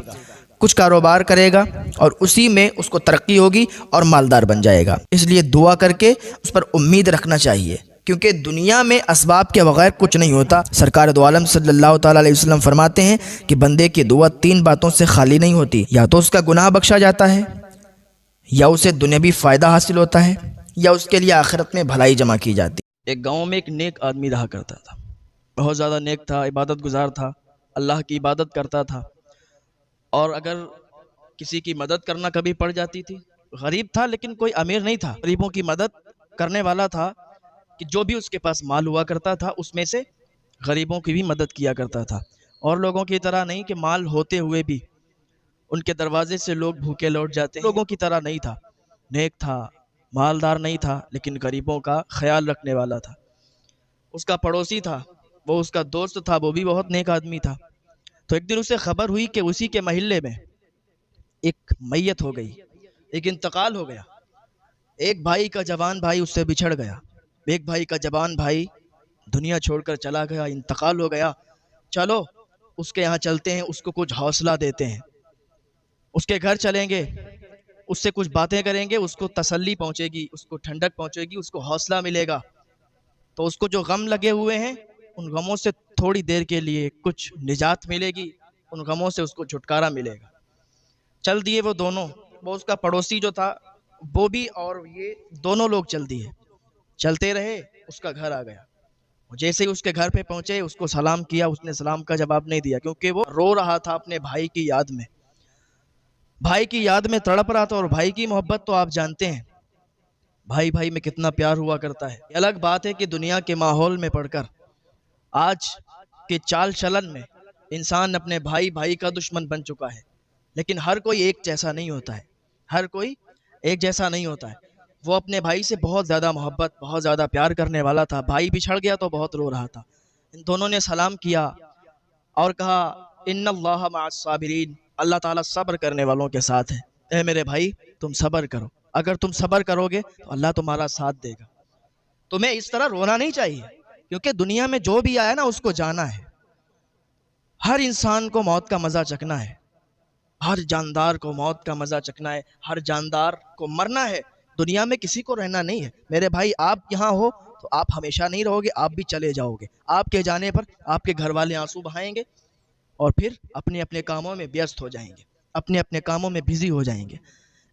کچھ کاروبار کرے گا اور اسی میں اس کو ترقی ہوگی اور مالدار بن جائے گا۔ اس لیے دعا کر کے اس پر امید رکھنا چاہیے، کیونکہ دنیا میں اسباب کے بغیر کچھ نہیں ہوتا۔ سرکار دو عالم صلی اللہ تعالیٰ علیہ وسلم فرماتے ہیں کہ بندے کی دعا 3 باتوں سے خالی نہیں ہوتی، یا تو اس کا گناہ بخشا جاتا ہے، یا اسے دنیاوی فائدہ حاصل ہوتا ہے، یا اس کے لیے آخرت میں بھلائی جمع کی جاتی۔ ایک گاؤں میں ایک نیک آدمی رہا کرتا تھا، بہت زیادہ نیک تھا، عبادت گزار تھا، اللہ کی عبادت کرتا تھا، اور اگر کسی کی مدد کرنا کبھی پڑ جاتی تھی، غریب تھا لیکن کوئی امیر نہیں تھا، غریبوں کی مدد کرنے والا تھا، کہ جو بھی اس کے پاس مال ہوا کرتا تھا اس میں سے غریبوں کی بھی مدد کیا کرتا تھا، اور لوگوں کی طرح نہیں کہ مال ہوتے ہوئے بھی ان کے دروازے سے لوگ بھوکے لوٹ جاتے، لوگوں کی طرح نہیں تھا، نیک تھا، مالدار نہیں تھا، لیکن غریبوں کا خیال رکھنے والا تھا۔ اس کا پڑوسی تھا، وہ اس کا دوست تھا، وہ بھی بہت نیک آدمی تھا۔ تو ایک دن اسے خبر ہوئی کہ اسی کے محلے میں ایک میت ہو گئی، ایک انتقال ہو گیا، ایک بھائی کا جوان بھائی اس سے بچھڑ گیا، ایک بھائی کا جوان بھائی دنیا چھوڑ کر چلا گیا، انتقال ہو گیا۔ چلو اس کے یہاں چلتے ہیں، اس کو کچھ حوصلہ دیتے ہیں، اس کے گھر چلیں گے، اس سے کچھ باتیں کریں گے، اس کو تسلی پہنچے گی، اس کو ٹھنڈک پہنچے گی، اس کو حوصلہ ملے گا، تو اس کو جو غم لگے ہوئے ہیں ان غموں سے تھوڑی دیر کے لیے کچھ نجات ملے گی، ان غموں سے اس کو چھٹکارا ملے گا۔ چل دیے وہ دونوں، وہ اس کا پڑوسی جو تھا وہ بھی اور یہ دونوں لوگ چل دیے، چلتے رہے، اس کا گھر آ گیا۔ جیسے ہی اس کے گھر پہ پہنچے اس کو سلام کیا، اس نے سلام کا جواب نہیں دیا، کیونکہ وہ رو رہا تھا اپنے بھائی کی یاد میں، بھائی کی یاد میں تڑپ رہا تھا، اور بھائی کی محبت تو آپ جانتے ہیں، بھائی بھائی میں کتنا پیار ہوا کرتا ہے۔ یہ الگ بات ہے کہ دنیا کے ماحول میں پڑھ کر آج کے چال چلن میں انسان اپنے بھائی بھائی کا دشمن بن چکا ہے، لیکن ہر کوئی ایک جیسا نہیں ہوتا ہے، ہر کوئی ایک جیسا نہیں ہوتا ہے۔ وہ اپنے بھائی سے بہت زیادہ محبت، بہت زیادہ پیار کرنے والا تھا، بھائی بچھڑ گیا تو بہت رو رہا تھا۔ ان دونوں نے سلام کیا اور کہا ان اللہ مع الصابرین، اللہ تعالیٰ صبر کرنے والوں کے ساتھ ہے، اے میرے بھائی تم صبر کرو، اگر تم صبر کرو گے تو اللہ تمہارا ساتھ دے گا۔ تمہیں اس طرح رونا نہیں چاہیے، کیونکہ دنیا میں جو بھی آیا نا اس کو جانا ہے، ہر انسان کو موت کا مزہ چکھنا ہے، ہر جاندار کو موت کا مزہ چکھنا ہے، ہر جاندار کو مرنا ہے، دنیا میں کسی کو رہنا نہیں ہے۔ میرے بھائی آپ یہاں ہو تو آپ ہمیشہ نہیں رہو گے، آپ بھی چلے جاؤ گے، آپ کے جانے پر آپ کے گھر والے آنسو بہائیں گے اور پھر اپنے اپنے کاموں میں ویست ہو جائیں گے، اپنے اپنے کاموں میں بزی ہو جائیں گے۔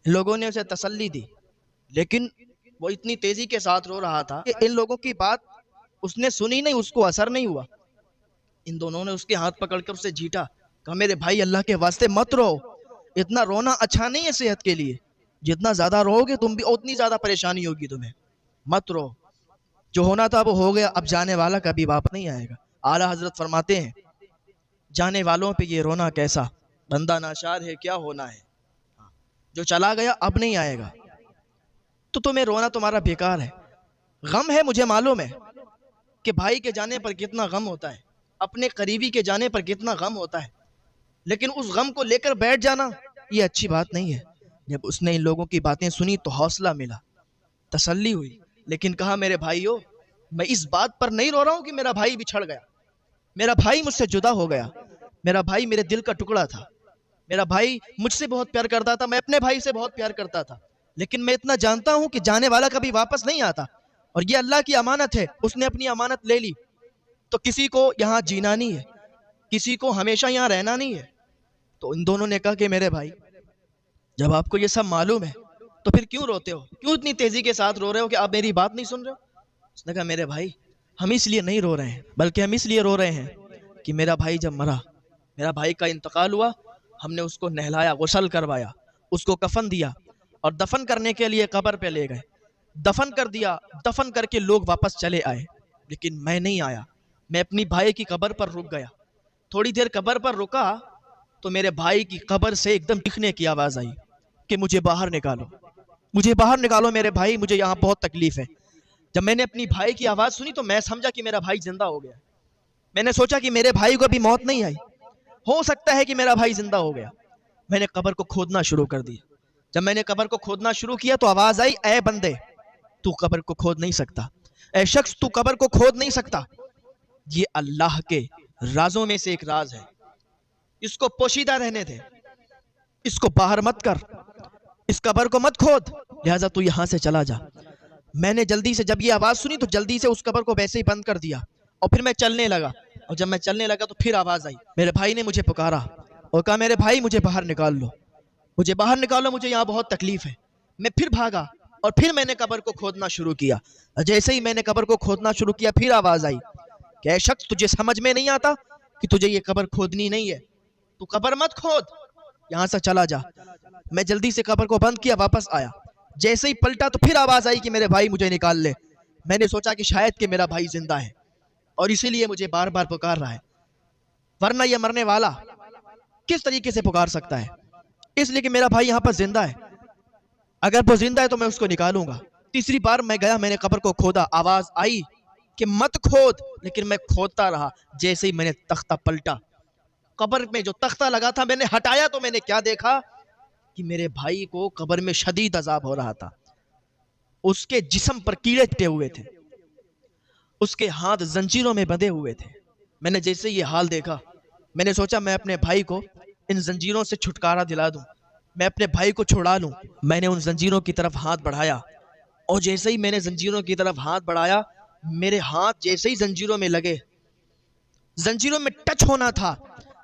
لوگوں نے اسے تسلی دی، لیکن وہ اتنی تیزی کے ساتھ رو رہا تھا کہ ان لوگوں کی بات اس نے سنی نہیں، اس کو اثر نہیں ہوا۔ ان دونوں نے اس کے ہاتھ پکڑ کر اسے جھیٹا، کہا میرے بھائی اللہ کے واسطے مت رو، اتنا رونا اچھا نہیں ہے صحت کے لیے، جتنا زیادہ رو گے تم بھی اتنی زیادہ پریشانی ہوگی تمہیں. مت رو، جو ہونا تھا وہ ہو گیا، اب جانے والا کبھی واپس نہیں آئے گا. اعلیٰ حضرت فرماتے ہیں جانے والوں پہ یہ رونا کیسا، بندہ ناشاد ہے کیا ہونا ہے، جو چلا گیا اب نہیں آئے گا. تو تمہیں رونا تمہارا بیکار ہے. غم ہے، مجھے معلوم ہے کہ بھائی کے جانے پر کتنا غم ہوتا ہے، اپنے قریبی کے جانے پر کتنا غم ہوتا ہے، لیکن اس غم کو لے کر بیٹھ جانا یہ اچھی بات نہیں ہے. جب اس نے ان لوگوں کی باتیں سنی تو حوصلہ ملا، تسلی ہوئی، لیکن کہا میرے بھائیو، میں اس بات پر نہیں رو رہا ہوں کہ میرا بھائی بچھڑ گیا، میرا بھائی مجھ سے جدا ہو گیا، میرا بھائی میرے دل کا ٹکڑا تھا، میرا بھائی مجھ سے بہت پیار کرتا تھا، میں اپنے بھائی سے بہت پیار کرتا تھا، لیکن میں اتنا جانتا ہوں کہ جانے والا کبھی واپس نہیں آتا، اور یہ اللہ کی امانت ہے، اس نے اپنی امانت لے لی، تو کسی کو یہاں جینا نہیں ہے، کسی کو ہمیشہ یہاں رہنا نہیں ہے. تو ان دونوں نے کہا کہ میرے بھائی، جب آپ کو یہ سب معلوم ہے تو پھر کیوں روتے ہو، کیوں اتنی تیزی کے ساتھ رو رہے ہو کہ آپ میری بات نہیں سن رہے ہو؟ اس نے کہا میرے بھائی، ہم اس لیے نہیں رو رہے ہیں، بلکہ ہم اس لیے رو رہے ہیں کہ میرا بھائی جب مرا، میرا بھائی کا انتقال ہوا، ہم نے اس کو نہلایا، غسل کروایا، اس کو کفن دیا، اور دفن کرنے کے لیے قبر پہ لے گئے، دفن کر دیا، دفن کر کے لوگ واپس چلے آئے، لیکن میں نہیں آیا، میں اپنی بھائی کی قبر پر رک گیا. تھوڑی دیر قبر پر رکا تو میرے بھائی کی قبر سے ایک دم چیخنے کی آواز آئی کہ مجھے باہر نکالو، مجھے باہر نکالو میرے بھائی، مجھے یہاں بہت تکلیف ہے. جب میں نے اپنی بھائی کی آواز سنی تو میں سمجھا کہ میرا بھائی زندہ ہو گیا. میں نے سوچا کہ میرے بھائی کو ابھی موت نہیں آئی، ہو سکتا ہے کہ میرا بھائی زندہ ہو گیا. میں نے قبر کو کھودنا شروع کر دیا. جب میں نے قبر کو کھودنا شروع کیا تو آواز آئی، اے بندے، تو قبر کو کھود نہیں سکتا، اے شخص تو قبر کو کھود نہیں سکتا. یہ اللہ کے رازوں میں سے ایک راز ہے، اس کو پوشیدہ رہنے دے، اس کو باہر مت کر، اس قبر کو مت کھود، لہٰذا تو یہاں سے چلا جا. میں نے جلدی سے جب یہ آواز سنی تو جلدی سے اس قبر کو ویسے ہی بند کر دیا، اور پھر میں چلنے لگا. اور جب میں چلنے لگا تو پھر آواز آئی، میرے بھائی نے مجھے پکارا اور کہا میرے بھائی مجھے باہر نکال لو، مجھے باہر نکالو، مجھے یہاں بہت تکلیف ہے. میں پھر بھاگا اور پھر میں نے قبر کو کھودنا شروع کیا. جیسے ہی میں نے قبر کو کھودنا شروع کیا پھر آواز آئی کہ اے شخص، تجھے سمجھ میں نہیں آتا کہ تجھے یہ قبر کھودنی نہیں ہے، تو قبر مت کھود، یہاں سے چلا جا. میں جلدی سے قبر کو بند کیا، واپس آیا. جیسے ہی پلٹا تو پھر آواز آئی کہ میرے بھائی مجھے نکال لے. میں نے سوچا کہ شاید کہ میرا بھائی زندہ ہے اور اسی لیے مجھے بار بار پکار رہا ہے، ورنہ یہ مرنے والا کس طریقے سے پکار سکتا ہے؟ اس لیے کہ میرا بھائی یہاں پر زندہ ہے، اگر وہ زندہ ہے تو میں اس کو نکالوں گا. تیسری بار میں گیا، میں نے قبر کو کھودا، آواز آئی کہ مت کھود، لیکن میں کھودتا رہا. جیسے ہی میں نے تختہ پلٹا، قبر میں جو تختہ لگا تھا میں نے ہٹایا تو میں نے کیا دیکھا کہ میرے بھائی کو قبر میں شدید عذاب ہو رہا تھا. اس کے جسم پر کیڑے ٹے ہوئے تھے، اس کے ہاتھ زنجیروں میں بندھے ہوئے تھے. میں نے جیسے یہ حال دیکھا میں نے سوچا میں اپنے بھائی کو ان زنجیروں سے چھٹکارا دلا دوں، میں اپنے بھائی کو چھڑا لوں. میں نے ان زنجیروں کی طرف ہاتھ بڑھایا، اور جیسے ہی میں نے زنجیروں کی طرف ہاتھ بڑھایا، میرے ہاتھ جیسے ہی زنجیروں میں لگے، زنجیروں میں ٹچ ہونا تھا،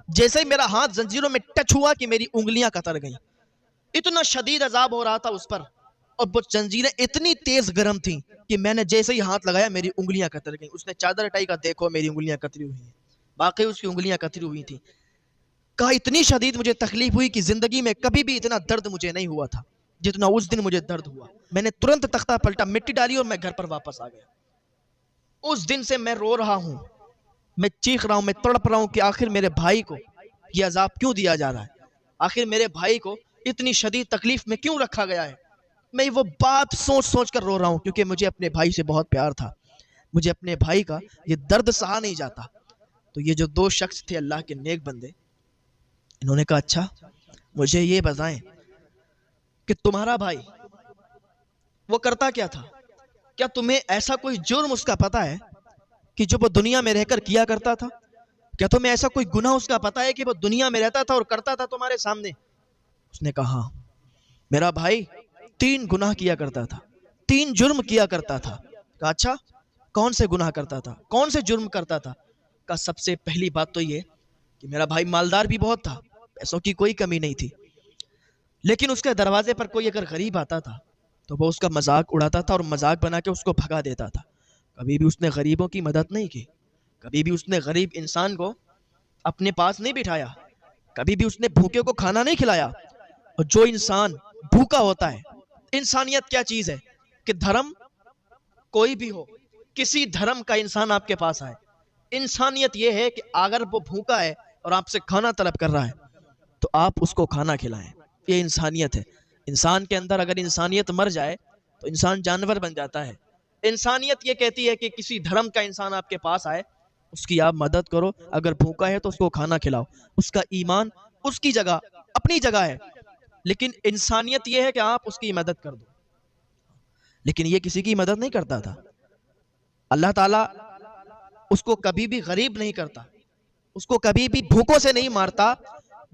جیسے ہی میرا ہاتھ زنجیروں میں ٹچ ہوا کہ میری انگلیاں کتر گئیں. اتنا شدید عذاب ہو رہا تھا اس پر، اور وہ زنجیریں اتنی تیز گرم تھیں کہ میں نے جیسے ہی ہاتھ لگایا میری انگلیاں کتر گئیں. اس نے چادر ہٹائی، کا دیکھو میری انگلیاں کتری ہوئی ہیں. باقی اس کی انگلیاں کتری ہوئی تھیں. کہا اتنی شدید مجھے تکلیف ہوئی کہ زندگی میں کبھی بھی اتنا درد مجھے نہیں ہوا تھا جتنا اس دن مجھے درد ہوا. میں نے ترنت تختہ پلٹا، مٹی ڈالی اور میں گھر پر واپس آ گیا. اس دن سے میں رو رہا ہوں، میں چیخ رہا ہوں، میں تڑپ رہا ہوں کہ آخر میرے بھائی کو یہ عذاب کیوں دیا جا رہا ہے، آخر میرے بھائی کو اتنی شدید تکلیف میں کیوں رکھا گیا ہے. میں وہ بات سوچ سوچ کر رو رہا ہوں، کیونکہ مجھے اپنے بھائی سے بہت پیار تھا، مجھے اپنے بھائی کا یہ درد سہا نہیں جاتا. تو یہ جو دو شخص تھے اللہ کے نیک بندے، انہوں نے کہا اچھا مجھے یہ بتائیں کہ تمہارا بھائی وہ کرتا کیا تھا، کیا تمہیں ایسا کوئی جرم اس کا پتا ہے کہ جو وہ دنیا میں رہ کر کیا کرتا تھا؟ کیا تمہیں ایسا کوئی گناہ اس کا پتا ہے کہ وہ دنیا میں رہتا تھا اور کرتا تھا تمہارے سامنے؟ اس نے کہا ہاں، میرا بھائی 3 گناہ کیا کرتا تھا، 3 جرم کیا کرتا تھا. کہا اچھا کون سے گناہ کرتا تھا، کون سے جرم کرتا تھا؟ کہا سب سے پہلی بات تو یہ کہ میرا بھائی مالدار بھی بہت تھا، پیسوں کی کوئی کمی نہیں تھی، لیکن اس کے دروازے پر کوئی اگر غریب آتا تھا تو وہ اس کا مذاق اڑاتا تھا اور مذاق بنا کے اس کو بھگا دیتا تھا. کبھی بھی اس نے غریبوں کی مدد نہیں کی، کبھی بھی اس نے غریب انسان کو اپنے پاس نہیں بٹھایا، کبھی بھی اس نے بھوکے کو کھانا نہیں کھلایا. اور جو انسان بھوکا ہوتا ہے، انسانیت کیا چیز ہے کہ دھرم کوئی بھی ہو، کسی دھرم کا انسان آپ کے پاس آئے، انسانیت یہ ہے کہ اگر وہ بھوکا ہے اور آپ سے کھانا طلب کر رہا ہے تو آپ اس کو کھانا کھلائیں، یہ انسانیت ہے۔ انسان کے اندر اگر انسانیت مر جائے تو انسان جانور بن جاتا ہے۔ انسانیت یہ کہتی ہے کہ کسی دھرم کا انسان آپ کے پاس آئے، اس کی آپ مدد کرو، اگر بھوکا ہے تو اس کو کھانا کھلاؤ، اس کا ایمان اس کی جگہ اپنی جگہ ہے، لیکن انسانیت یہ ہے کہ آپ اس کی مدد کر دو۔ لیکن یہ کسی کی مدد نہیں کرتا تھا۔ اللہ تعالیٰ اس کو کبھی بھی غریب نہیں کرتا، اس کو کبھی بھی بھوکوں سے نہیں مارتا۔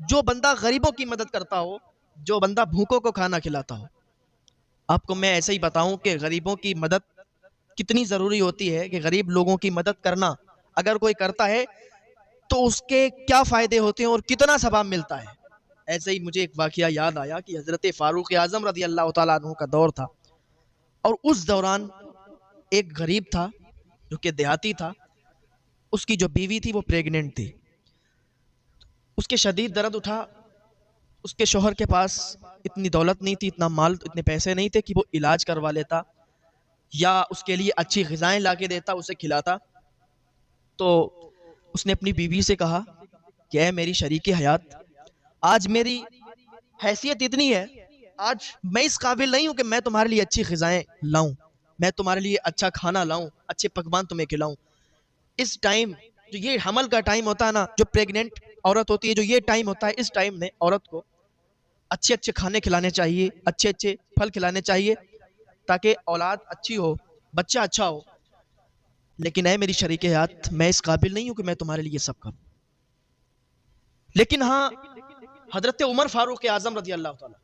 جو بندہ غریبوں کی مدد کرتا ہو، جو بندہ بھوکوں کو کھانا کھلاتا ہو۔ آپ کو میں ایسے ہی بتاؤں کہ غریبوں کی مدد کتنی ضروری ہوتی ہے، کہ غریب لوگوں کی مدد کرنا اگر کوئی کرتا ہے تو اس کے کیا فائدے ہوتے ہیں اور کتنا ثواب ملتا ہے۔ ایسے ہی مجھے ایک واقعہ یاد آیا کہ حضرت فاروق اعظم رضی اللہ تعالیٰ عنہ کا دور تھا، اور اس دوران ایک غریب تھا جو کہ دیہاتی تھا، اس کی جو بیوی تھی وہ پریگننٹ تھی۔ اس کے شدید درد اٹھا، اس کے شوہر کے پاس اتنی دولت نہیں تھی، اتنا مال، اتنے پیسے نہیں تھے کہ وہ علاج کروا لیتا یا اس کے لیے اچھی غذائیں لا کے دیتا، اسے کھلاتا۔ تو اس نے اپنی بیوی سے کہا کہ اے میری شریک حیات، آج میری حیثیت اتنی ہے، آج میں اس قابل نہیں ہوں کہ میں تمہارے لیے اچھی غذائیں لاؤں، میں تمہارے لیے اچھا کھانا لاؤں، اچھے پکوان تمہیں کھلاؤں۔ اس ٹائم جو یہ حمل کا ٹائم ہوتا ہے نا، جو پریگننٹ عورت ہوتی ہے، جو یہ ٹائم ہوتا ہے، اس ٹائم میں عورت کو اچھے اچھے کھانے کھلانے چاہیے، اچھے اچھے پھل کھلانے چاہیے تاکہ اولاد اچھی ہو، بچہ اچھا ہو۔ لیکن اے میری شریک حیات، میں اس قابل نہیں ہوں کہ میں تمہارے لیے سب کروں۔ لیکن ہاں، حضرت عمر فاروق اعظم رضی اللہ تعالیٰ،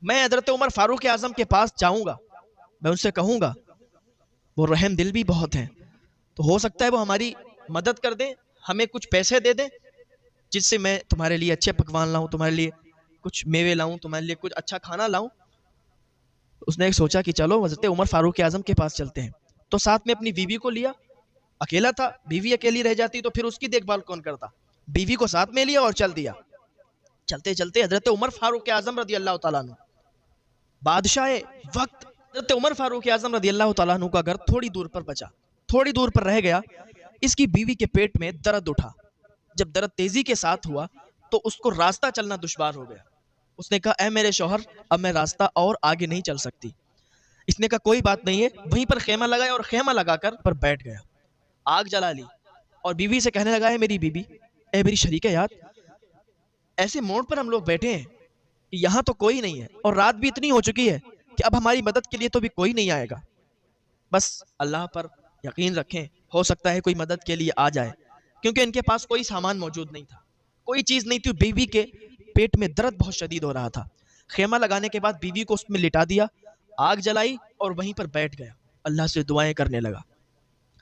میں حضرت عمر فاروق اعظم کے پاس جاؤں گا، میں ان سے کہوں گا، وہ رحم دل بھی بہت ہیں، تو ہو سکتا ہے وہ ہماری مدد کر دیں، ہمیں کچھ پیسے دے دیں جس سے میں تمہارے لیے اچھے پکوان لاؤں، تمہارے لیے کچھ میوے لاؤں، تمہارے لیے کچھ اچھا کھانا لاؤں۔ اس نے ایک سوچا کہ چلو حضرت عمر فاروق اعظم کے پاس چلتے ہیں، تو ساتھ میں اپنی بیوی کو لیا۔ اکیلا تھا، بیوی اکیلی رہ جاتی تو پھر اس کی دیکھ بھال کون کرتا، بیوی کو ساتھ میں لیا اور چل دیا۔ چلتے چلتے حضرت عمر فاروق اعظم رضی اللہ تعالیٰ عنہ، بادشاہ وقت، حضرت عمر فاروق اعظم رضی اللہ تعالیٰ عنہ کا گھر تھوڑی دور پر بچا، تھوڑی دور پر رہ گیا۔ اس کی بیوی کے پیٹ میں درد اٹھا، جب درد تیزی کے ساتھ ہوا تو اس کو راستہ چلنا دشوار ہو گیا۔ اس نے کہا اے میرے شوہر، اب میں راستہ اور آگے نہیں چل سکتی۔ اس نے کہا کوئی بات نہیں ہے، وہیں پر خیمہ لگایا اور خیمہ لگا کر پر بیٹھ گیا، آگ جلا لی اور بیوی سے کہنے لگا، اے میری بیوی، اے میری شریک حیات، ایسے موڑ پر ہم لوگ بیٹھے ہیں کہ یہاں تو کوئی نہیں ہے اور رات بھی اتنی ہو چکی ہے کہ اب ہماری مدد کے لیے تو بھی کوئی نہیں آئے گا، بس اللہ پر یقین رکھیں، ہو سکتا ہے کوئی مدد کے لیے آ جائے، کیونکہ ان کے پاس کوئی سامان موجود نہیں تھا، کوئی چیز نہیں تھی۔ بیوی کے پیٹ میں درد بہت شدید ہو رہا تھا۔ خیمہ لگانے کے بعد بیوی کو اس میں لٹا دیا، آگ جلائی اور وہیں پر بیٹھ گیا، اللہ سے دعائیں کرنے لگا۔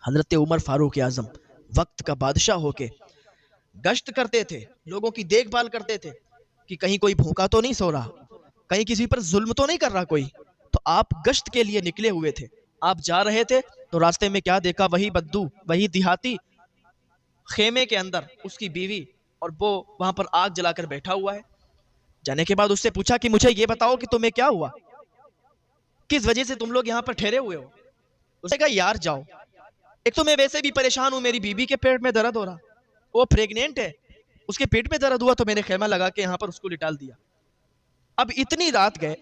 حضرت عمر فاروق اعظم وقت کا بادشاہ ہو کے گشت کرتے تھے، لوگوں کی دیکھ بھال کرتے تھے کہ کہیں کوئی بھوکا تو نہیں سو رہا، کہیں کسی پر ظلم تو نہیں کر رہا کوئی۔ تو آپ گشت کے لیے نکلے ہوئے تھے، آپ جا رہے تھے تو راستے میں کیا دیکھا، وہی بدو، وہی دیہاتی خیمے کے اندر اس کی بیوی، اور وہ وہاں پر آگ جلا کر بیٹھا ہوا ہے۔ جانے کے بعد اس سے پوچھا کہ مجھے یہ بتاؤ کہ تمہیں کیا ہوا، کس وجہ سے تم لوگ یہاں پر ٹھہرے ہوئے ہو۔ اس نے کہا یار جاؤ، ایک تو میں ویسے بھی پریشان ہوں، میری بیوی کے پیٹ میں درد ہو رہا، وہ پریگنینٹ ہے، اس کے پیٹ میں درد ہوا تو میں نے خیمہ لگا کے یہاں پر اس کو لٹال دیا۔ اب اتنی رات گئے،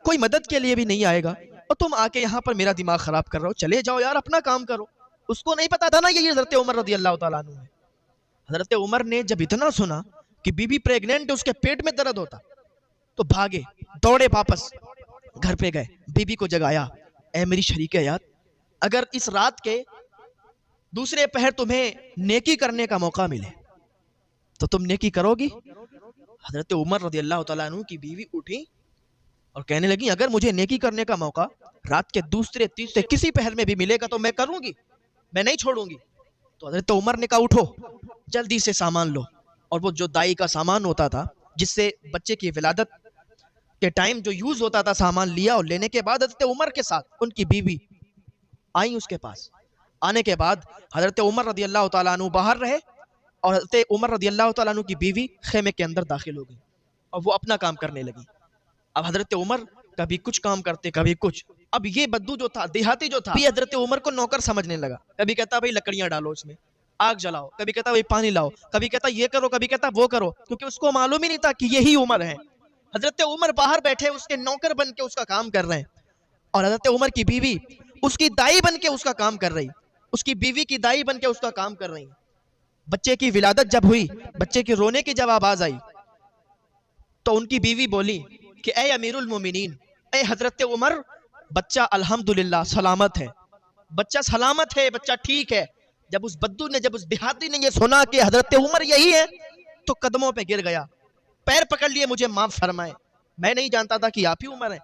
کوئی مدد کے لیے بھی نہیں آئے گا اور تم آ کے یہاں پر میرا دماغ خراب کر رہے ہو، چلے جاؤ یار، اپنا کام کرو۔ اس کو نہیں پتا تھا نا یہ حضرت عمر رضی اللہ تعالیٰ عنہ ہے۔ حضرت عمر نے جب اتنا سنا کہ بیوی پریگنینٹ، اس کے پیٹ میں درد ہوتا، تو بھاگے، دوڑے، واپس گھر پہ گئے، بیوی کو جگایا، اے میری شریک حیات، اگر اس رات کے دوسرے پہر تمہیں نیکی کرنے کا موقع ملے تو تم نیکی کرو گی؟ حضرت عمر رضی اللہ تعالیٰ عنہ کی بیوی اٹھی اور کہنے لگی اگر مجھے نیکی کرنے کا موقع رات کے دوسرے تیسرے کسی پہر میں بھی ملے گا تو میں کروں گی، میں نہیں چھوڑوں گی۔ تو حضرت عمر نے کہا اٹھو، جلدی سے سامان لو، اور وہ جو دائی کا سامان ہوتا تھا جس سے بچے کی ولادت کے ٹائم جو یوز ہوتا تھا، سامان لیا، اور لینے کے بعد حضرت عمر کے ساتھ ان کی بیوی آئیں اس کے پاس۔ آنے کے بعد حضرت عمر رضی اللہ تعالیٰ عنہ باہر رہے اور حضرت عمر رضی اللہ تعالیٰ عنہ کی بیوی خیمے کے اندر داخل ہو گئی اور وہ اپنا کام کرنے لگی. اب حضرت عمر کبھی کچھ کام کرتے کبھی کچھ. اب یہ بدو جو تھا، دیہاتی جو تھا، بھی حضرت عمر کو نوکر سمجھنے لگا. کبھی کہتا بھائی لکڑیاں ڈالو اس میں، آگ جلاؤ، کبھی کہتا بھائی پانی لاؤ، کبھی کہتا یہ کرو، کبھی کہتا وہ کرو، کیونکہ اس کو معلوم ہی نہیں تھا کہ یہی عمر ہے. حضرت عمر باہر بیٹھے اس کے نوکر بن کے اس کا کام کر رہے ہیں، اور حضرت عمر کی بیوی اس کی دائی بن کے اس کا کام کر رہی، اس کی بیوی کی دائی بن کے اس کا کام کر رہی. بچے کی ولادت جب ہوئی، بچے کے رونے کی جب آواز آئی، تو ان کی بیوی بولی کہ اے امیر المومنین، اے حضرت عمر، بچہ الحمدللہ سلامت ہے، بچہ سلامت ہے، بچہ ٹھیک ہے. جب اس بدو نے، جب اس دیہاتی نے یہ سنا کہ حضرت عمر یہی ہے، تو قدموں پہ گر گیا، پیر پکڑ لیے، مجھے معاف فرمائے، میں نہیں جانتا تھا کہ آپ ہی عمر ہیں،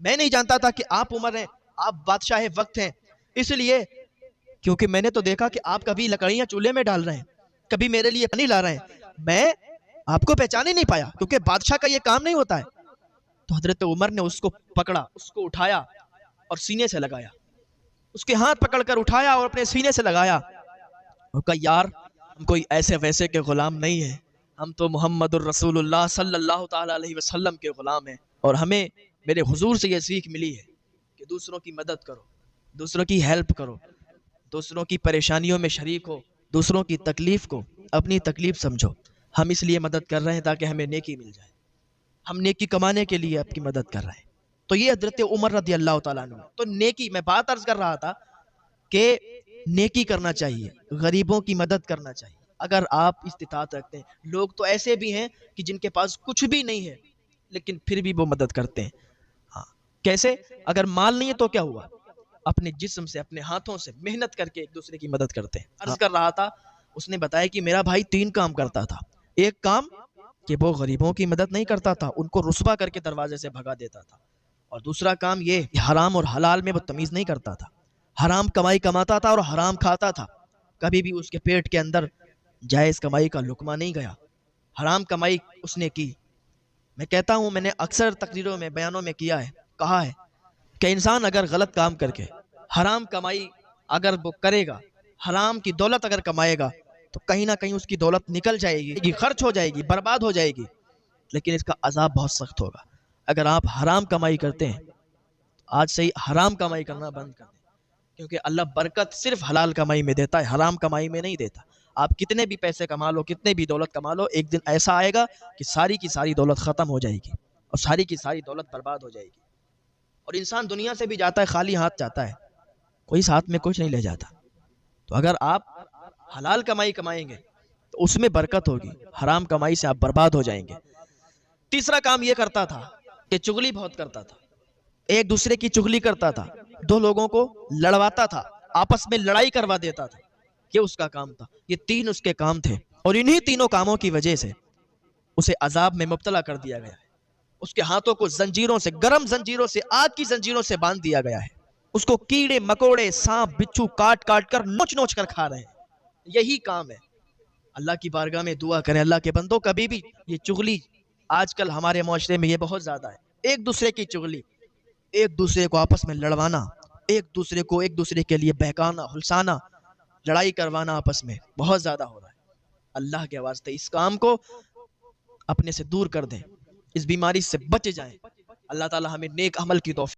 میں نہیں جانتا تھا کہ آپ عمر ہیں، آپ بادشاہ وقت ہیں. اس لیے کیونکہ میں نے تو دیکھا کہ آپ کبھی لکڑیاں چولہے میں ڈال رہے ہیں، کبھی میرے لیے پانی لا رہے ہیں، میں آپ کو پہچان ہی نہیں پایا، کیونکہ بادشاہ کا یہ کام نہیں ہوتا ہے. تو حضرت عمر نے اس کو پکڑا، اس کو اٹھایا اور سینے سے لگایا، اس کے ہاتھ پکڑ کر اٹھایا اور اپنے سینے سے لگایا، اور کہا یار ہم کوئی ایسے ویسے کے غلام نہیں ہیں، ہم تو محمد الرسول اللہ صلی اللہ تعالی علیہ وسلم کے غلام ہیں، اور ہمیں میرے حضور سے یہ سیکھ ملی ہے کہ دوسروں کی مدد کرو، دوسروں کی ہیلپ کرو، دوسروں کی پریشانیوں میں شریک ہو، دوسروں کی تکلیف کو اپنی تکلیف سمجھو. ہم اس لیے مدد کر رہے ہیں تاکہ ہمیں نیکی مل جائے، ہم نیکی کمانے کے لیے آپ کی مدد کر رہے ہیں. تو یہ حضرت عمر رضی اللہ تعالیٰ عنہ. تو نیکی، میں بات عرض کر رہا تھا کہ نیکی کرنا چاہیے، غریبوں کی مدد کرنا چاہیے اگر آپ استطاعت رکھتے ہیں. لوگ تو ایسے بھی ہیں کہ جن کے پاس کچھ بھی نہیں ہے لیکن پھر بھی وہ مدد کرتے ہیں. ہاں کیسے؟ اگر مال نہیں ہے تو کیا ہوا، اپنے جسم سے، اپنے ہاتھوں سے محنت کر کے ایک دوسرے کی مدد کرتے ہیں. عرض کر رہا تھا، اس نے بتایا کہ میرا بھائی 3 کام کرتا تھا. ایک کام کہ وہ غریبوں کی مدد نہیں کرتا تھا، ان کو رسوا کر کے دروازے سے بھگا دیتا تھا. اور دوسرا کام یہ کہ حرام اور حلال میں وہ تمیز نہیں کرتا تھا، حرام کمائی کماتا تھا اور حرام کھاتا تھا. کبھی بھی اس کے پیٹ کے اندر جائز کمائی کا لقمہ نہیں گیا، حرام کمائی اس نے کی. میں کہتا ہوں، میں نے اکثر تقریروں میں، بیانوں میں کیا ہے، کہا ہے کہ انسان اگر غلط کام کر کے حرام کمائی اگر وہ کرے گا، حرام کی دولت اگر کمائے گا، تو کہیں نہ کہیں اس کی دولت نکل جائے گی، خرچ ہو جائے گی، برباد ہو جائے گی، لیکن اس کا عذاب بہت سخت ہوگا. اگر آپ حرام کمائی کرتے ہیں تو آج سے ہی حرام کمائی کرنا بند کر دیں، کیونکہ اللہ برکت صرف حلال کمائی میں دیتا ہے، حرام کمائی میں نہیں دیتا. آپ کتنے بھی پیسے کما لو، کتنے بھی دولت کما لو، ایک دن ایسا آئے گا کہ ساری کی ساری دولت ختم ہو جائے گی اور ساری کی ساری دولت برباد ہو جائے گی. اور انسان دنیا سے بھی جاتا ہے خالی ہاتھ جاتا ہے، کوئی ساتھ میں کچھ نہیں لے جاتا. تو اگر آپ حلال کمائی کمائیں گے تو اس میں برکت ہوگی، حرام کمائی سے آپ برباد ہو جائیں گے. تیسرا کام یہ کرتا تھا کہ چغلی بہت کرتا تھا، ایک دوسرے کی چغلی کرتا تھا، 2 لوگوں کو لڑواتا تھا، آپس میں لڑائی کروا دیتا تھا. یہ اس کا کام تھا. یہ 3 اس کے کام تھے، اور انہی تینوں کاموں کی وجہ سے اسے عذاب میں مبتلا کر دیا گیا ہے. اس کے ہاتھوں کو زنجیروں سے، گرم زنجیروں سے، آگ کی زنجیروں سے باندھ دیا گیا ہے. اس کو کیڑے مکوڑے، سانپ بچھو کاٹ کاٹ کر، نوچ نوچ کر کھا رہے ہیں. یہی کام ہے. اللہ کی بارگاہ میں دعا کریں، اللہ کے بندوں، کبھی بھی یہ چغلی آج کل ہمارے معاشرے میں یہ بہت زیادہ ہے، ایک دوسرے کی چغلی، ایک دوسرے کو آپس میں لڑوانا، ایک دوسرے کے لیے بہکانا، ہلسانا، لڑائی کروانا آپس میں بہت زیادہ ہو رہا ہے. اللہ کے واسطے اس کام کو اپنے سے دور کر دیں، اس بیماری سے بچ جائیں. اللہ تعالی ہمیں نیک عمل کی توفیق